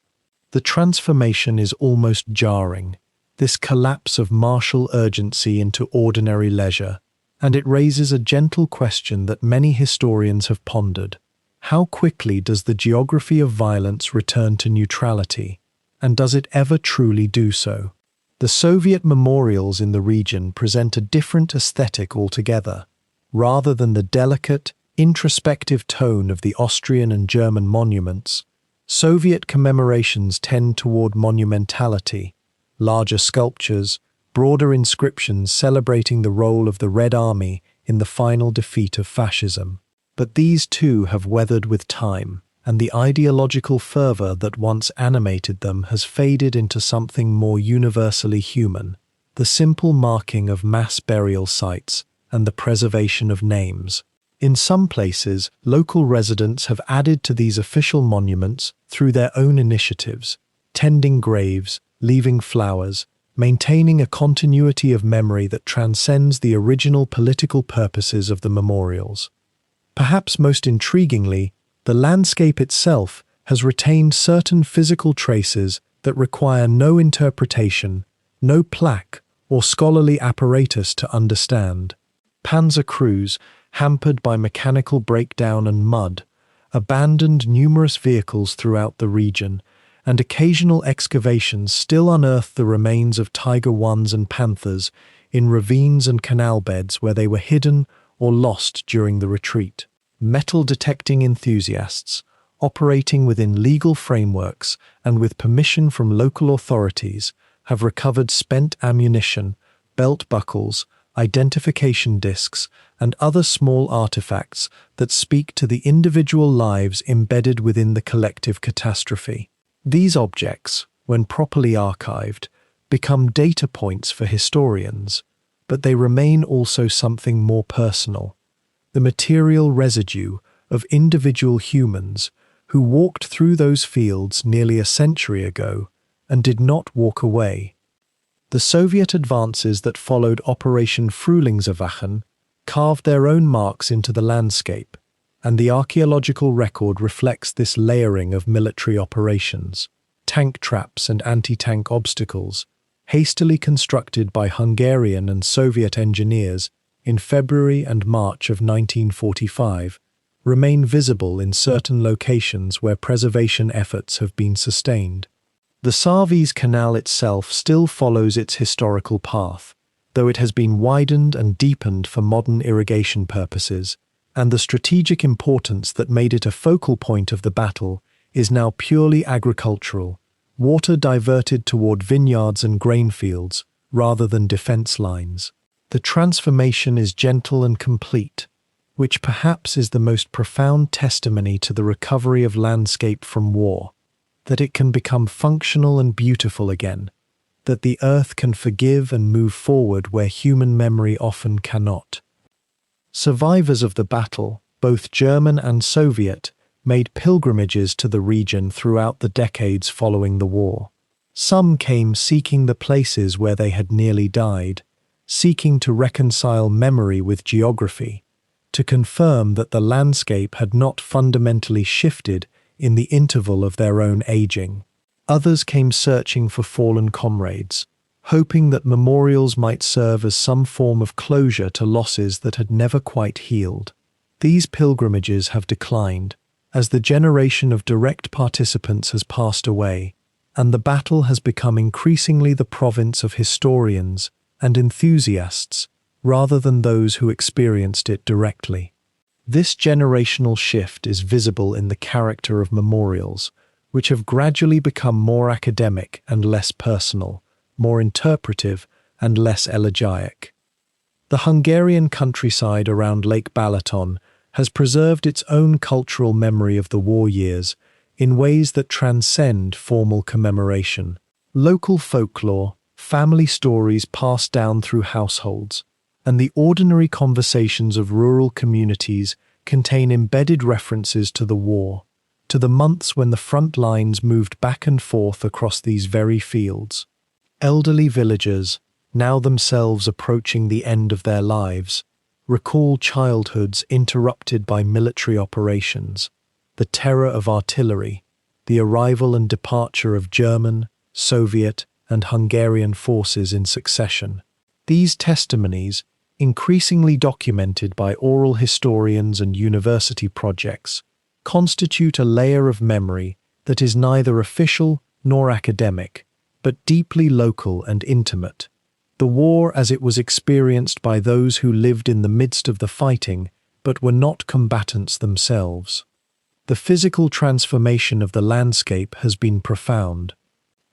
The transformation is almost jarring, this collapse of martial urgency into ordinary leisure, and it raises a gentle question that many historians have pondered. How quickly does the geography of violence return to neutrality, and does it ever truly do so? The Soviet memorials in the region present a different aesthetic altogether. Rather than the delicate, introspective tone of the Austrian and German monuments, Soviet commemorations tend toward monumentality, larger sculptures, broader inscriptions celebrating the role of the Red Army in the final defeat of fascism. But these too have weathered with time, and the ideological fervor that once animated them has faded into something more universally human, the simple marking of mass burial sites and the preservation of names. In some places, local residents have added to these official monuments through their own initiatives, tending graves, leaving flowers, maintaining a continuity of memory that transcends the original political purposes of the memorials. Perhaps most intriguingly, the landscape itself has retained certain physical traces that require no interpretation, no plaque, or scholarly apparatus to understand. Panzer crews, hampered by mechanical breakdown and mud, abandoned numerous vehicles throughout the region, and occasional excavations still unearth the remains of Tiger Is and Panthers in ravines and canal beds where they were hidden or lost during the retreat. Metal detecting enthusiasts, operating within legal frameworks and with permission from local authorities, have recovered spent ammunition, belt buckles, identification discs, and other small artifacts that speak to the individual lives embedded within the collective catastrophe. These objects, when properly archived, become data points for historians, but they remain also something more personal, the material residue of individual humans who walked through those fields nearly a century ago and did not walk away. The Soviet advances that followed Operation Frühlingserwachen carved their own marks into the landscape, and the archaeological record reflects this layering of military operations. Tank traps and anti-tank obstacles, hastily constructed by Hungarian and Soviet engineers in February and March of 1945, remain visible in certain locations where preservation efforts have been sustained. The Savise Canal itself still follows its historical path, though it has been widened and deepened for modern irrigation purposes, and the strategic importance that made it a focal point of the battle is now purely agricultural, water diverted toward vineyards and grain fields rather than defense lines. The transformation is gentle and complete, which perhaps is the most profound testimony to the recovery of landscape from war, that it can become functional and beautiful again, that the earth can forgive and move forward where human memory often cannot. Survivors of the battle, both German and Soviet, made pilgrimages to the region throughout the decades following the war. Some came seeking the places where they had nearly died, seeking to reconcile memory with geography, to confirm that the landscape had not fundamentally shifted in the interval of their own aging. Others came searching for fallen comrades, hoping that memorials might serve as some form of closure to losses that had never quite healed. These pilgrimages have declined, as the generation of direct participants has passed away, and the battle has become increasingly the province of historians and enthusiasts rather than those who experienced it directly. This generational shift is visible in the character of memorials, which have gradually become more academic and less personal, more interpretive and less elegiac. The Hungarian countryside around Lake Balaton has preserved its own cultural memory of the war years in ways that transcend formal commemoration. Local folklore, family stories passed down through households, and the ordinary conversations of rural communities contain embedded references to the war, to the months when the front lines moved back and forth across these very fields. Elderly villagers, now themselves approaching the end of their lives, recall childhoods interrupted by military operations, the terror of artillery, the arrival and departure of German, Soviet, and Hungarian forces in succession. These testimonies, increasingly documented by oral historians and university projects, constitute a layer of memory that is neither official nor academic, but deeply local and intimate. The war as it was experienced by those who lived in the midst of the fighting but were not combatants themselves. The physical transformation of the landscape has been profound.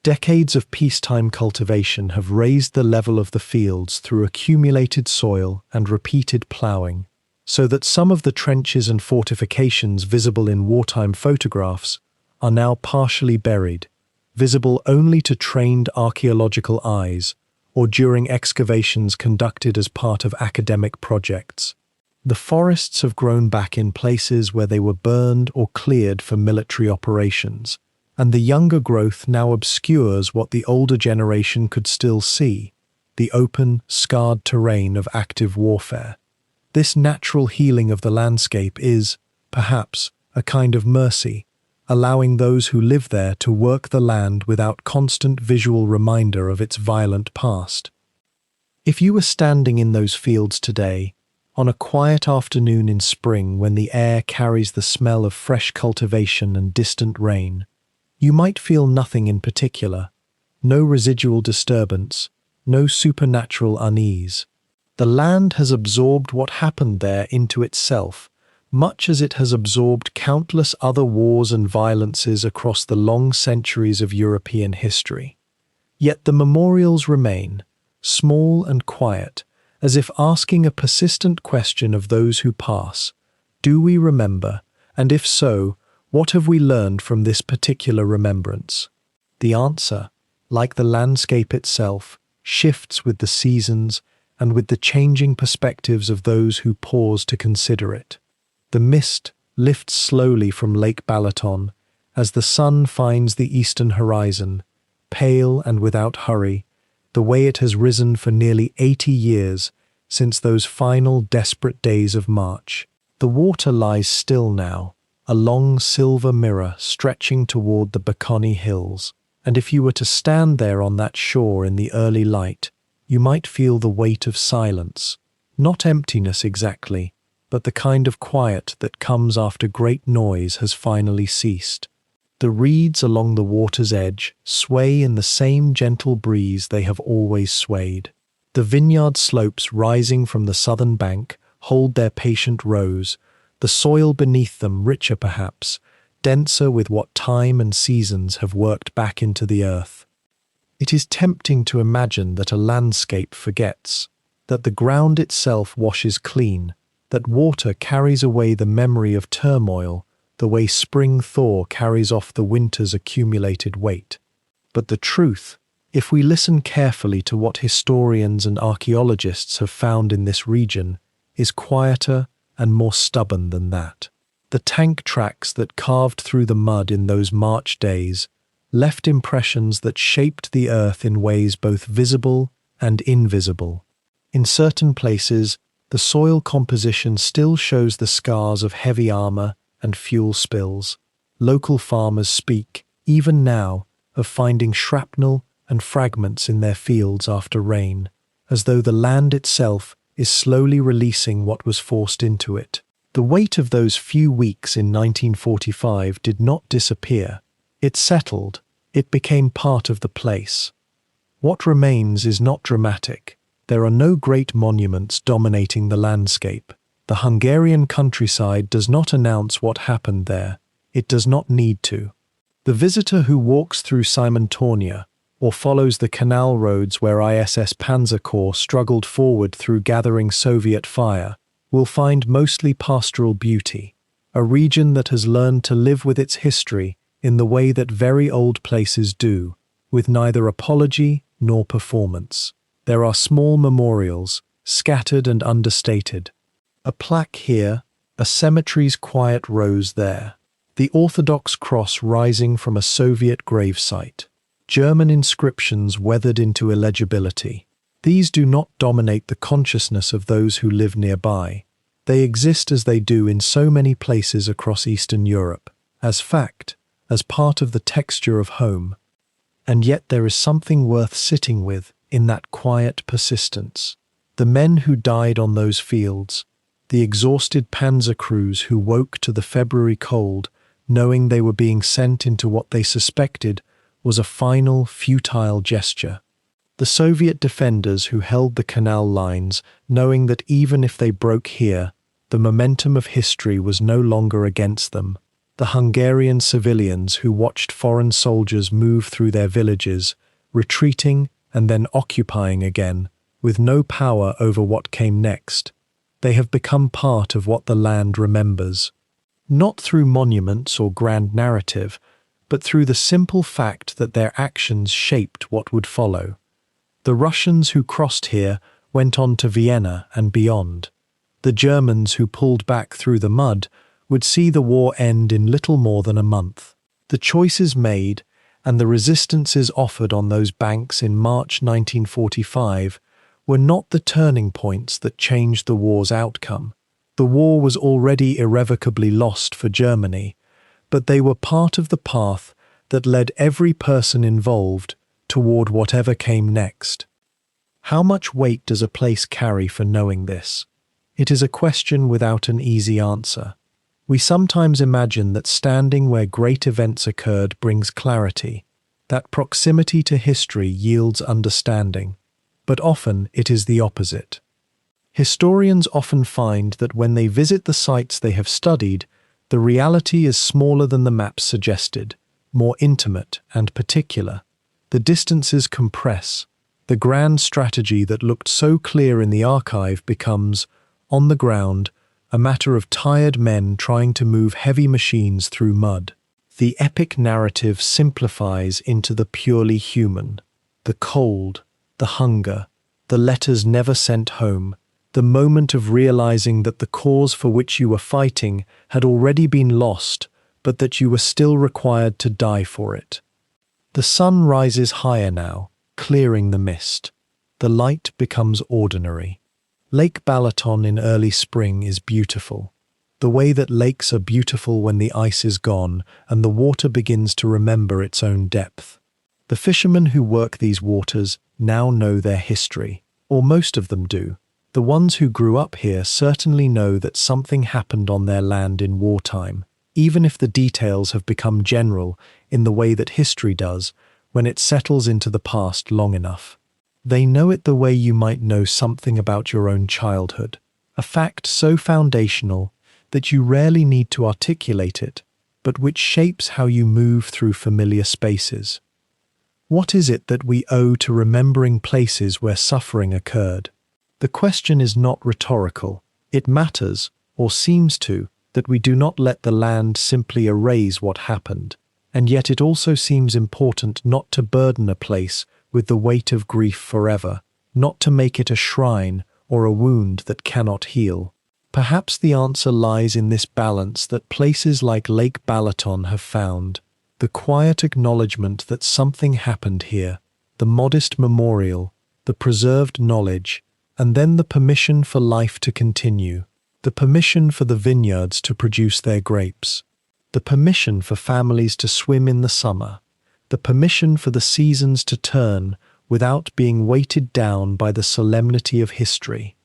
Decades of peacetime cultivation have raised the level of the fields through accumulated soil and repeated ploughing, so that some of the trenches and fortifications visible in wartime photographs are now partially buried, visible only to trained archaeological eyes or during excavations conducted as part of academic projects. The forests have grown back in places where they were burned or cleared for military operations, and the younger growth now obscures what the older generation could still see, the open, scarred terrain of active warfare. This natural healing of the landscape is, perhaps, a kind of mercy, allowing those who live there to work the land without constant visual reminder of its violent past. If you were standing in those fields today, on a quiet afternoon in spring when the air carries the smell of fresh cultivation and distant rain, you might feel nothing in particular, no residual disturbance, no supernatural unease. The land has absorbed what happened there into itself, much as it has absorbed countless other wars and violences across the long centuries of European history. Yet the memorials remain, small and quiet, as if asking a persistent question of those who pass. Do we remember? And if so, what have we learned from this particular remembrance? The answer, like the landscape itself, shifts with the seasons and with the changing perspectives of those who pause to consider it. The mist lifts slowly from Lake Balaton as the sun finds the eastern horizon, pale and without hurry, the way it has risen for nearly 80 years since those final desperate days of March. The water lies still now, a long silver mirror stretching toward the Bocconi Hills, and if you were to stand there on that shore in the early light, you might feel the weight of silence, not emptiness exactly, but the kind of quiet that comes after great noise has finally ceased. The reeds along the water's edge sway in the same gentle breeze they have always swayed. The vineyard slopes rising from the southern bank hold their patient rows, the soil beneath them richer perhaps, denser with what time and seasons have worked back into the earth. It is tempting to imagine that a landscape forgets, that the ground itself washes clean, that water carries away the memory of turmoil, the way spring thaw carries off the winter's accumulated weight. But the truth, if we listen carefully to what historians and archaeologists have found in this region, is quieter and more stubborn than that. The tank tracks that carved through the mud in those March days left impressions that shaped the earth in ways both visible and invisible. In certain places, the soil composition still shows the scars of heavy armor and fuel spills. Local farmers speak, even now, of finding shrapnel and fragments in their fields after rain, as though the land itself is slowly releasing what was forced into it. The weight of those few weeks in 1945 did not disappear. It settled. It became part of the place. What remains is not dramatic. There are no great monuments dominating the landscape. The Hungarian countryside does not announce what happened there. It does not need to. The visitor who walks through Simontornia or follows the canal roads where ISS Panzer Corps struggled forward through gathering Soviet fire will find mostly pastoral beauty, a region that has learned to live with its history in the way that very old places do, with neither apology nor performance. There are small memorials, scattered and understated. A plaque here, a cemetery's quiet rose there. The Orthodox cross rising from a Soviet gravesite. German inscriptions weathered into illegibility. These do not dominate the consciousness of those who live nearby. They exist as they do in so many places across Eastern Europe, as fact, as part of the texture of home. And yet there is something worth sitting with in that quiet persistence. The men who died on those fields, the exhausted panzer crews who woke to the February cold, knowing they were being sent into what they suspected was a final, futile gesture. The Soviet defenders who held the canal lines, knowing that even if they broke here, the momentum of history was no longer against them. The Hungarian civilians who watched foreign soldiers move through their villages, retreating and then occupying again, with no power over what came next. They have become part of what the land remembers. Not through monuments or grand narrative, but through the simple fact that their actions shaped what would follow. The Russians who crossed here went on to Vienna and beyond. The Germans who pulled back through the mud would see the war end in little more than a month. The choices made and the resistances offered on those banks in March 1945 were not the turning points that changed the war's outcome. The war was already irrevocably lost for Germany, but they were part of the path that led every person involved toward whatever came next. How much weight does a place carry for knowing this? It is a question without an easy answer. We sometimes imagine that standing where great events occurred brings clarity, that proximity to history yields understanding, but often it is the opposite. Historians often find that when they visit the sites they have studied, the reality is smaller than the maps suggested, more intimate and particular. The distances compress. The grand strategy that looked so clear in the archive becomes, on the ground, a matter of tired men trying to move heavy machines through mud. The epic narrative simplifies into the purely human. The cold, the hunger, the letters never sent home, the moment of realizing that the cause for which you were fighting had already been lost, but that you were still required to die for it. The sun rises higher now, clearing the mist. The light becomes ordinary. Lake Balaton in early spring is beautiful. The way that lakes are beautiful when the ice is gone and the water begins to remember its own depth. The fishermen who work these waters now know their history, or most of them do. The ones who grew up here certainly know that something happened on their land in wartime. even if the details have become general in the way that history does when it settles into the past long enough. They know it the way you might know something about your own childhood, a fact so foundational that you rarely need to articulate it, but which shapes how you move through familiar spaces. What is it that we owe to remembering places where suffering occurred? The question is not rhetorical. It matters, or seems to, that we do not let the land simply erase what happened, and yet it also seems important not to burden a place with the weight of grief forever, not to make it a shrine or a wound that cannot heal. Perhaps the answer lies in this balance that places like Lake Balaton have found, the quiet acknowledgement that something happened here, the modest memorial, the preserved knowledge, and then the permission for life to continue, the permission for the vineyards to produce their grapes, the permission for families to swim in the summer, the permission for the seasons to turn without being weighted down by the solemnity of history.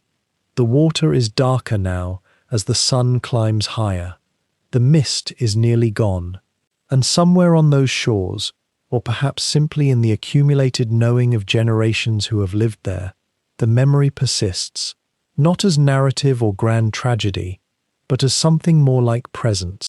The water is darker now as the sun climbs higher. The mist is nearly gone. And somewhere on those shores, or perhaps simply in the accumulated knowing of generations who have lived there, the memory persists, not as narrative or grand tragedy, but as something more like presence.